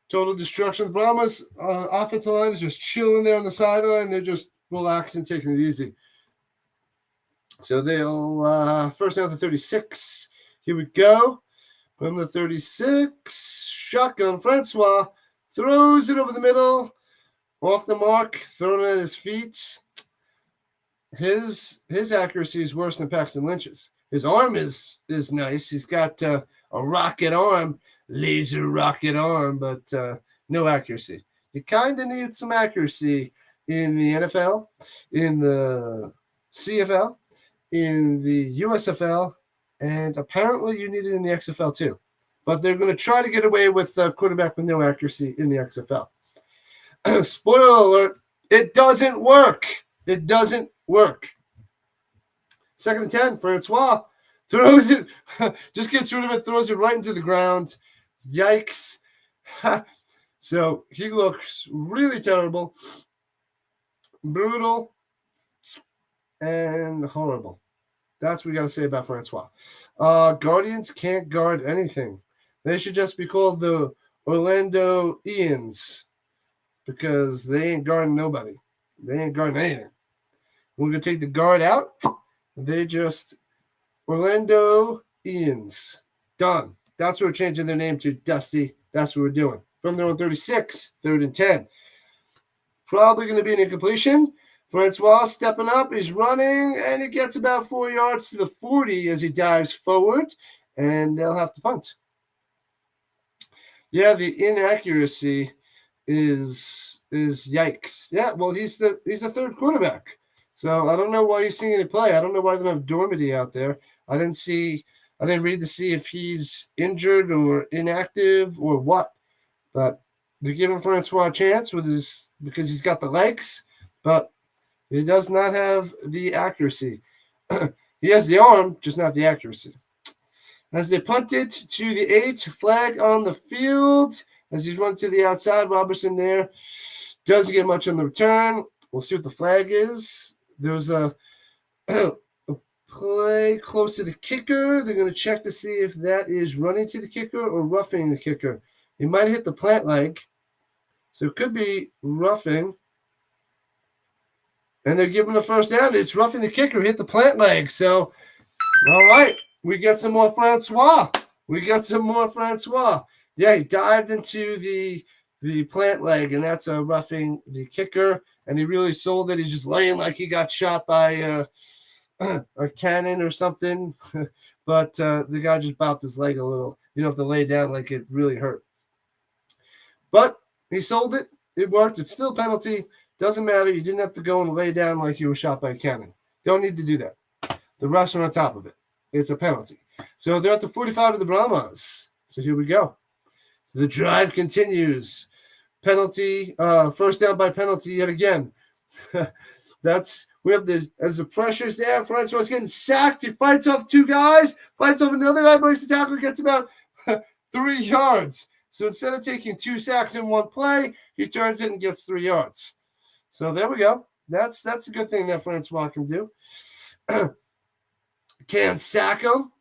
total destruction. Brahmas offensive line is just chilling there on the sideline. They're just relaxing, taking it easy. So they'll first down to 36. Here we go. From the 36, shotgun. Francois throws it over the middle. Off the mark, thrown at his feet. His accuracy is worse than Paxton Lynch's. His arm is nice. He's got a rocket arm, laser rocket arm, but no accuracy. You kind of need some accuracy in the NFL, in the CFL, in the USFL, and apparently you need it in the XFL too. But they're going to try to get away with quarterback with no accuracy in the XFL. Spoiler alert, it doesn't work. It doesn't work. 2nd and 10, Francois throws it, just gets rid of it, throws it right into the ground. Yikes. So he looks really terrible, brutal, and horrible. That's what we got to say about Francois. Guardians can't guard anything. They should just be called the Orlando Ians because they ain't guarding nobody. They ain't guarding anything. We're going to take the guard out. They just Orlando Ians. Done. That's what we're changing their name to, Dusty. That's what we're doing. From their own 36, 3rd and 10. Probably going to be an incompletion. Francois stepping up. He's running, and he gets about 4 yards to the 40 as he dives forward, and they'll have to punt. Yeah, the inaccuracy is yikes. Yeah, well, he's the third quarterback. So I don't know why he's seeing any play. I don't know why they don't have Dormady out there. I didn't read to see if he's injured or inactive or what. But they're giving Francois a chance because he's got the legs, but he does not have the accuracy. He has the arm, just not the accuracy. As they punt it to the 8, flag on the field. As he's run to the outside, Robertson there doesn't get much on the return. We'll see what the flag is. There's a play close to the kicker. They're going to check to see if that is running to the kicker or roughing the kicker. He might have hit the plant leg, so it could be roughing. And they're giving the first down. It's roughing the kicker, hit the plant leg. So, all right, we get some more Francois. Yeah, he dived into the plant leg, and that's roughing the kicker. And he really sold it. He's just laying like he got shot by a cannon or something. But the guy just bopped his leg a little. You don't have to lay down like it really hurt. But he sold it. It worked. It's still a penalty. Doesn't matter. You didn't have to go and lay down like you were shot by a cannon. Don't need to do that. The refs are on top of it. It's a penalty. So they're at the 45 of the Brahmas. So here we go. So the drive continues. Penalty, first down by penalty yet again. We have as the pressure's there, Francois getting sacked. He fights off 2 guys, fights off another guy, breaks the tackle, gets about 3 yards. So instead of taking 2 sacks in one play, he turns it and gets 3 yards. So there we go. That's a good thing that Francois can do. Can't sack him,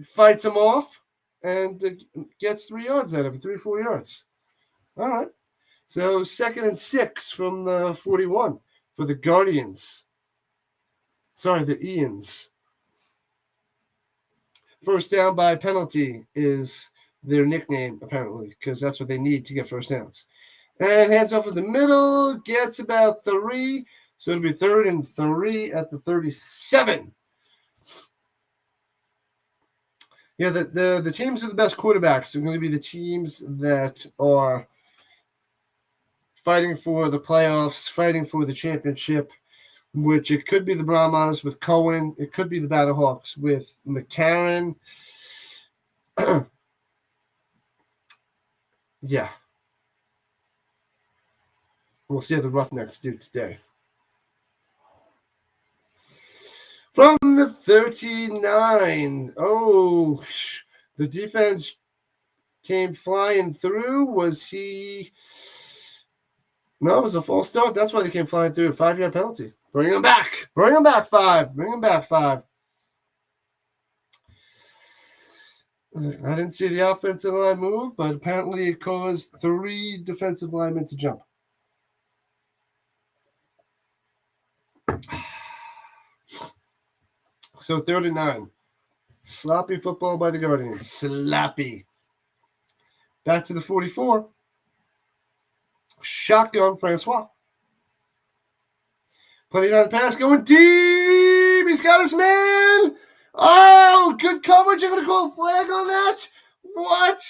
fights him off, and gets 3 yards out of it, 3-4 yards. All right. So 2nd and 6 from the 41 for the Guardians. Sorry, the Ians. First down by penalty is their nickname, apparently, because that's what they need to get first downs. And hands off in the middle, gets about 3. So it'll be 3rd and 3 at the 37. Yeah, the teams with the best quarterbacks are going to be the teams that are fighting for the playoffs, fighting for the championship, which it could be the Brahmas with Cohen. It could be the Battlehawks with McCarron. Yeah. We'll see how the Roughnecks do today. From the 39. Oh, the defense came flying through. Was he... No, it was a false start. That's why they came flying through. A 5-yard penalty. Bring him back. 5. Bring him back 5. I didn't see the offensive line move, but apparently it caused 3 defensive linemen to jump. So 39. Sloppy football by the Guardians. Sloppy. Back to the 44. Shotgun Francois. Putting on the pass, going deep. He's got his man. Oh, good coverage. You're going to call a flag on that? What?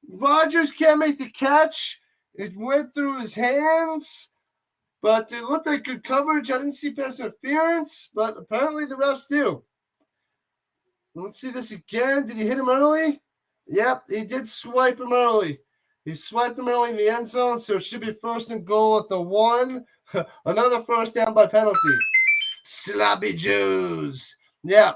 Rodgers can't make the catch. It went through his hands, but it looked like good coverage. I didn't see pass interference, but apparently the refs do. Let's see this again. Did he hit him early? Yep, he did swipe him early. He swiped him early in the end zone, so it should be 1st and goal at the 1. Another first down by penalty. Sloppy Jews. Yeah,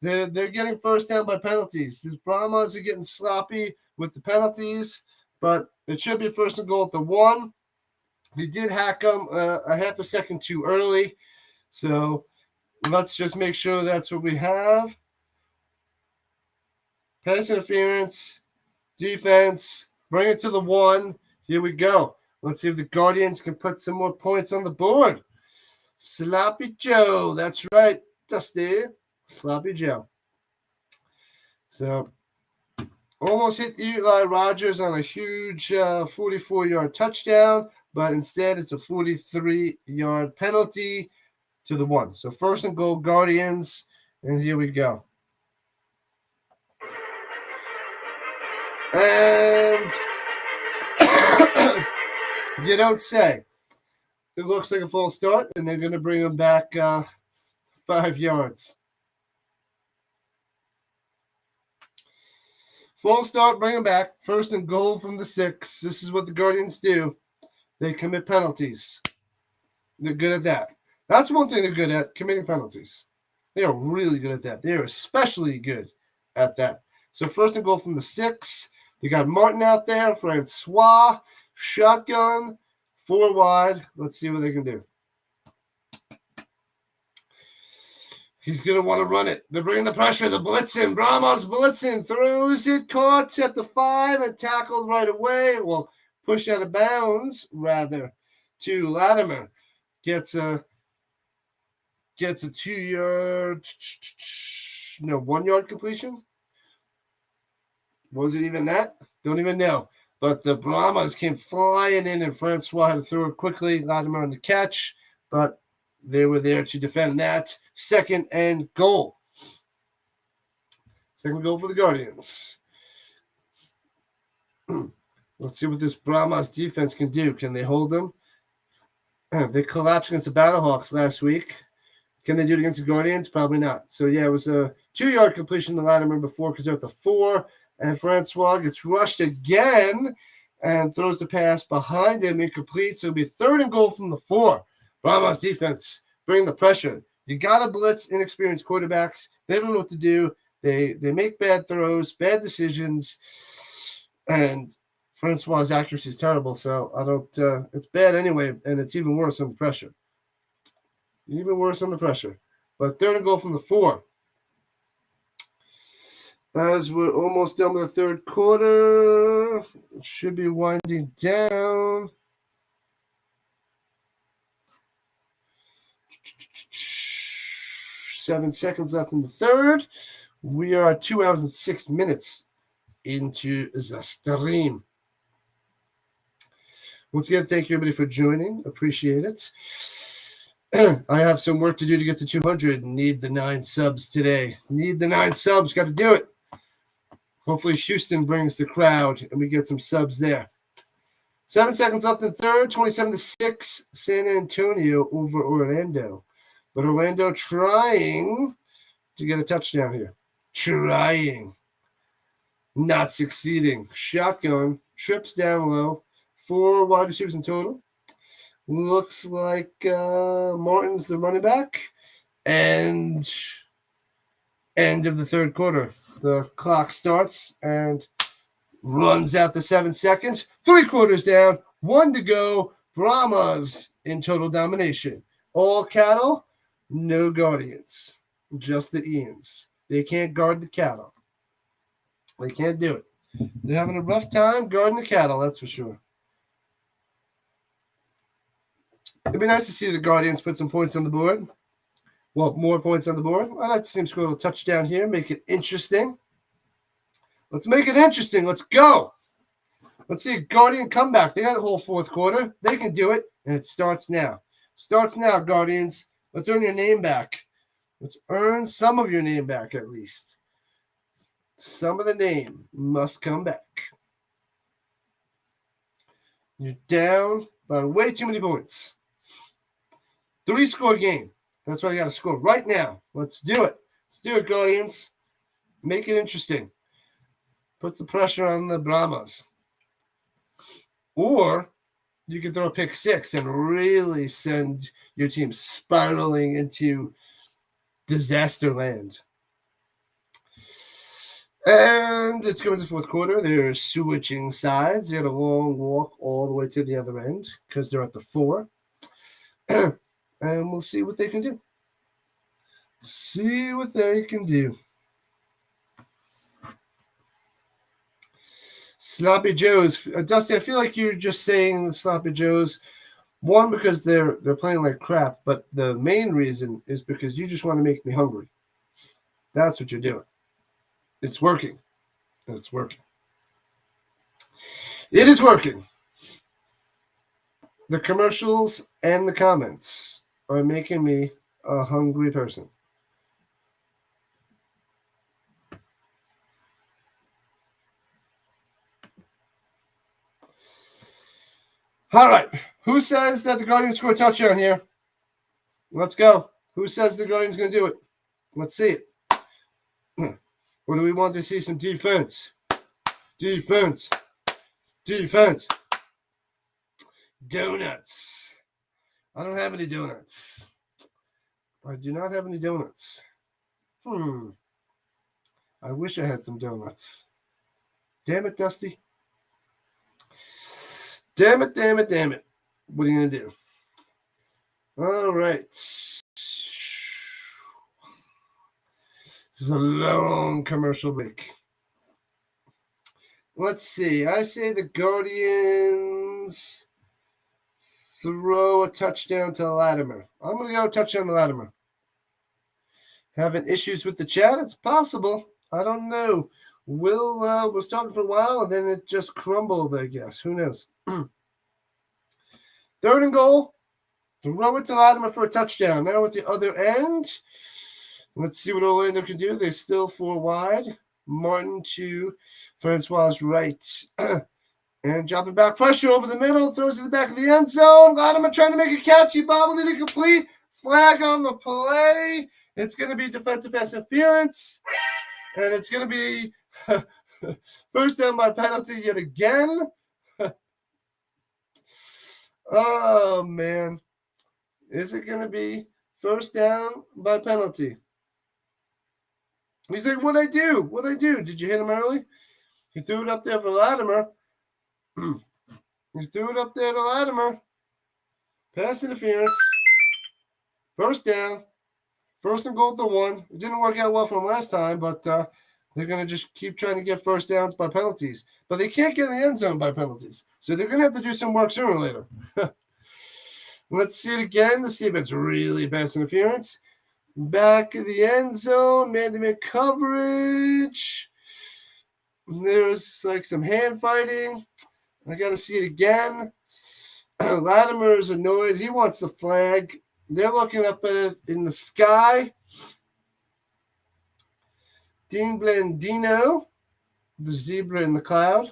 they're getting first down by penalties. These Brahmas are getting sloppy with the penalties, but it should be 1st and goal at the 1. He did hack him a half a second too early, so let's just make sure that's what we have. Pass interference, defense, bring it to the 1. Here we go. Let's see if the Guardians can put some more points on the board. Sloppy Joe. That's right, Dusty. Sloppy Joe. So, almost hit Eli Rodgers on a huge 44-yard touchdown, but instead it's a 43-yard penalty to the 1. So first and goal, Guardians, and here we go. And you don't say. It looks like a false start, and they're going to bring them back 5 yards. False start, bring them back. First and goal from the 6. This is what the Guardians do. They commit penalties. They're good at that. That's one thing they're good at, committing penalties. They are really good at that. They are especially good at that. So first and goal from the 6. You got Martin out there, Francois, shotgun, 4 wide. Let's see what they can do. He's going to want to run it. They're bringing the pressure. The blitzing. Brahmas blitzing. Throws it. Caught at the 5 and tackled right away. Well, pushed out of bounds, rather, to Latimer. Gets a 2-yard, 1-yard completion. Was it even that? Don't even know. But the Brahmas came flying in, and Francois had to throw it quickly. Latimer on the catch, but they were there to defend that. Second and goal. Second goal for the Guardians. Let's see what this Brahmas defense can do. Can they hold them? They collapsed against the Battlehawks last week. Can they do it against the Guardians? Probably not. So, yeah, it was a 2-yard completion to Latimer before because they're at the 4. And Francois gets rushed again and throws the pass behind him, incomplete. So it'll be third and goal from the 4. Brahmas defense, bring the pressure. You got to blitz inexperienced quarterbacks. They don't know what to do. They make bad throws, bad decisions, and Francois' accuracy is terrible. So I don't. It's bad anyway, and it's even worse under pressure. Even worse under pressure. But third and goal from the 4. As we're almost done with the third quarter, it should be winding down. 7 seconds left in the third. We are 2 hours and 6 minutes into the stream. Once again, thank you everybody for joining. Appreciate it. I have some work to do to get to 200. Need the 9 subs today. Need the 9 subs. Got to do it. Hopefully Houston brings the crowd and we get some subs there. 7 seconds left in third. 27-6. San Antonio over Orlando. But Orlando trying to get a touchdown here. Trying. Not succeeding. Shotgun. Trips down low. 4 wide receivers in total. Looks like Martin's the running back. And end of the third quarter. The clock starts and runs out the 7 seconds. 3 quarters down. 1 to go. Brahmas in total domination. All cattle, no Guardians. Just the Ians. They can't guard the cattle. They can't do it. They're having a rough time guarding the cattle, that's for sure. It'd be nice to see the Guardians put some points on the board. Well, more points on the board. I'd like to see them score a touchdown here, make it interesting. Let's make it interesting. Let's go. Let's see a Guardian comeback. They got the whole fourth quarter. They can do it, and it starts now. Starts now, Guardians. Let's earn your name back. Let's earn some of your name back at least. Some of the name must come back. You're down by way too many points. 3-score game. That's why they got to score right now. Let's do it. Let's do it, Guardians. Make it interesting. Put the pressure on the Brahmas. Or you can throw a pick 6 and really send your team spiraling into disaster land. And it's going to the fourth quarter. They're switching sides. They had a long walk all the way to the other end because they're at the 4. And we'll see what they can do. See what they can do. Sloppy Joes. Dusty, I feel like you're just saying the Sloppy Joes. One, because they're playing like crap, but the main reason is because you just want to make me hungry. That's what you're doing. It's working. It's working. It is working. The commercials and the comments are making me a hungry person. All right. Who says that the Guardians score a touchdown here? Let's go. Who says the Guardians going to do it? Let's see it. Or do we want to see some defense? Defense. Defense. Donuts. I don't have any donuts. I do not have any donuts. I wish I had some donuts. Damn it, Dusty. Damn it, damn it, damn it. What are you going to do? All right. This is a long commercial break. Let's see. I say the Guardians throw a touchdown to Latimer. I'm going to go touchdown to Latimer. Having issues with the chat? It's possible. I don't know. Will was talking for a while, and then it just crumbled, I guess. Who knows? 3rd and goal. Throw it to Latimer for a touchdown. Now at the other end, let's see what Orlando can do. They're still 4 wide. Martin to Francois right. And dropping back pressure over the middle. Throws it to the back of the end zone. Latimer trying to make a catch. He bobbled it incomplete. Flag on the play. It's going to be defensive pass interference. And it's going to be first down by penalty yet again. Oh, man. Is it going to be first down by penalty? He's like, what'd I do? What'd I do? Did you hit him early? He threw it up there for Latimer. He threw it up there to Latimer. Pass interference. First down. 1st and goal to 1. It didn't work out well from last time, but they're going to just keep trying to get first downs by penalties. But they can't get in the end zone by penalties. So they're going to have to do some work sooner or later. Let's see it again to see if it's really pass interference. Back of the end zone, man-to-man coverage. There's like some hand fighting. I got to see it again. Latimer is annoyed. He wants the flag. They're looking up at it in the sky. Dean Blandino, the zebra in the cloud.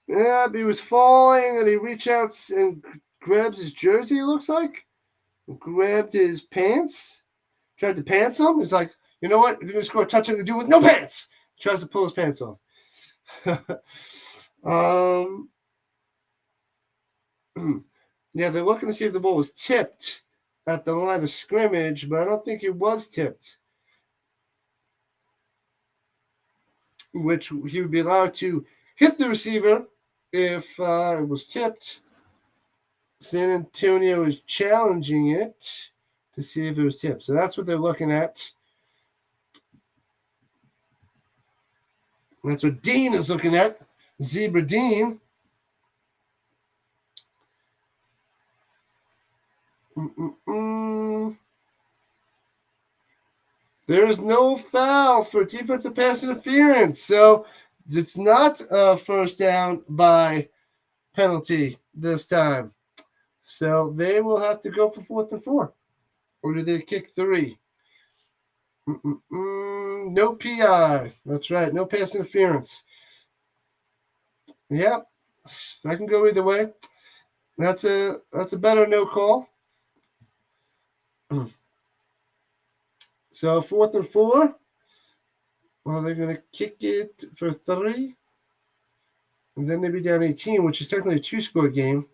Yeah, he was falling, and he reaches out and grabs his jersey, it looks like. Grabbed his pants. Tried to pants him. He's like, you know what? If you're going to score a touchdown, to do with no pants. Tries to pull his pants off. Yeah, they're looking to see if the ball was tipped at the line of scrimmage, but I don't think it was tipped. Which he would be allowed to hit the receiver if it was tipped. San Antonio is challenging it to see if it was tipped. So that's what they're looking at. That's what Dean is looking at. Zebra Dean. There is no foul for defensive pass interference. So it's not a first down by penalty this time. So they will have to go for 4th and 4. Or do they kick 3? No PI. That's right. No pass interference. Yep. That can go either way. That's a better no call. So 4th and 4. Well, they're going to kick it for 3. And then they'd be down 18, which is technically a 2-score game.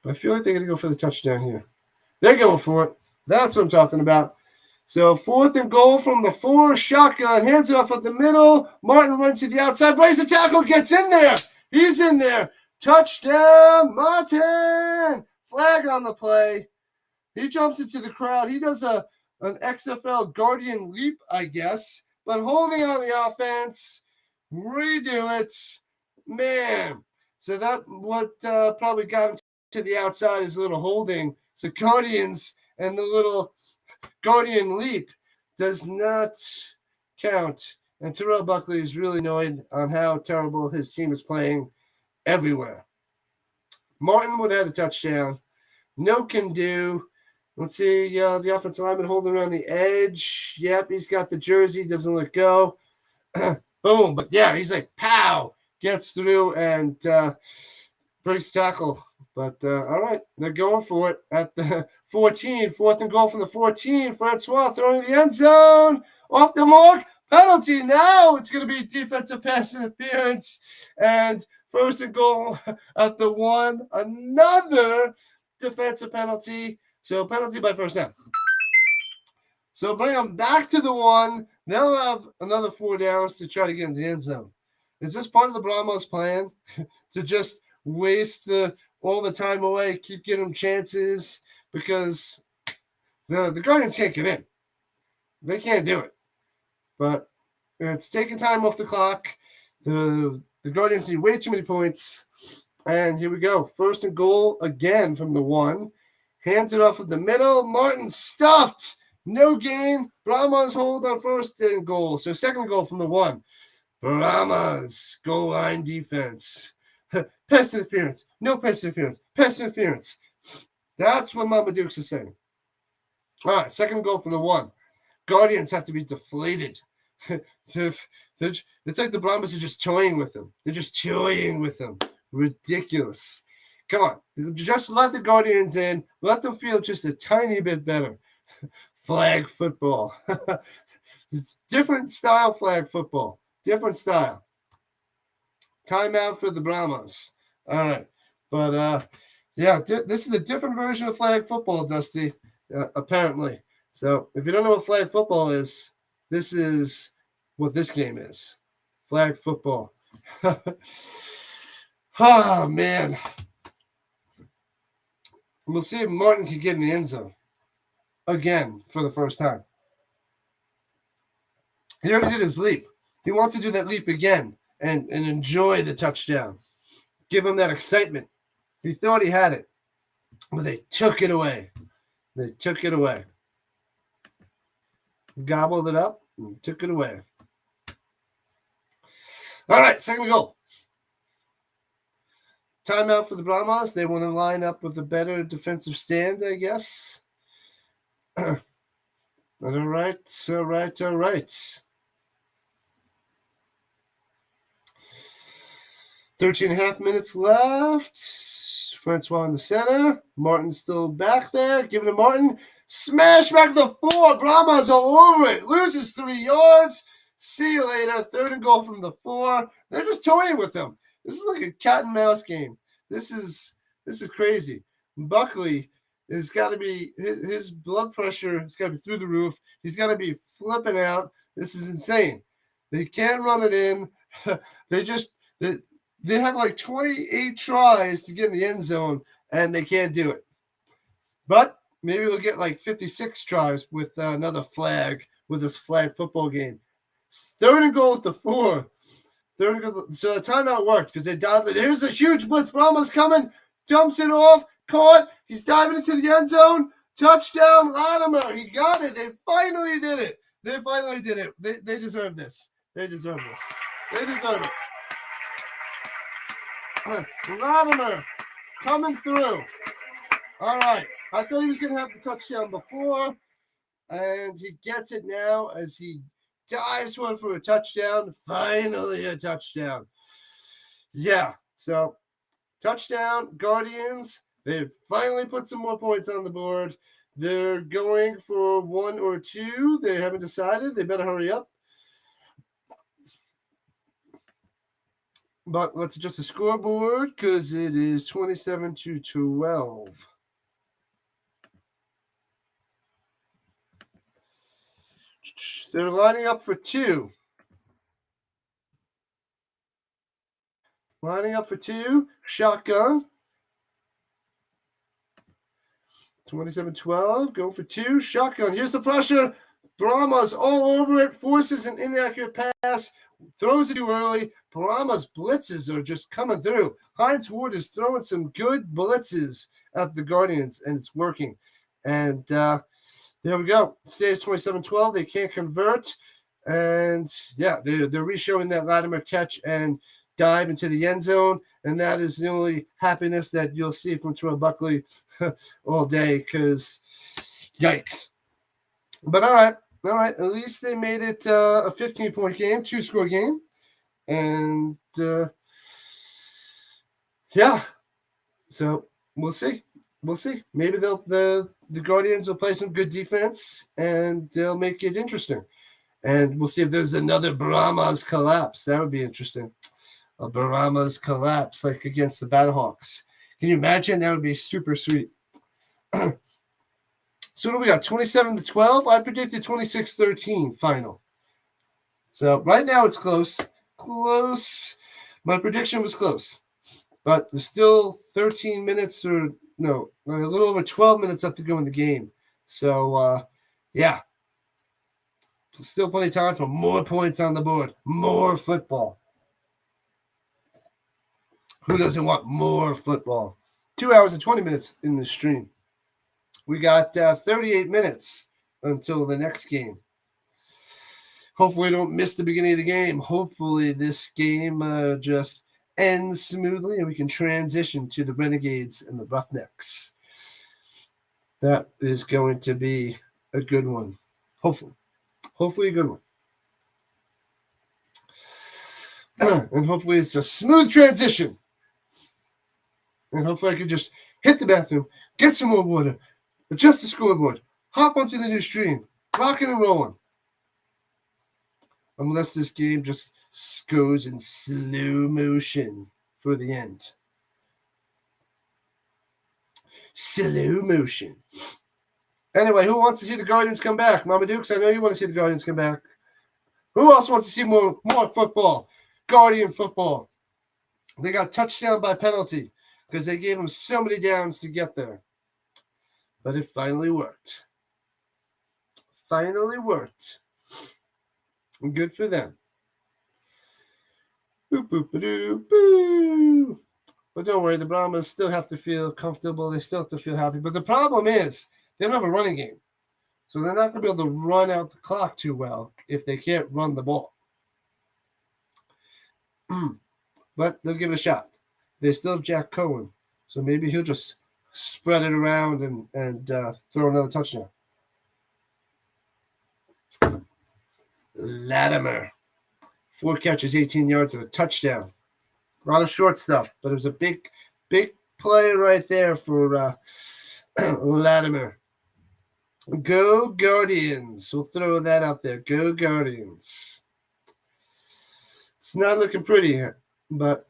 But I feel like they're going to go for the touchdown here. They're going for it. That's what I'm talking about. So 4th and goal from the 4. Shotgun. Hands off at the middle. Martin runs to the outside. Breaks the tackle. Gets in there. He's in there. Touchdown, Martin. Flag on the play. He jumps into the crowd. He does an XFL Guardian leap, I guess. But holding on the offense. Redo it. Man. So that what probably got him to the outside is a little holding. So Guardians and the little Guardian leap does not count. And Terrell Buckley is really annoyed on how terrible his team is playing everywhere. Martin would have had a touchdown. No can do. Let's see, the offensive lineman holding around the edge. Yep, he's got the jersey, doesn't let go. Boom. But yeah, he's like, pow, gets through and breaks tackle. But all right, they're going for it at the 14. 4th and goal from the 14. Francois throwing the end zone. Off the mark. Penalty. Now it's going to be defensive pass interference. And 1st and goal at the 1. Another defensive penalty. So penalty by first down. So bring them back to the 1. They'll have another 4 downs to try to get in the end zone. Is this part of the Brahmas plan to just waste all the time away, keep giving them chances? Because the Guardians can't get in. They can't do it. But it's taking time off the clock. The Guardians need way too many points. And here we go. 1st and goal again from the 1. Hands it off of the middle. Martin stuffed. No gain. Brahmas hold on 1st and goal. So 2nd goal from the 1. Brahmas goal line defense. Pass interference. No pass interference. Pass interference. That's what Mama Dukes is saying. All right, 2nd goal from the 1. Guardians have to be deflated. It's like the Brahmas are just toying with them. They're just toying with them. Ridiculous. Come on. Just let the Guardians in. Let them feel just a tiny bit better. Flag football. It's different style flag football. Different style. Timeout for the Brahmas. All right. But, yeah, this is a different version of flag football, Dusty, apparently. So if you don't know what flag football is, this is what this game is. Flag football. Oh, man. We'll see if Martin can get in the end zone again for the first time. He already did his leap. He wants to do that leap again and enjoy the touchdown. Give him that excitement. He thought he had it, but they took it away. They took it away. Gobbled it up and took it away. All right, 2nd goal. Timeout for the Brahmas. They want to line up with a better defensive stand, I guess. All right. 13.5 minutes left. Francois in the center. Martin's still back there. Give it to Martin. Smash back to the 4. Brahmas all over it. Loses 3 yards. See you later. 3rd and goal from the 4. They're just toying with him. This is like a cat and mouse game. This is crazy. Buckley has got to be, his blood pressure has got to be through the roof. He's got to be flipping out. This is insane. They can't run it in. They have like 28 tries to get in the end zone, and they can't do it. But maybe we'll get like 56 tries with another flag, with this flag football game. 3rd and goal with the 4. 3rd and goal. So the timeout worked because they dialed it. Here's a huge blitz. Brahmas coming. Dumps it off. Caught. He's diving into the end zone. Touchdown, Latimer. He got it. They finally did it. They deserve this. They deserve it. Latimer coming through. All right. I thought he was going to have the touchdown before, and he gets it now as he dives one for a touchdown. Finally a touchdown. Yeah. So, touchdown, Guardians. They finally put some more points on the board. They're going for 1 or 2. They haven't decided. They better hurry up. But let's adjust the scoreboard because it is 27-12. They're lining up for 2. Shotgun. 27-12. Go for 2. Shotgun. Here's the pressure. Brahmas all over it. Forces an inaccurate pass. Throws it too early. Brahmas blitzes are just coming through. Heinz Ward is throwing some good blitzes at the Guardians, and it's working. And there we go. Stays 27-12. They can't convert. And, yeah, they're re-showing that Latimer catch and dive into the end zone. And that is the only happiness that you'll see from Terrell Buckley all day, because yikes. But all right. At least they made it a 15-point game, 2-score game. And yeah, so we'll see. Maybe the Guardians will play some good defense and they'll make it interesting. And we'll see if there's another Brahmas collapse. That would be interesting. A Brahmas collapse, like against the Battlehawks. Can you imagine? That would be super sweet. So what do we got? 27-12? I predicted 26-13 final. So right now it's close. My prediction was close. But there's still 13 minutes or no, a little over 12 minutes left to go in the game. So, yeah. Still plenty of time for more points on the board. More football. Who doesn't want more football? 2 hours and 20 minutes in the stream. We got 38 minutes until the next game. Hopefully we don't miss the beginning of the game. Hopefully this game just ends smoothly and we can transition to the Renegades and the Roughnecks. That is going to be a good one. Hopefully a good one. And hopefully it's a smooth transition. And hopefully I can just hit the bathroom, get some more water, adjust the scoreboard, hop onto the new stream, rocking and rolling. Unless this game just goes in slow motion for the end. Slow motion. Anyway, who wants to see the Guardians come back? Mama Dukes, I know you want to see the Guardians come back. Who else wants to see more football? Guardian football. They got touchdown by penalty because they gave them so many downs to get there. But it finally worked. Good for them. Boop, boop, ba-doo, boo. But don't worry, the Brahmas still have to feel comfortable. They still have to feel happy. But the problem is they don't have a running game. So they're not going to be able to run out the clock too well if they can't run the ball. But they'll give it a shot. They still have Jack Cohen. So maybe he'll just spread it around and throw another touchdown. Latimer. 4 catches, 18 yards, and a touchdown. A lot of short stuff, but it was a big play right there for Latimer. Go Guardians. We'll throw that out there. Go Guardians. It's not looking pretty yet, but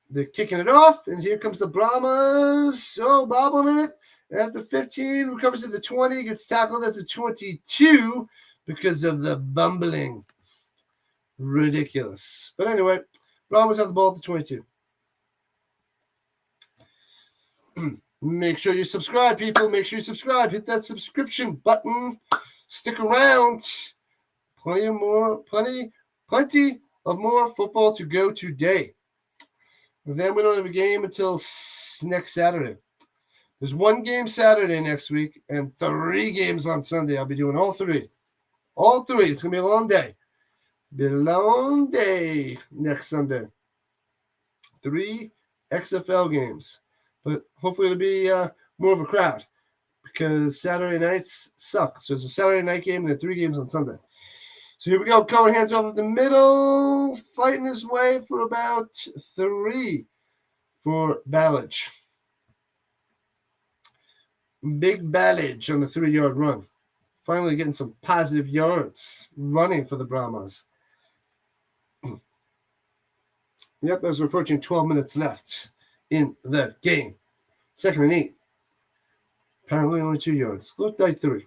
they're kicking it off, and here comes the Brahmas. Oh, bobbling it. At the 15, recovers at the 20, gets tackled at the 22 because of the bumbling. Ridiculous. But anyway, Brahmas have the ball at the 22. Make sure you subscribe, people. Make sure you subscribe. Hit that subscription button. Stick around. Plenty of more football to go today. And then we don't have a game until next Saturday. There's 1 game Saturday next week and 3 games on Sunday. I'll be doing all 3. All 3. It's going to be a long day. Be a long day next Sunday. 3 XFL games. But hopefully it'll be more of a crowd because Saturday nights suck. So it's a Saturday night game and then 3 games on Sunday. So here we go. Cohen hands off at the middle, fighting his way for about 3 for Ballage. Big Ballage on the 3-yard run. Finally getting some positive yards running for the Brahmas. Yep, as we're approaching 12 minutes left in the game. 2nd and 8. Apparently only 2 yards. Looked like 3.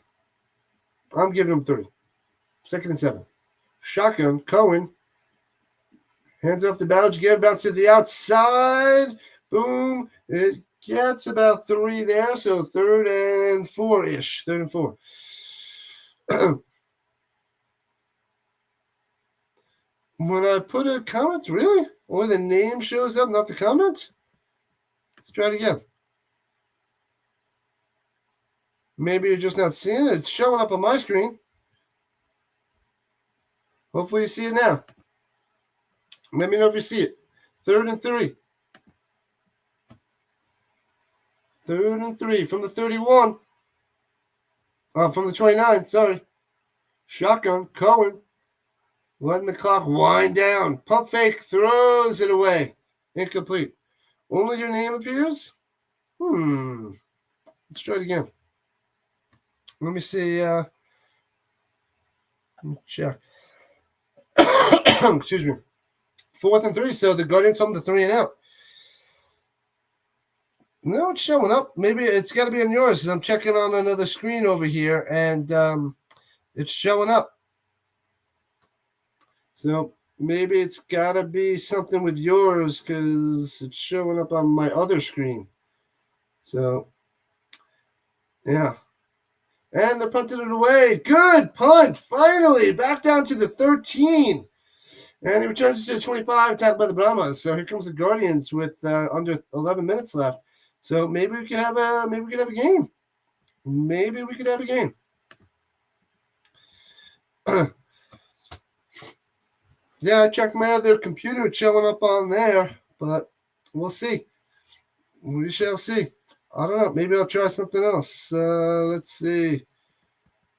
I'm giving them 3. 2nd and 7. Shotgun. Cohen. Hands off the Ballage again. Bounce to the outside. Boom. It gets about 3 there. So 3rd and 4-ish. 3rd and 4. When I put a comment, really? Only the name shows up, not the comment? Let's try it again. Maybe you're just not seeing it. It's showing up on my screen. Hopefully you see it now. Let me know if you see it. 3rd and 3. 3rd and 3 from the 31. From the 29, sorry. Shotgun, Cohen. Letting the clock wind down. Pump fake, throws it away. Incomplete. Only your name appears? Let's try it again. Let me see. Let me check. Excuse me. 4th and 3, so the Guardians home to 3 and out. No, it's showing up. Maybe it's got to be on yours because I'm checking on another screen over here, and it's showing up. So maybe it's got to be something with yours because it's showing up on my other screen. So, yeah. And they're punting it away. Good punt. Finally, back down to the 13. And he returns to the 25, tapped by the Brahmas. So here comes the Guardians with under 11 minutes left. So maybe we could have a game. Maybe we could have a game. Yeah, I checked my other computer. It's showing up on there, but we'll see. We shall see. I don't know. Maybe I'll try something else. Let's see.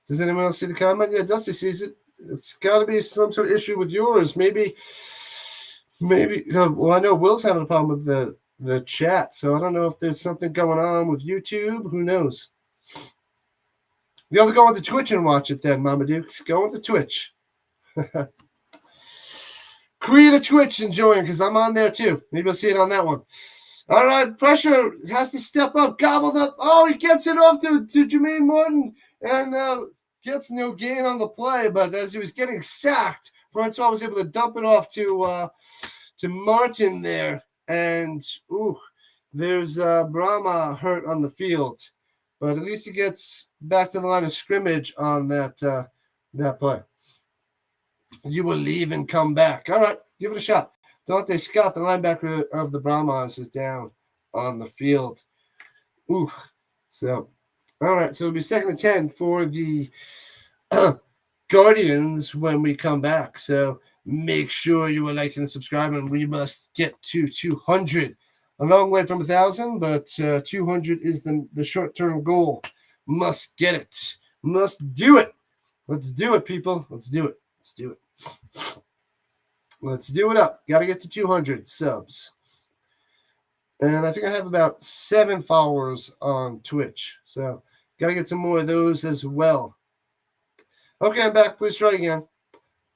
Does anyone else see the comment? Yeah, Dusty sees it. It's got to be some sort of issue with yours. Maybe. Well, I know Will's having a problem with the chat, so I don't know if there's something going on with YouTube. Who knows? You'll have to go on to Twitch and watch it then, Mama Dukes. Go on to Twitch. Create a Twitch and join because I'm on there too. Maybe I'll see it on that one. All right, pressure has to step up. Gobbled up. Oh, he gets it off to Jermaine Morton and gets no gain on the play. But as he was getting sacked, Francois was able to dump it off to Martin there. And, there's Brahma hurt on the field. But at least he gets back to the line of scrimmage on that play. You will leave and come back. All right, give it a shot. Dante Scott, the linebacker of the Brahmas, is down on the field. So, all right, so it'll be 2nd and 10 for the Guardians when we come back. So make sure you are liking and subscribing. We must get to 200. A long way from 1,000, but 200 is the short-term goal. Must get it. Must do it. Let's do it, people. Let's do it. Let's do it. Let's do it up. Got to get to 200 subs. And I think I have about 7 followers on Twitch. So got to get some more of those as well. Okay, I'm back. Please try again.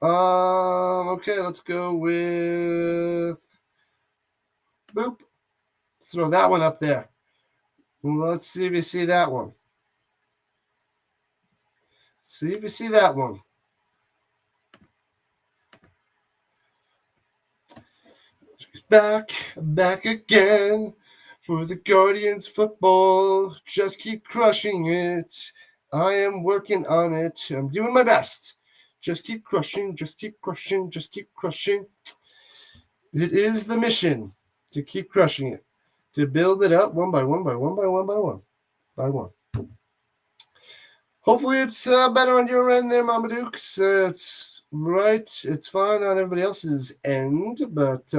Okay, let's go with boop. Let's throw that one up there. Let's see if you see that one. See if you see that one. Back again for the Guardians football. Just keep crushing it. I am working on it. I'm doing my best. Just keep crushing. Just keep crushing. Just keep crushing. It is the mission to keep crushing it. To build it up one by one by one by one by one by one. Hopefully it's better on your end there, Mama Dukes. It's right. It's fine on everybody else's end, but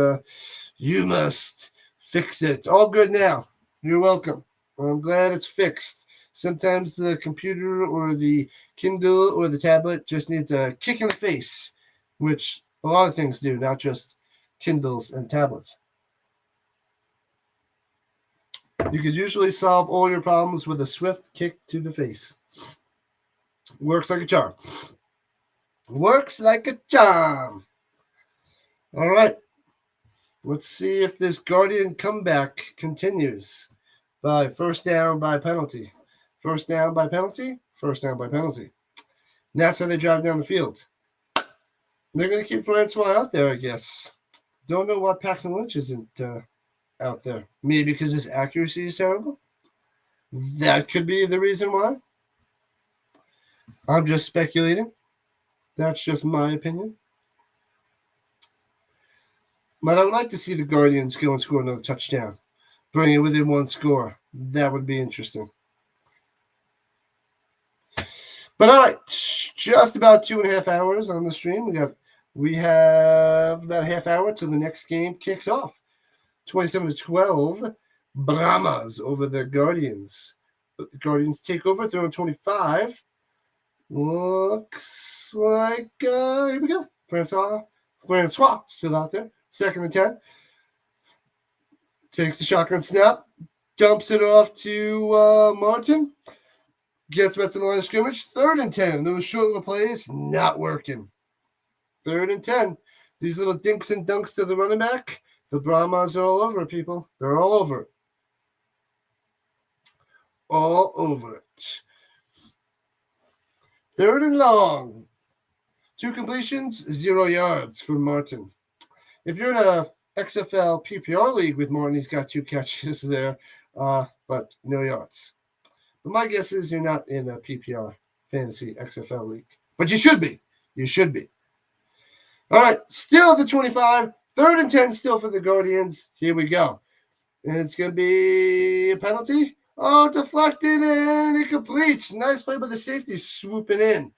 you must fix it. All good now. You're welcome. I'm glad it's fixed. Sometimes the computer or the Kindle or the tablet just needs a kick in the face, which a lot of things do, not just Kindles and tablets. You could usually solve all your problems with a swift kick to the face. Works like a charm. Works like a charm. All right. Let's see if this Guardian comeback continues by first down by penalty. First down by penalty. First down by penalty. And that's how they drive down the field. They're going to keep Francois out there, I guess. Don't know why Paxton Lynch isn't out there. Maybe because his accuracy is terrible. That could be the reason why. I'm just speculating. That's just my opinion. But I would like to see the Guardians go and score another touchdown. Bring it within one score. That would be interesting. But all right, just about 2.5 hours on the stream. We have about a half hour till the next game kicks off. 27-12. Brahmas over the Guardians. But the Guardians take over. They're on 25. Looks like, here we go. Francois still out there. 2nd and 10. Takes the shotgun snap. Dumps it off to Martin. Gets back to the line of scrimmage. 3rd and 10. Those short little plays, not working. 3rd and 10. These little dinks and dunks to the running back. The Brahmas are all over it, people. They're all over it. All over it. 3rd and long. 2 completions, 0 yards for Martin. If you're in a XFL PPR league with Martin, he's got 2 catches there, but no yards. But my guess is you're not in a PPR fantasy XFL league. But you should be. You should be. All right, still at the 25. 3rd and 10 still for the Guardians. Here we go. And it's going to be a penalty. Oh, deflected and incomplete. Nice play by the safety, swooping in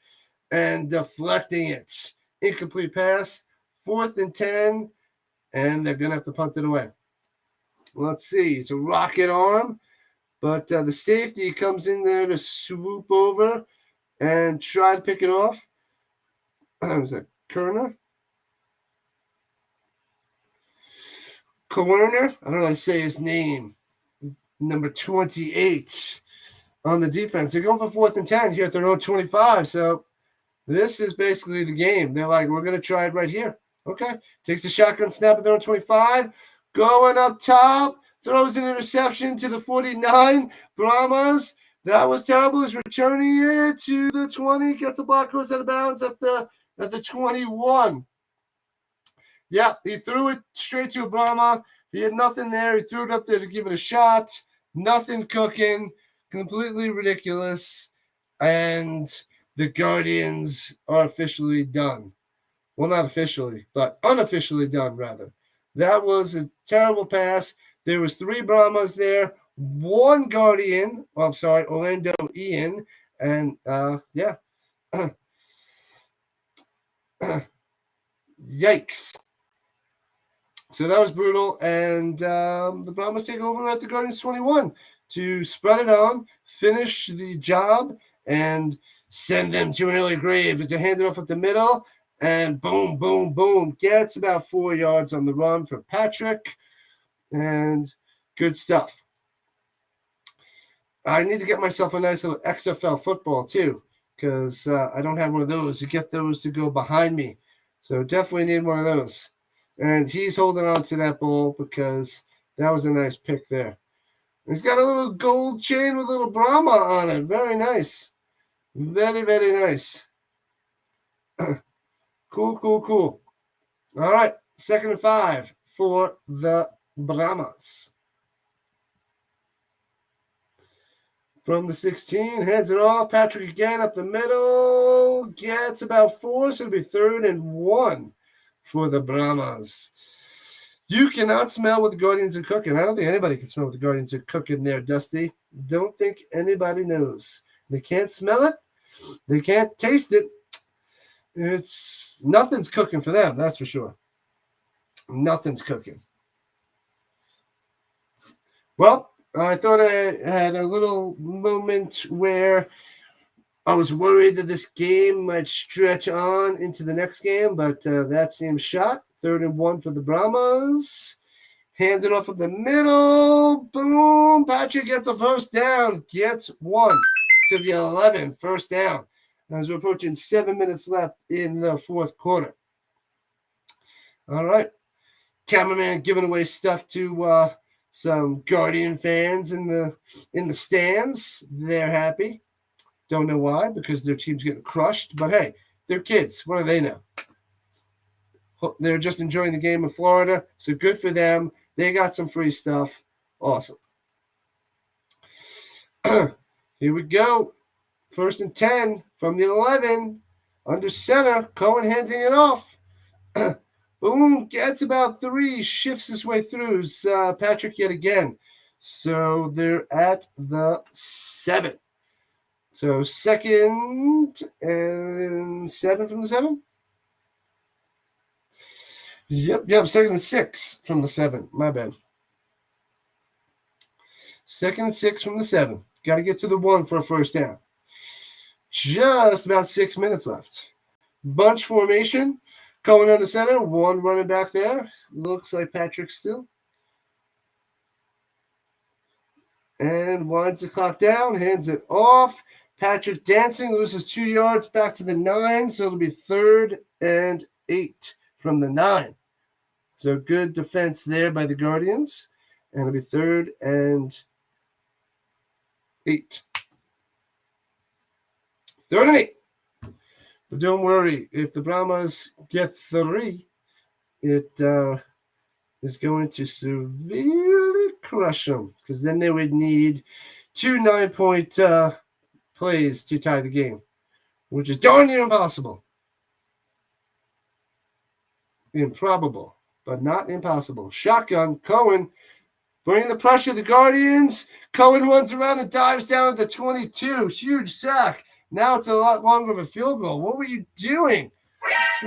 and deflecting it. Incomplete pass. 4th and 10. And they're going to have to punt it away. Let's see. It's a rocket arm. But the safety comes in there to swoop over and try to pick it off. Was that Kerner? Corner, I don't know how to say his name, number 28 on the defense. They're going for 4th and 10 here at their own 25. So this is basically the game. They're like, we're going to try it right here. Okay. Takes a shotgun snap at their own 25. Going up top. Throws an interception to the 49. Brahmas. That was terrible. He's returning it to the 20. Gets a block, goes out of bounds at the 21. Yeah, he threw it straight to a Brahma. He had nothing there. He threw it up there to give it a shot. Nothing cooking. Completely ridiculous. And the Guardians are officially done. Well, not officially, but unofficially done, rather. That was a terrible pass. There was 3 Brahmas there. 1 Guardian. Oh, I'm sorry, Orlando Ian. And, yeah. Yikes. So that was brutal, and the Brahmas take over at the Guardians 21 to spread it on, finish the job, and send them to an early grave. To hand it off at the middle, and boom, boom, boom. Gets about 4 yards on the run for Patrick, and good stuff. I need to get myself a nice little XFL football, too, because I don't have one of those to get those to go behind me. So definitely need one of those. And he's holding on to that ball because that was a nice pick there. He's got a little gold chain with a little Brahma on it. Very nice. Very, very nice. Cool. All right. 2nd and 5 for the Brahmas. From the 16, heads it off. Patrick again up the middle. Gets about 4, so it'll be 3rd and 1. For the Brahmas. You cannot smell what the Guardians are cooking. I don't think anybody can smell what the Guardians are cooking there, Dusty. Don't think anybody knows. They can't smell it. They can't taste it. It's nothing's cooking for them, that's for sure. Nothing's cooking. Well, I thought I had a little moment where I was worried that this game might stretch on into the next game, but that seems shot. 3rd and 1 for the Brahmas. Hands it off of the middle. Boom. Patrick gets a 1st down. Gets 1 to the 11. 1st down. As we're approaching 7 minutes left in the 4th quarter. All right. Cameraman giving away stuff to some Guardian fans in the stands. They're happy. Don't know why, because their team's getting crushed. But hey, they're kids. What do they know? They're just enjoying the game in Florida. So good for them. They got some free stuff. Awesome. Here we go. 1st and 10 from the 11. Under center. Cohen handing it off. Boom. Gets about 3. Shifts his way through. Patrick yet again. So they're at the 7. So 2nd and 7 from the 7? Yep, 2nd and 6 from the 7. My bad. 2nd and 6 from the 7. Got to get to the 1 for a first down. Just about 6 minutes left. Bunch formation. Going on the center. 1 running back there. Looks like Patrick still. And winds the clock down. Hands it off. Patrick dancing. Loses 2 yards back to the 9. So it'll be 3rd and 8 from the 9. So good defense there by the Guardians. And it'll be 3rd and 8. 3rd and 8. But don't worry. If the Brahmas get 3, it is going to severely crush them. Because then they would need 2 9-point plays to tie the game. Which is darn near impossible. Improbable. But not impossible. Shotgun. Cohen. Bringing the pressure. The Guardians. Cohen runs around and dives down to the 22. Huge sack. Now it's a lot longer of a field goal. What were you doing?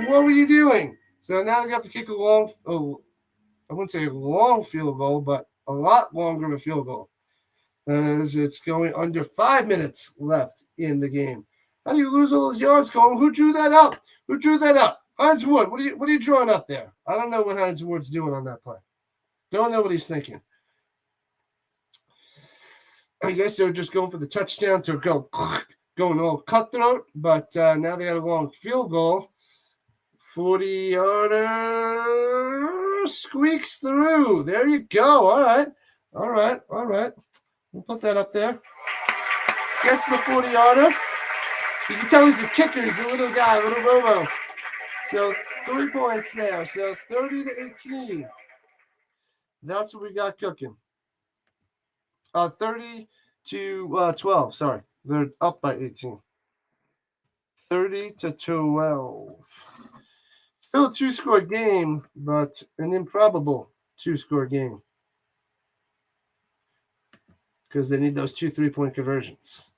What were you doing? So now they have to kick a long, I wouldn't say a long field goal, but a lot longer of a field goal. As it's going under 5 minutes left in the game. How do you lose all those yards, Cohen? Who drew that up? Who drew that up? Hines Wood. What are you drawing up there? I don't know what Hines Wood's doing on that play. Don't know what he's thinking. I guess they're just going for the touchdown to going all cutthroat, but now they got a long field goal. 40-yarder squeaks through. There you go. All right. We'll put that up there. Gets the 40-yarder. You can tell he's a kicker. He's a little guy, a little Romo. So 3 points there. So 30-18. That's what we got cooking. 30-12. Sorry. They're up by 18. 30-12. Still a 2-score game, but an improbable 2-score game. Because they need those 2 3-point conversions.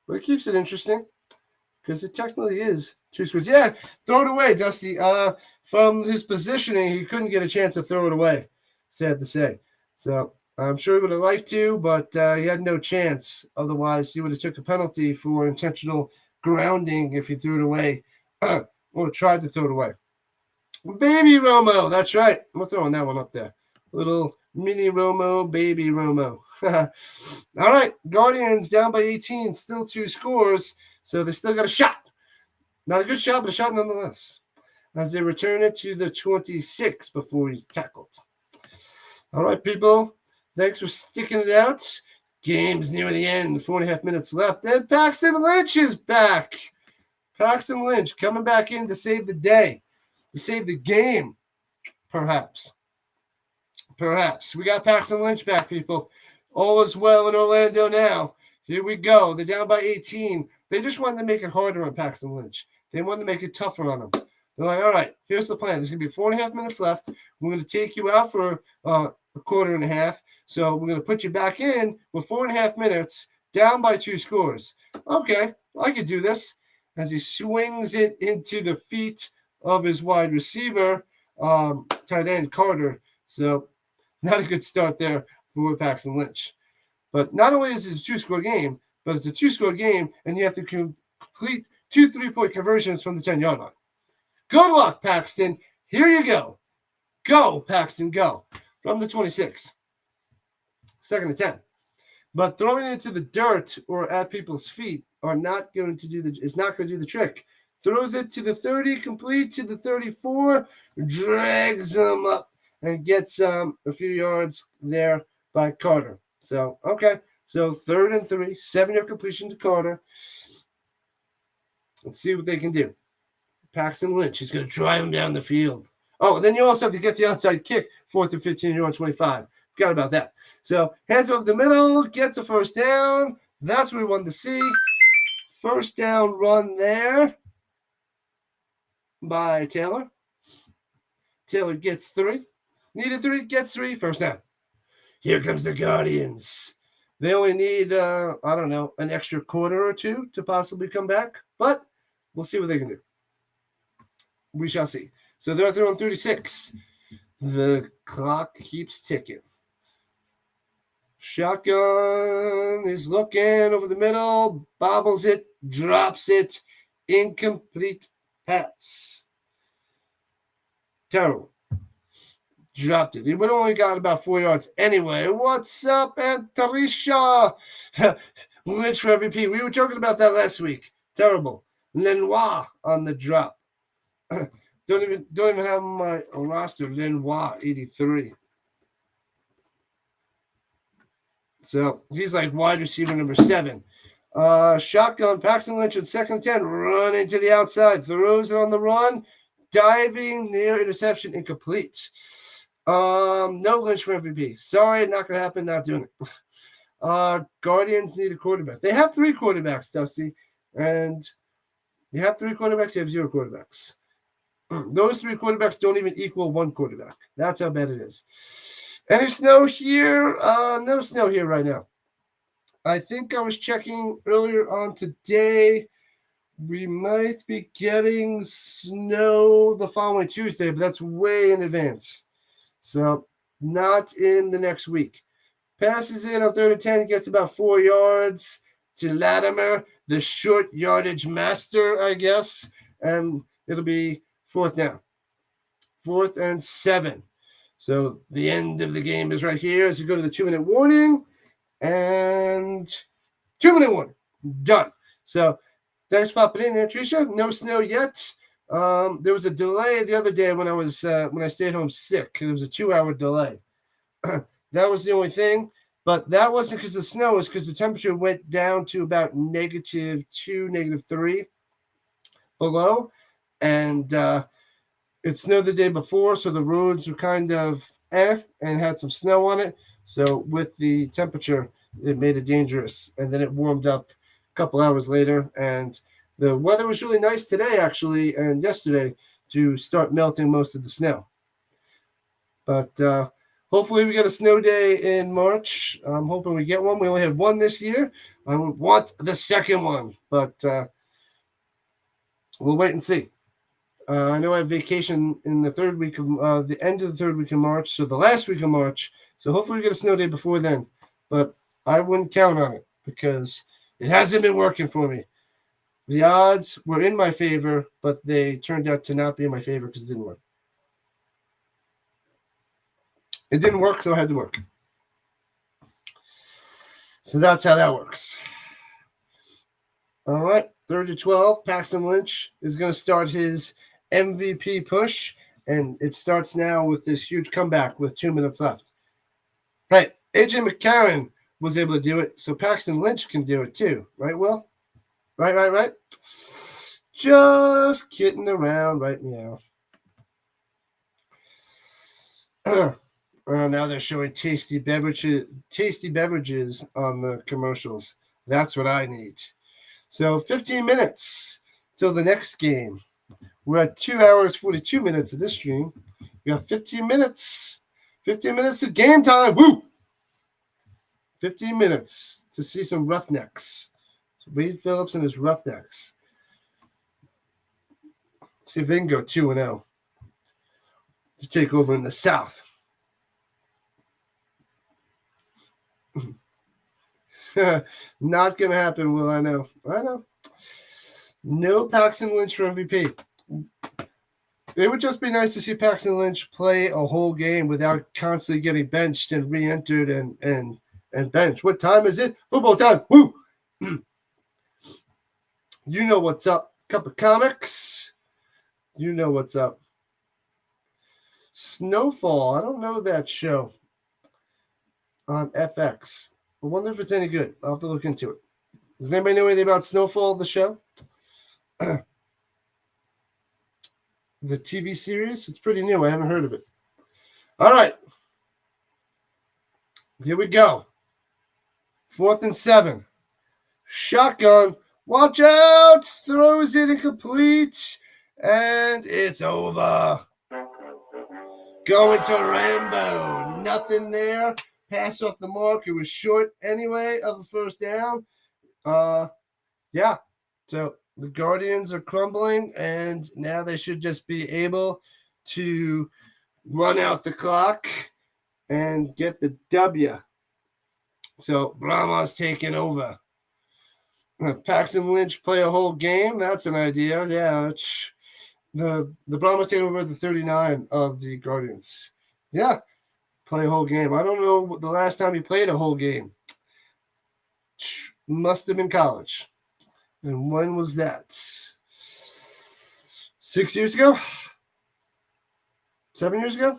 But it keeps it interesting. Because it technically is 2 scores. Yeah, throw it away, Dusty. From his positioning, he couldn't get a chance to throw it away. Sad to say. So I'm sure he would have liked to, but he had no chance. Otherwise, he would have took a penalty for intentional grounding if he threw it away or tried to throw it away. Baby Romo, that's right. We're throwing that one up there. Little mini Romo, baby Romo. All right, Guardians down by 18, still 2 scores, so they still got a shot. Not a good shot, but a shot nonetheless. As they return it to the 26 before he's tackled. All right, people. Thanks for sticking it out. Game's near the end. 4.5 minutes left. And Paxton Lynch is back. Paxton Lynch coming back in to save the day. To save the game, perhaps. Perhaps. We got Paxton Lynch back, people. All is well in Orlando now. Here we go. They're down by 18. They just wanted to make it harder on Paxton Lynch. They wanted to make it tougher on him. They're like, all right, here's the plan. There's going to be 4.5 minutes left. We're going to take you out for a quarter and a half. So we're going to put you back in with 4.5 minutes, down by 2 scores. Okay, I could do this. As he swings it into the feet of his wide receiver, tight end Carter. So not a good start there for Paxton Lynch. But not only is it a 2-score game, but it's a 2-score game, and you have to complete 2 3-point conversions from the 10-yard line. Good luck, Paxton. Here you go. Go, Paxton, go. From the 26. 2nd and 10. But throwing it into the dirt or at people's feet is not going to do the trick. Throws it to the 30, complete to the 34, drags him up, and gets a few yards there by Carter. So, okay. So 3rd and 3, 7-yard completion to Carter. Let's see what they can do. Paxton Lynch is going to drive him down the field. Oh, and then you also have to get the onside kick, 4th and 15, you're on 25. Forgot about that. So hands off the middle, gets a first down. That's what we wanted to see. First down run there by Taylor. Taylor gets 3. Needed 3, gets 3, first down. Here comes the Guardians. They only need, an extra quarter or 2 to possibly come back. But we'll see what they can do. We shall see. So they're throwing 36. The clock keeps ticking. Shotgun is looking over the middle, bobbles it, drops it, incomplete pass. Terrible. Dropped it. He would only got about 4 yards. Anyway, what's up, Antarisha? Lynch for MVP. We were talking about that last week. Terrible. Lenoir on the drop. Don't even have my roster. Lenoir 83. So he's like wide receiver number 7. Shotgun, Paxton Lynch at 2nd 10, run into the outside, throws it on the run, diving near interception, incomplete. No Lynch for MVP. Sorry, not gonna happen. Not doing it. Guardians need a quarterback. They have 3 quarterbacks, Dusty, and you have 3 quarterbacks. You have 0 quarterbacks. Those 3 quarterbacks don't even equal 1 quarterback. That's how bad it is. Any snow here? No snow here right now. I think I was checking earlier on today. We might be getting snow the following Tuesday, but that's way in advance. So not in the next week. Passes in on 3rd and 10, gets about 4 yards to Latimer, the short yardage master, I guess. And it'll be 4th down. 4th and 7. So the end of the game is right here as you go to the 2-minute warning. And 2-minute warning. Done. So thanks for popping in there, Tricia. No snow yet. There was a delay the other day when I stayed home sick. There was a 2-hour delay. That was the only thing. But that wasn't because of snow. It was because the temperature went down to about -2, -3 below. And it snowed the day before, so the roads were kind of and had some snow on it. So with the temperature, it made it dangerous. And then it warmed up a couple hours later. And the weather was really nice today, actually, and yesterday to start melting most of the snow. But hopefully we get a snow day in March. I'm hoping we get one. We only had one this year. I would want the second one, but we'll wait and see. I know I have vacation in the third week of the end of the third week of March, so the last week of March. So hopefully we get a snow day before then. But I wouldn't count on it because it hasn't been working for me. The odds were in my favor, but they turned out to not be in my favor because it didn't work. It didn't work, so I had to work. So that's how that works. All right, 3rd and 12. Paxton Lynch is going to start his MVP push, and it starts now with this huge comeback with 2 minutes left. Right, AJ McCarron was able to do it, so Paxton Lynch can do it too. Right, Will? Right. Just kidding around right now. Now they're showing tasty beverages on the commercials. That's what I need. So 15 minutes till the next game. We're at 2 hours, 42 minutes of this stream. We got 15 minutes. 15 minutes to game time. Woo! 15 minutes to see some Roughnecks. So Wade Phillips and his Roughnecks. See if they can go 2-0 to take over in the South. Not going to happen, Will. I know. No Paxton Lynch for MVP. It would just be nice to see Paxton Lynch play a whole game without constantly getting benched and re-entered and benched. What time is it? Football time. Woo! You know what's up. Cup of Comics. You know what's up. Snowfall. I don't know that show on FX. I wonder if it's any good. I'll have to look into it. Does anybody know anything about Snowfall, the show? The TV series? It's pretty new. I haven't heard of it. All right. Here we go. 4th and 7. Shotgun. Watch out. Throws it incomplete. And it's over. Going to Rambo. Nothing there. Pass off the mark. It was short anyway of the first down. Yeah. So the Guardians are crumbling, and now they should just be able to run out the clock and get the W. So Brahmas taking over. Paxton Lynch play a whole game. That's an idea. Yeah. The Brahmas taking over the 39 of the Guardians. Yeah. Play a whole game. I don't know the last time he played a whole game. Must have been college. And when was that? 6 years ago? 7 years ago?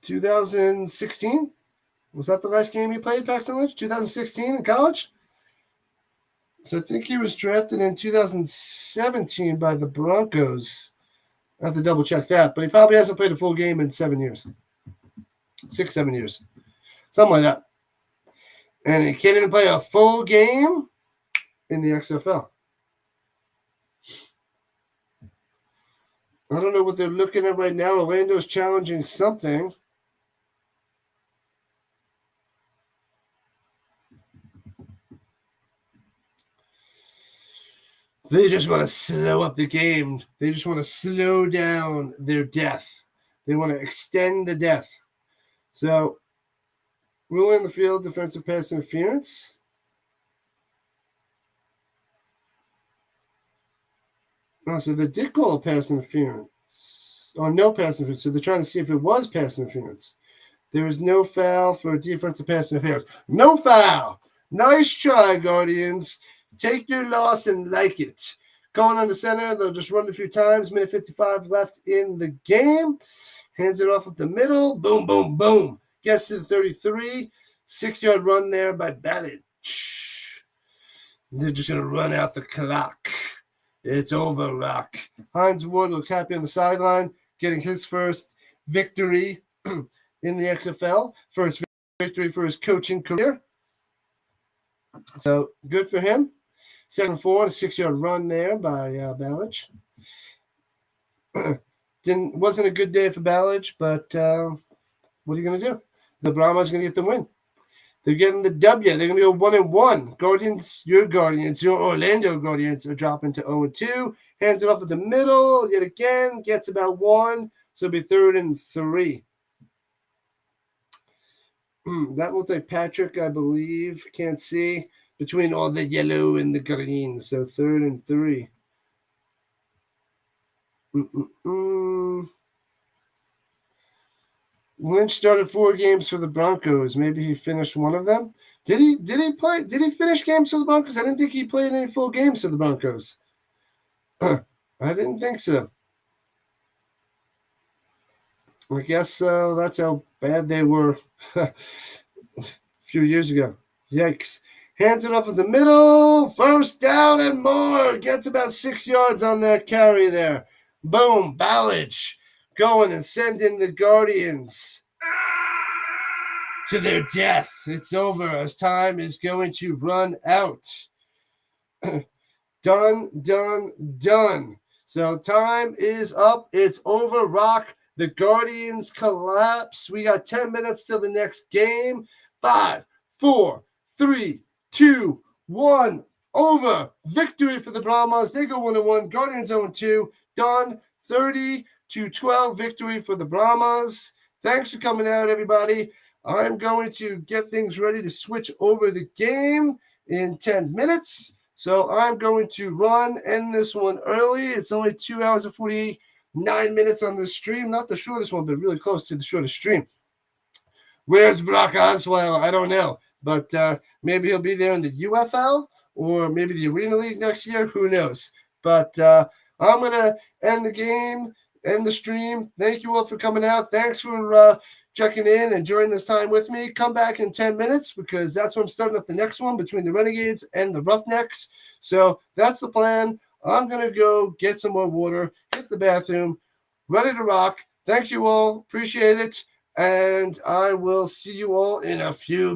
2016? Was that the last game he played, Paxton Lynch? 2016 in college? So I think he was drafted in 2017 by the Broncos. I have to double check that, but he probably hasn't played a full game in 7 years. 6, 7 years. Something like that. And he can't even play a full game in the XFL. I don't know what they're looking at right now. Orlando's challenging something. They just want to slow up the game. They just want to slow down their death. They want to extend the death. So, ruling the field, defensive pass interference. Oh, so they did call pass interference. Oh, no pass interference. So they're trying to see if it was pass interference. There was no foul for defensive pass interference. No foul. Nice try, Guardians. Take your loss and like it. Going on the center, they'll just run a few times. Minute 55 left in the game. Hands it off at the middle. Boom, boom, boom. Gets to the 33. 6-yard run there by Ballage. They're just going to run out the clock. It's over, Rock. Hines Ward looks happy on the sideline, getting his first victory in the XFL. First victory for his coaching career. So, good for him. 7-4, a 6-yard run there by Ballage. Wasn't a good day for Ballage, but what are you going to do? The Brahmas are going to get the win. They're getting the W. They're going to go 1-1. Guardians, your Orlando Guardians are dropping to 0-2. Hands it off at the middle yet again. Gets about 1. So it'll be 3rd and 3. That looks like Patrick, I believe. Can't see. Between all the yellow and the green. So 3rd and 3. Lynch started 4 games for the Broncos. Maybe he finished one of them. Did he play? Did he finish games for the Broncos? I didn't think he played any full games for the Broncos. I didn't think so. I guess that's how bad they were a few years ago. Yikes. Hands it off in the middle. 1st down and more. Gets about 6 yards on that carry there. Boom. Ballage going and sending the Guardians to their death. It's over as time is going to run out. Done. So time is up. It's over, Rock. The Guardians collapse. We got 10 minutes till the next game. 5, 4, 3, 2, 1. Over. Victory for the Brahmas. They go 1-1. Guardians 0-2. Done. 30-12 victory for the Brahmas. Thanks for coming out, everybody. I'm going to get things ready to switch over the game in 10 minutes. So I'm going to end this one early. It's only 2 hours and 49 minutes on the stream. Not the shortest one, but really close to the shortest stream. Where's Brock Osweiler? I don't know. But maybe he'll be there in the UFL or maybe the Arena League next year. Who knows? But I'm going to end the game, end the stream. Thank you all for coming out. Thanks for checking in and joining this time with me. Come back in 10 minutes because that's when I'm starting up the next one between the Renegades and the Roughnecks. So that's the plan. I'm going to go get some more water, hit the bathroom, ready to rock. Thank you all. Appreciate it. And I will see you all in a few